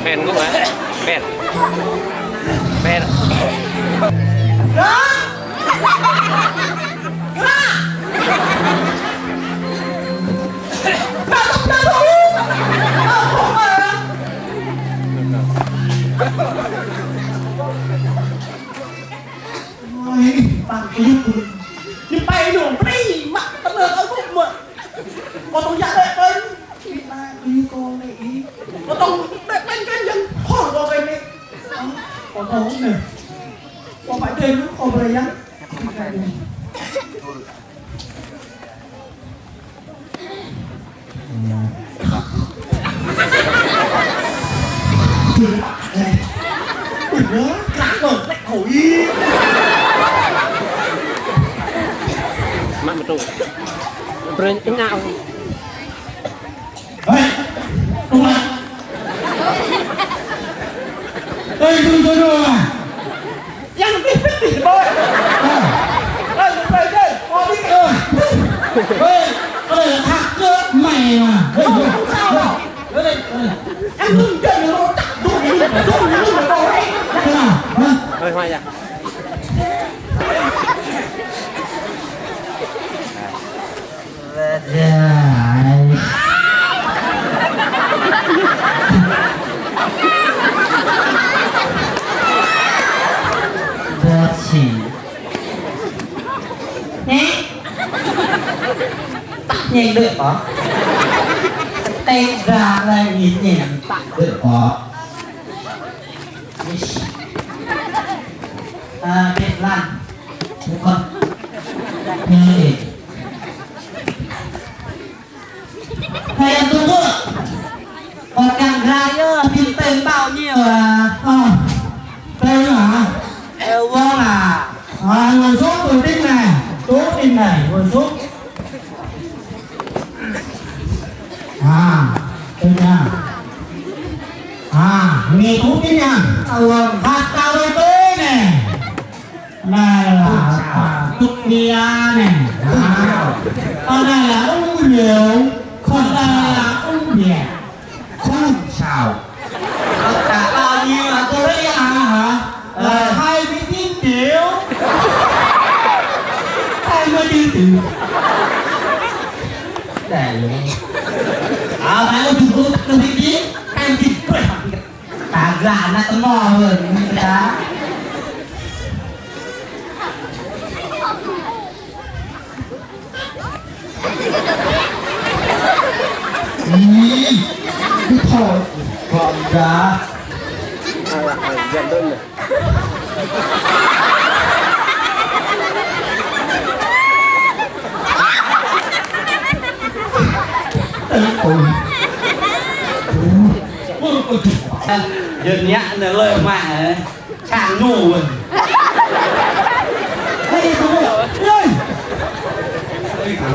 Ben cũng vậy. Ben. Ben. Bang clip ni bay dong đi mặt tao lừa tao cũng mà có tao dắt đấy bên đi ba đi con này có tao đẹp bên cái dân hỏi vào bên này có tao không nè có phải tiền nó còn về dân đừng nhớ cả mở lại khẩu y Mak betul. Berencana. Hei, tunggu. Hei, tunggu. Yang lebih penting boy. Hei, đây, có đi kìa. Hei, đây là thằng chứ mày mà. Hei, sao nào? Đây. Em đừng chơi nó chặt đuổi đi rồi đấy. Thế nào? Thôi hoài ra. Dài Rất chỉ Nè Tắt nhanh được hả? Tên ra là nhìn nhìn tắt được hả? Biệt lăn Được không? Nghe thầy em tôi vợ còn càng ra nhớ tìm tên bao nhiêu à tên hả vâng ngồi xuống tôi tin này số tin này ngồi xuống tên nha nghe thú tin nha hạt cao đây tới nè này là tục bia này đây là uống nhiều còn đây là uống bia không sao cả bao nhiêu là tôi đấy hả 29 triệu 24 triệu để luôn phải có chụp tôi tôi đi đi em thì cả gà nó tao mò rồi người ta cái thôi còn ra Dần đơn này. dân nhã là lời mà chàng nổ rồi đây không ơi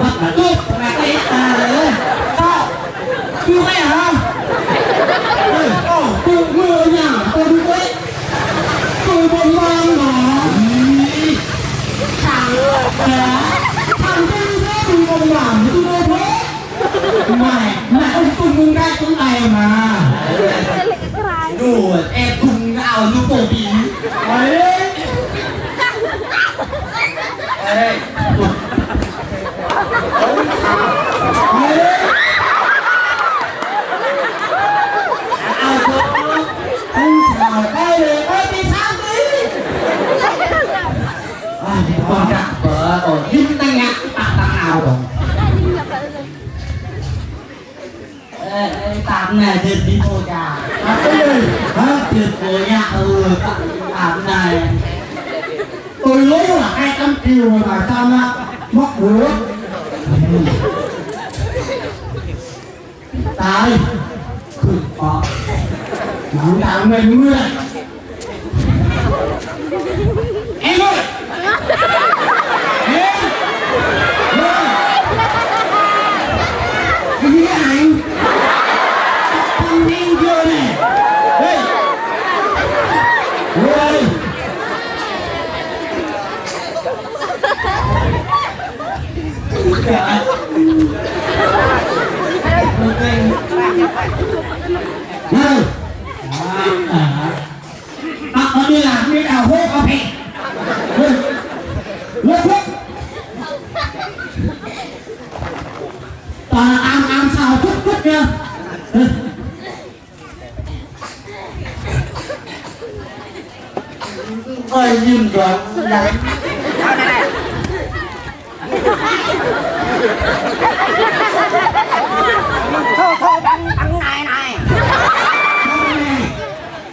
bắt là tốt mà cái rồi sao chưa nghe hả tôi vừa nhà tôi đi đấy tôi buồn mang mà chàng ơi thằng tôi thế tôi buồn làm tôi đâu thế mày ông cùng ngung ra chỗ này mà đùa em cùng nào như cổ bí đấy đây anh chào đây để ơi đi sang đi con gặp vợ rồi nhưng tay ngặt tặng nào rồi tạm này thì đi thôi cả cái gì hả tiền của nhà tạm này tôi lấy là 200 triệu mà sao mà mất được tài Nói thẳng về mưa Em ơi Em cái gì anh Thằng điên chưa nè ê ê Đâu Bác có đi làm biết nào hô có thể Lướt phút Toàn là am sao chút nha Ôi nhìn rồi Đấy Thôi bằng này này.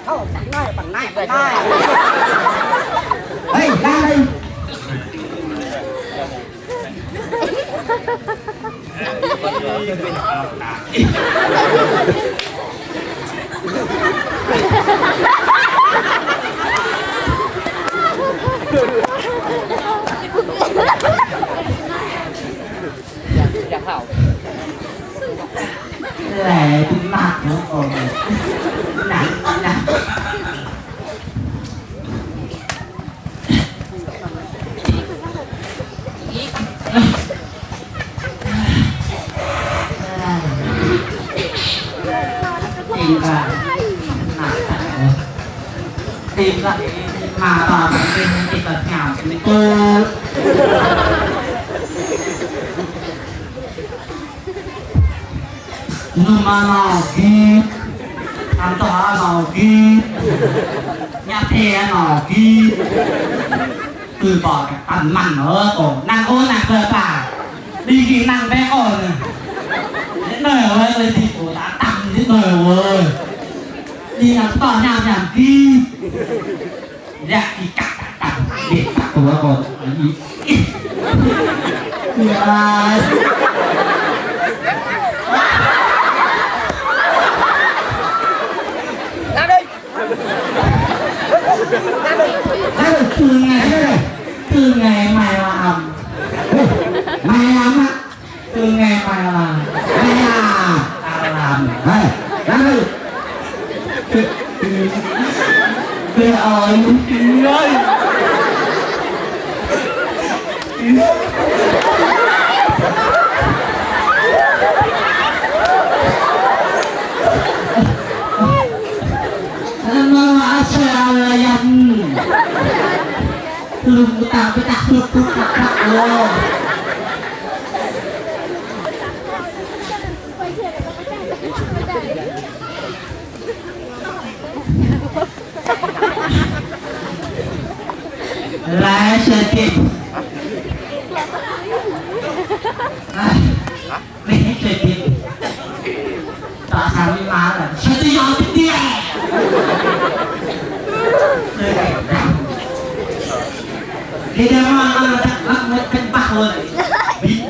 Thôi bằng này. Ê, ra đây Dạ hảo. Lẻ tính mặt nữa còn nặng. Tìm lại mà tỏ bên tìm là nhào với cô nhưng mà nó kia ăn tỏ nó kia nhà thề nó kia từ bỏ cái tầm mặn ở cổ năng ôn nặng về bà đi kỹ năng bé ổn đến đời ơi lời thì của ta tầm đến đời ơi đi làm tỏ nhảm kia dạ thì cắt để cắt của con dạ Ra đây. từ ngày mày làm á từ ngày mày làm tao làm đây ra đây Trời ơi chị ơi Nó sao là dành Lưng của tao phải đặt được tôi đặt luôn Lại sẽ kịp Mình hết sẽ kịp Tại sao đi má là sẽ đi dọn cái tiền Thì đây mà ăn là đặt mất cân bạc luôn Bí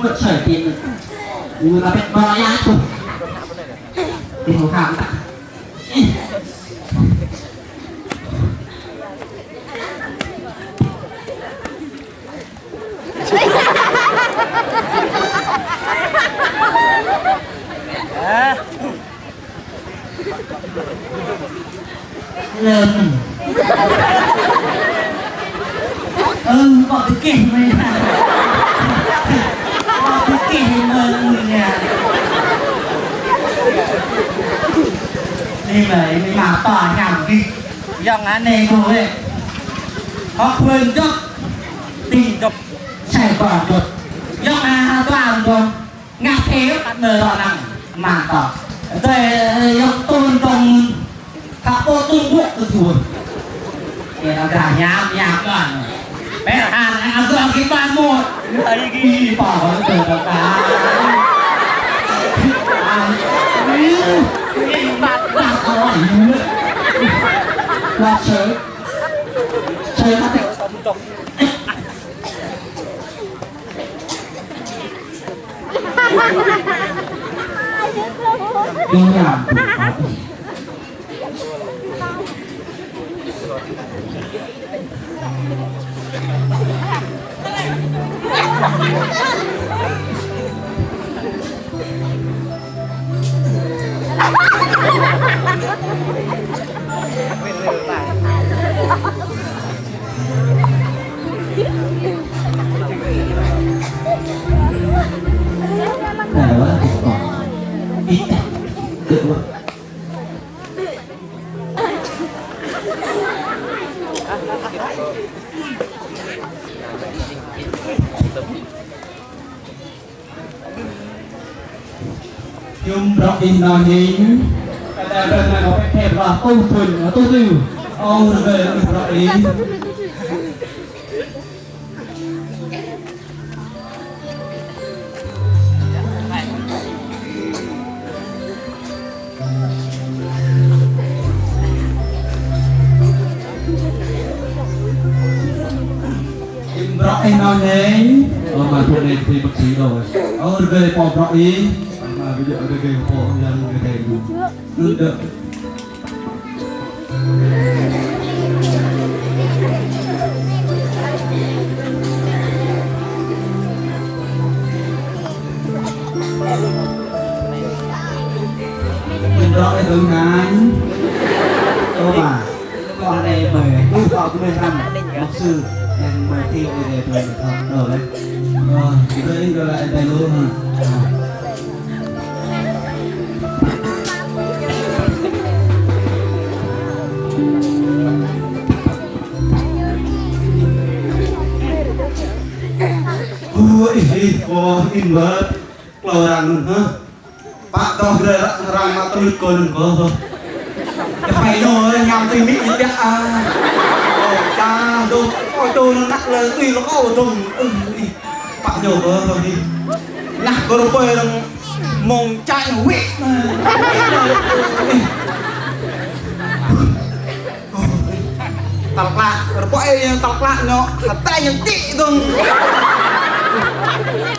mất sởi tiền Ui mà biết bò giá chung Thì hồ khám ta Lên bỏ cái kèm này nè bỏ cái kèm người nè đi vậy mình bảo tỏ nhằm đi dòng án này của ấy họ quên cho tình gặp chạy quả được dòng toàn rồi ngạc thế bắt đời họ nằm mà tỏ về dòng tôn trong các ô tôn quốc từ thùa để nó cả nhám toàn bé là hàn ăn gọn cái ban một thấy cái bỏ vào từ đó cả bạt hỏi là chơi nó thành Đi làm tủ có Để quá tủ có ít chặt được luôn Chung rõ in nói nhìn Là đơn này có cái kẹp là tô thuần, tô tư Ô về rõ ý Rõ in nói nhìn mà thuần này thì bác sĩ rồi về bỏ rõ ý mà bây giờ cái họ làm cái này luôn được mình rõ cái thứ này cô bà con này mời tôi họ cũng nên thăm bác sư em mời thi để tôi thăm rồi đấy thì tôi in lại đây luôn hả in bớt lâu rằng hả bạn to rồi đó rằng mà tôi còn có cái phải nó nhằm tôi biết biết à cha đâu coi tôi nó nặng lời tuy nó có tùng bạn nhiều hơn rồi đi nè có đâu quê đang mong chạy nó quýt tao lạ rồi quay tao lạ nó là tay những chị đừng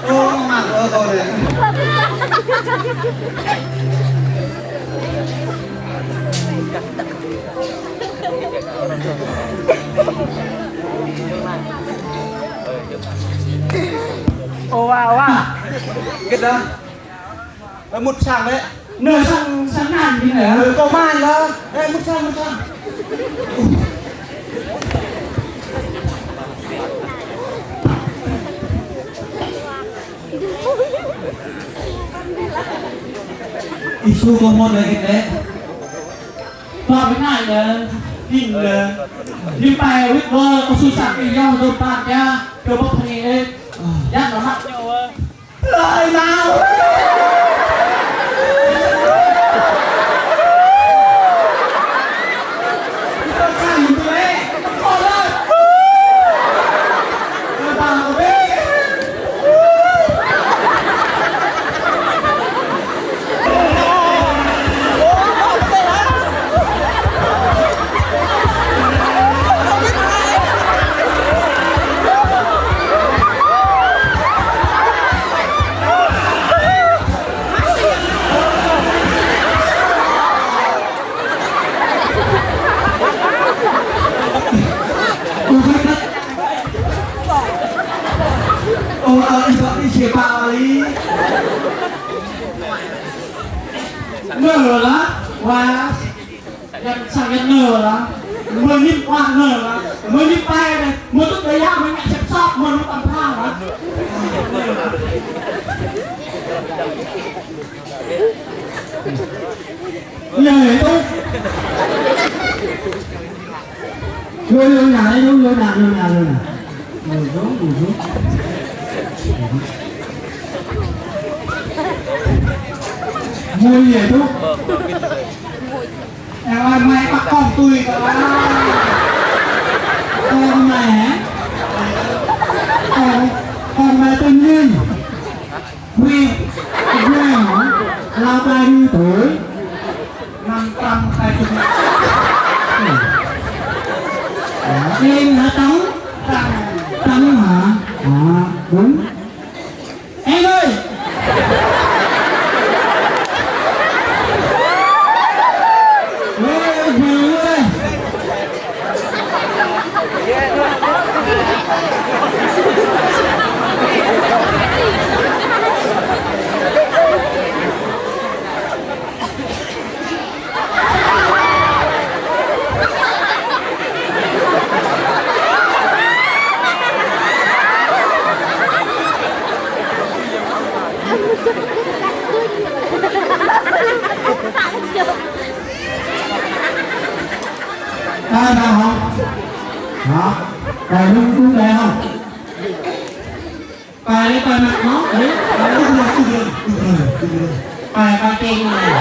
ô mà rồi này Ô wow cái đó một sang đấy nơi sang ngàn như này có man đó đây một sang isu có một cái đấy và cái này là nhìn đi bài với vợ có suy sản với nhau rồi bạn nha cơ bốc này đấy nhát nó mắc lời nào nở lá và nhận sang nhận nở lá mới nhịp qua nở lá mới nhịp tay này mới tức đấy ra mới ngại chẹp sọt mới nó tầm thang lá nhảy thôi vô nhà đấy vô nhà ngồi xuống mùi gì chú em ơi mày bắt con tôi cả con mẹ con mẹ tự nhiên Huy hả lao bao nhiêu tuổi 520 em hả Tống hả đúng em ơi đi coi mặt nó đấy coi trên này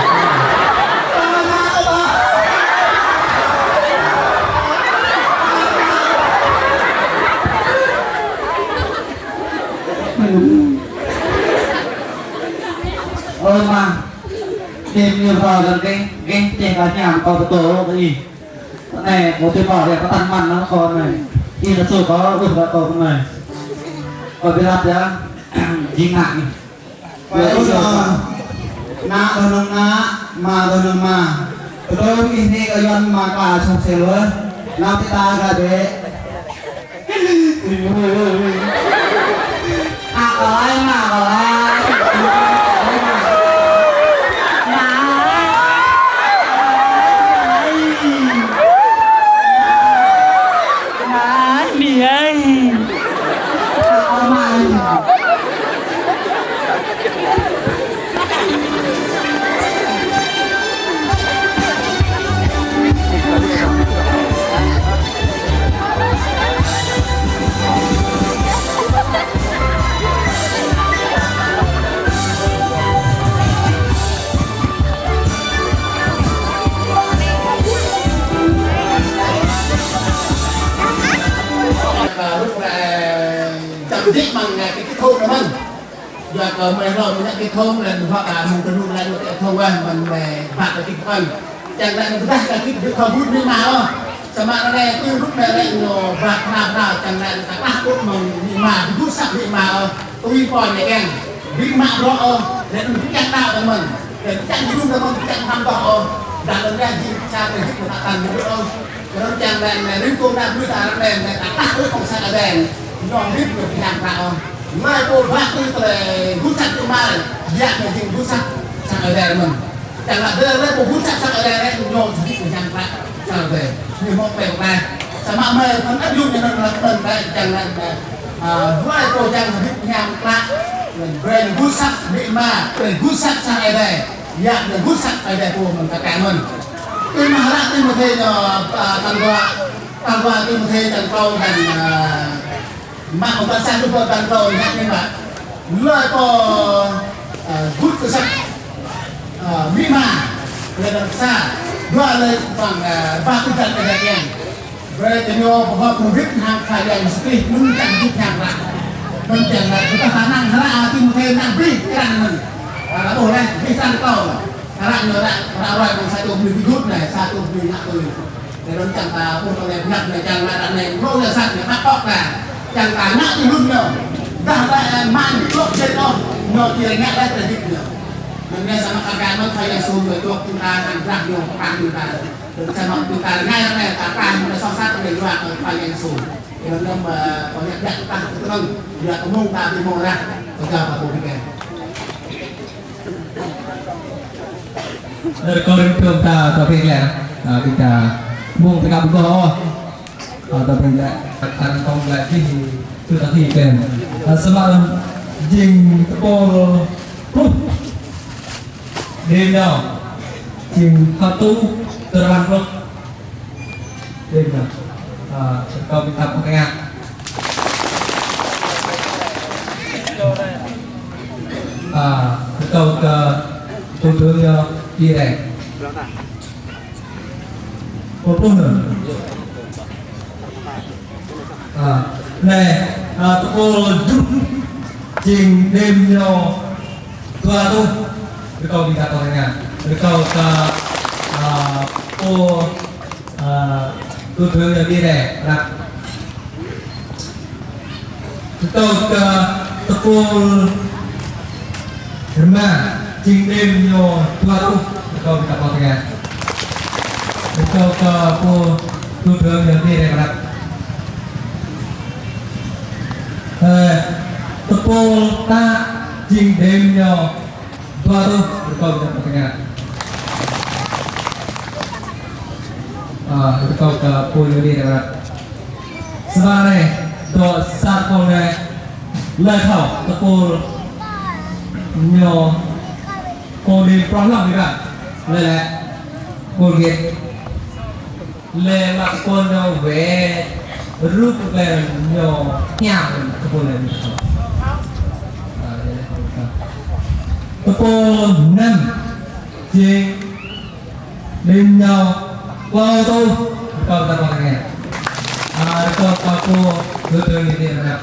ôi mà tìm nhiều vào gần cái trên cả nhà có cái tổ cái gì này một cái bỏ này có tăng mặn nó còn này đi nó sôi có ướp vào tổ này còn bây giờ đã dính nặng vậy na donong na ma donong ma donong ini kayon maka song sewa na kita gade rồi mà đi ơi lúc là chậm thích bằng cái thôn đó mình giờ có mấy rồi mình cái thôn là hoặc là một cái lúc là một cái thôn mình phạt cái phần chẳng là người ta cái thôn bút như nào sama nó đây tôi lúc này lại nó phạt nào chẳng là các bác bút mình mà bút sẵn bị mà tôi còn này kèm bị mạng đó để mình cứ chẳng tạo cho mình để chẳng như lúc đó mình chẳng tham đó đã lần ra gì cha về thích của ta cần được không nó chẳng là nếu cô đang đưa ta đang đèn này ta với không sai là đèn nó biết được cái hàng tạo mai cô phát tôi là hút sạch cho mai dạng là gì hút sạch sang ở đèn mình chẳng là đây là một hút sạch sang ở đèn đấy nó chỉ thích hàng tạo sang về như một bèo này sama mày vẫn áp dụng cho nó là mình đây chẳng là mai cô chẳng là thích hàng tạo về hút sạch bị mà về hút sạch sang ở đèn dạng là hút sạch ở đèn của mình cả mình cái mà lại cái một thế là tăng qua cái một thế tăng câu thành mạng của ta sang chúng tăng câu nhắc nhưng mà lời có hút cái sắc mỹ mà là làm sao đoa lên bằng ba cái trận này kèm về tình yêu của họ cùng biết hàng phải làm gì muốn chẳng giúp hàng lại mình chẳng là chúng ta khả năng là cái một thế năng bi cái này mình đã bổ đây cái sang câu lại nữa lại rồi mình sai tụi mình rút này sai tụi mình nặng từ để nó chẳng là không có đẹp nhặt này chẳng là đạn này nó là sạch để bắt bóc là chẳng là nặng thì rút nhiều ra lại mang cái lốp trên đó nó thì ngã lại là dịch nhiều mình nghe sama kakak nó phải là xuống người tuộc chúng ta hàng rạng nhiều càng chúng ta đừng xem họ chúng ta ngay lúc này ta càng nó so sát với loạt ở phải là xuống thì nó mà có nhận nhận ta cái vâng giờ có mông ta thì mông ra bây giờ vào bộ đi kèm Rekomen kita topik ya kita buông cái cặp gỗ topik ya thành công lại thì từ từ thì kèm semalam jing tepol đêm nào jing satu terbang blok đêm nào kau minta pakai kau ke tujuh đi này một tuần nữa này tôi giúp trình đêm nhau tua tu được câu kita tahu dengan được câu ke cô tôi thường đi này là được câu ke tepul rumah trình đêm nhau tua tu kau minta potongnya kau ke aku tujuh yang di daerah tepul ta jing đêm nhau tua tu kau minta potongnya kau ke aku yang di daerah sebenarnya do saat kau naik level tepul nhau cô đi problem với bạn đây là cô nghiệt lên mà cô nó về rút về nhiều nhà cô lên Tô năm chiếc bên nhau qua tô câu ta bằng nghe câu cô đưa tôi như thế nào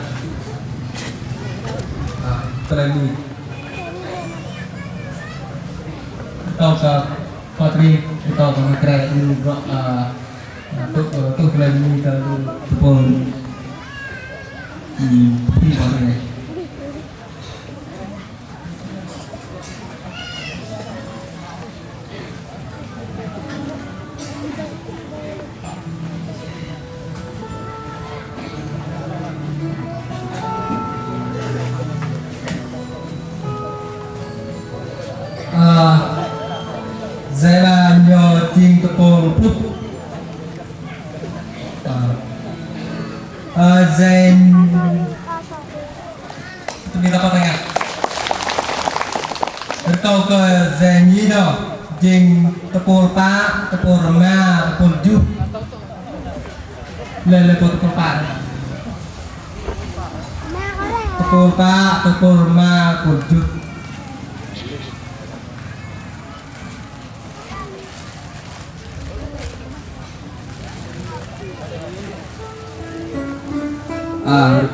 tôi đi câu câu tri câu câu kể như vậy tôi kể như câu tôi đi vào này Saya là nhờ tiền tập bộ phúc Zen Tôi biết apa tanya Berkau ke Zen ini dah Jeng tepul pak, tepul remah, tepul juk Lele tepul pak Tepul pak, tepul remah, tepul juk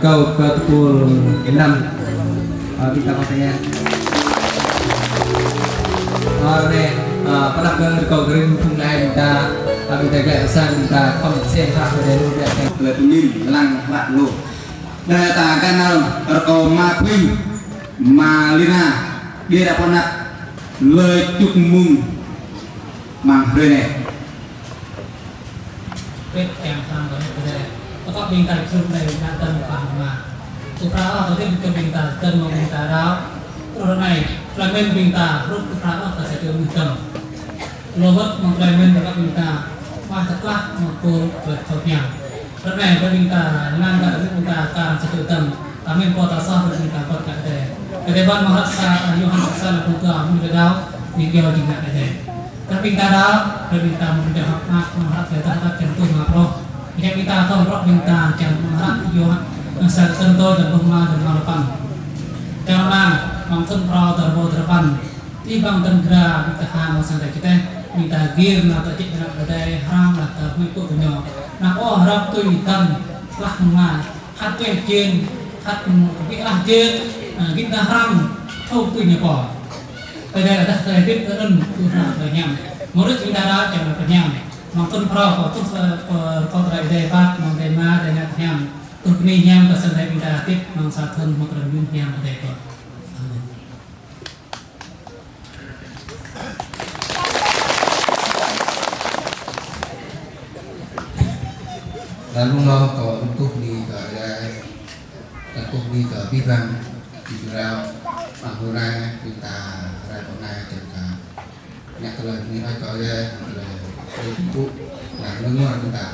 câu của cái năm kita katanya này bắt đầu câu cái thùng này kita kayak sang kita không xem sao để luôn để là tụi mình lăng bạn luôn đây ta kan reko Maping Malina dia đã pernah lời chúc mừng mang đời này yang sama dengan Kau minta suruh dari datang pahama. Supaya atau dia minta dan meminta rau. Terus klamen minta, terus supaya tak saya minta. Lobot mengklamen mereka minta, wah setelah mengukur bercoknya. Terus minta, nanda minta karang satu tem. Kami kota sah minta kota ada. Kedepan merasa Yohan kesana juga minta rau, video juga ada. Terminta rau, minta meminta hak mengharap kita tak tentu ngapro. Jika kita akan berdoa minta jangan mengharap Yohan asal tentu dan rumah dan harapan. Jangan mangkun perahu terbawa terpan. Tibang tenggera kita hang sampai kita minta gir atau cik nak badai haram atau mikuk punya. Nak harap tu hitam lah mengah. Hat tu jen, hat bilah jen. Kita haram thâu tu nyapa. Badai ada terhadap terun tu nak banyak. Murid kita ada jangan banyak. Mungkin perahu tu kontra ide pak mengema dengan yang tukni yang kesentai kita tip mangsatun makrabun yang ada itu. Lalu lo kalau untuk di bidang di bidang mahura kita rakona kita nak kalau ni kalau ibu là nâng chúng ta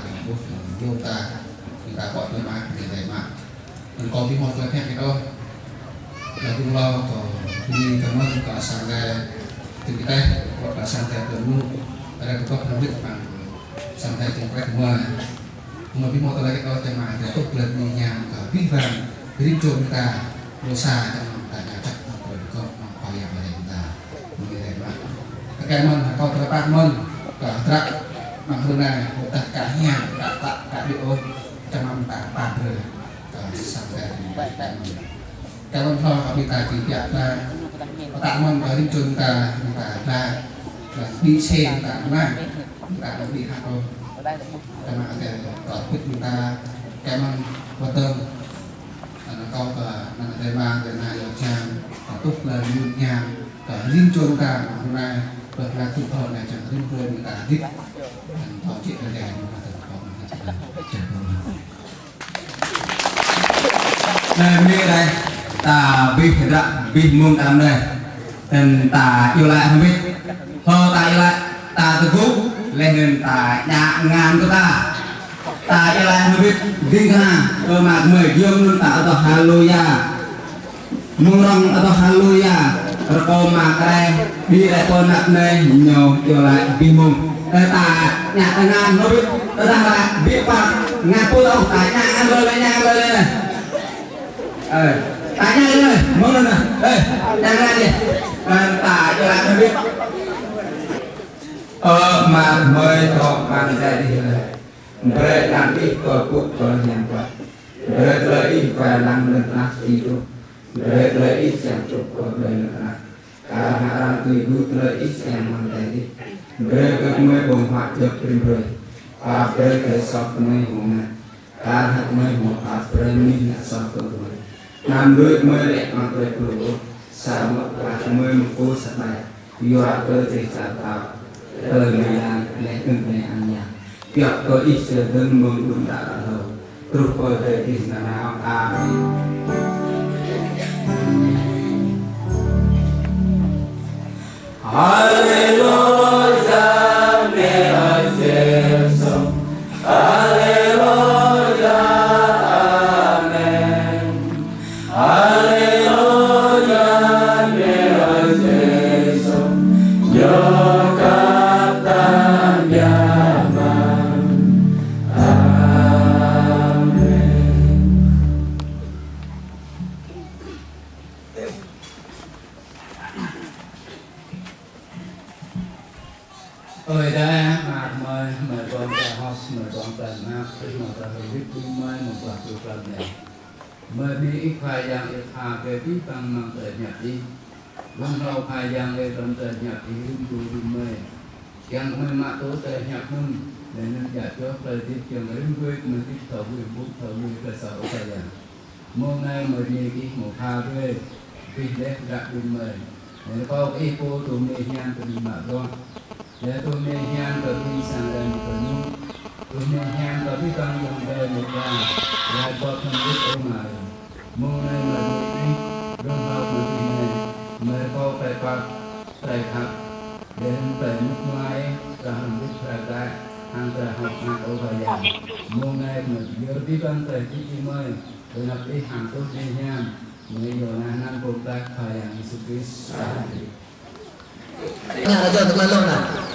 chúng ta gọi tới mà để mà mình có cái một cái phép cái đó là cũng lo có đi cảm ơn cả sang đây từ cái đây hoặc là sang đây từ nu đây là có không biết bằng sang đây trên cái ngoài mà cái một cái đó cho mà để tốt lên như nhà cả vi phạm cái điểm chúng ta đồ xa trong tại nhà chắc rồi có phải làm để chúng ta như thế mà cái môn có cái bạn môn cả trắc bằng hơn này tất cả nhà cả điệu trong năm ta rồi sang đây cái môn thọ họ bị tài chỉ biết là tạo môn ở điểm chúng ta ra đi xe ta cũng đi học rồi cái mà cái có quyết chúng ta cái môn vô tơ nó có là để mà để này ở trang tốt là như nhà riêng chúng ta hôm nay được là thực phẩm này chẳng riêng người người ta thích thọ chuyện là đẹp mà thực phẩm này bên đây ta biết ra biết mông tam đây nên ta yêu lại không biết thôi ta yêu lại ta tự cú lên nên ta nhà ngàn của ta yêu lại không biết riêng ha tôi mà mời dương luôn ta atau hallelujah murang atau hallelujah reko makrai đi lại con nặng này nhiều yêu lại vì mông ta nhà ngàn nó biết ta là biết bạc ngàn cô đâu ta nhà lên này ta nhà lên này mong lên này đây nhà ngàn đi Nên ta cho lại nó biết mà mời thọ bằng ra đi rồi Bret làm ít có cút có hiền quá Bret lợi ít và lăng lực nát đi tu Bret lợi ít chẳng chụp có đời lực nát Cả hạ ra tùy bút lợi ít chẳng mang tay đi Bret cực mới bồng hoạt được rìm rồi Và Bret lợi sọc mới hồn nát Cả hạ mới hồn và Bret mình là sọc cơ rồi Nam lưỡi mới lẹ mang tay cửa Sa mất và mới một cô sạch bài Yêu hạ cơ thể trả tạo Thời người là lẽ ưng này ăn nhạc Việc có ít sự đơn mong đúng đã thầu Trúc có thể tìm là nào Amen Hallelujah Mẹ ơi giê xu Hallelujah Amen Hallelujah Mẹ ơi giê xu Nhớ ơi đã mà mời con ta học mời con ta học mà ta phải biết cũng mời một quả tu tập này mời đi ít khai giang ít hà cái tí tăng mang tới nhật đi vâng lâu khai giang cái tâm tới nhật đi hương tu hương mời yang mời mạ tố tới nhật hương để nên giải cho lời tiếp trường đến vui mà tiếp thở vui bút thở vui cơ sở khai giang môn này mời đi cái một hà thuê vì để đặt hương mời để có cái cô tụ mê nhan từ mạ con để tôi mê nhan từ đi sang đây một cái nút tôi mê nhan từ đi tăng dùng đây một ra lại có thân biết ôm mà môn này mà đi đông học mà đi này mà có phải bạc phải học đến phải nước ngoài cả hàng biết phải đại hàng phải học hàng ô phải dạy môn này mà nhớ đi tăng phải đi mời tôi lập đi hàng tốt mê nhan người giờ là năm công tác thời gian sự ký nhà cho tụi mình luôn nè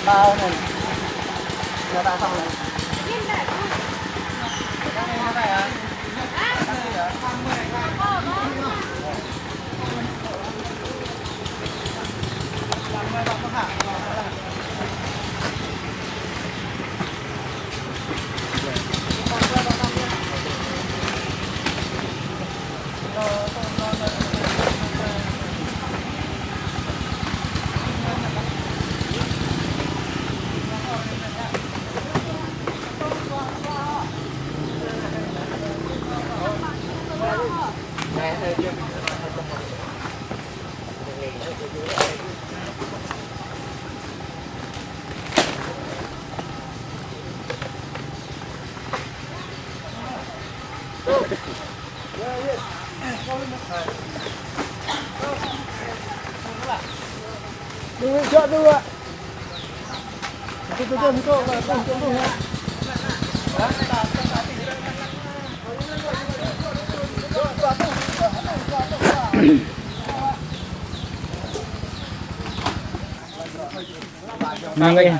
bao này người ta xong rồi Đừng chọn đừng ạ.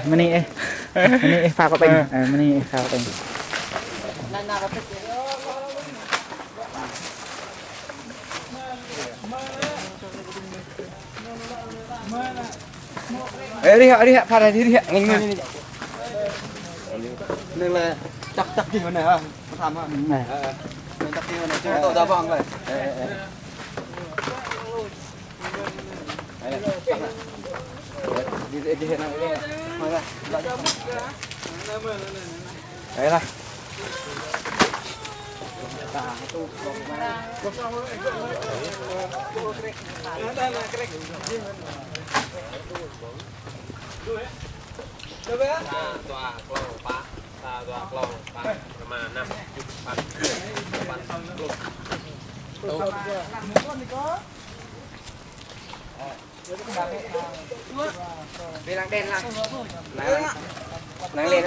Mani pha có bánh, mani pha có bánh. Đi hả, pha này đi hả, nhanh lên. Nên là chắc gì vấn đề không? Tham không? Này. Chắc gì vấn đề chứ tôi đã vòng rồi. Đi hiện này đi. Thôi ra. Đấy này. Đi lang đen lang. Nang lên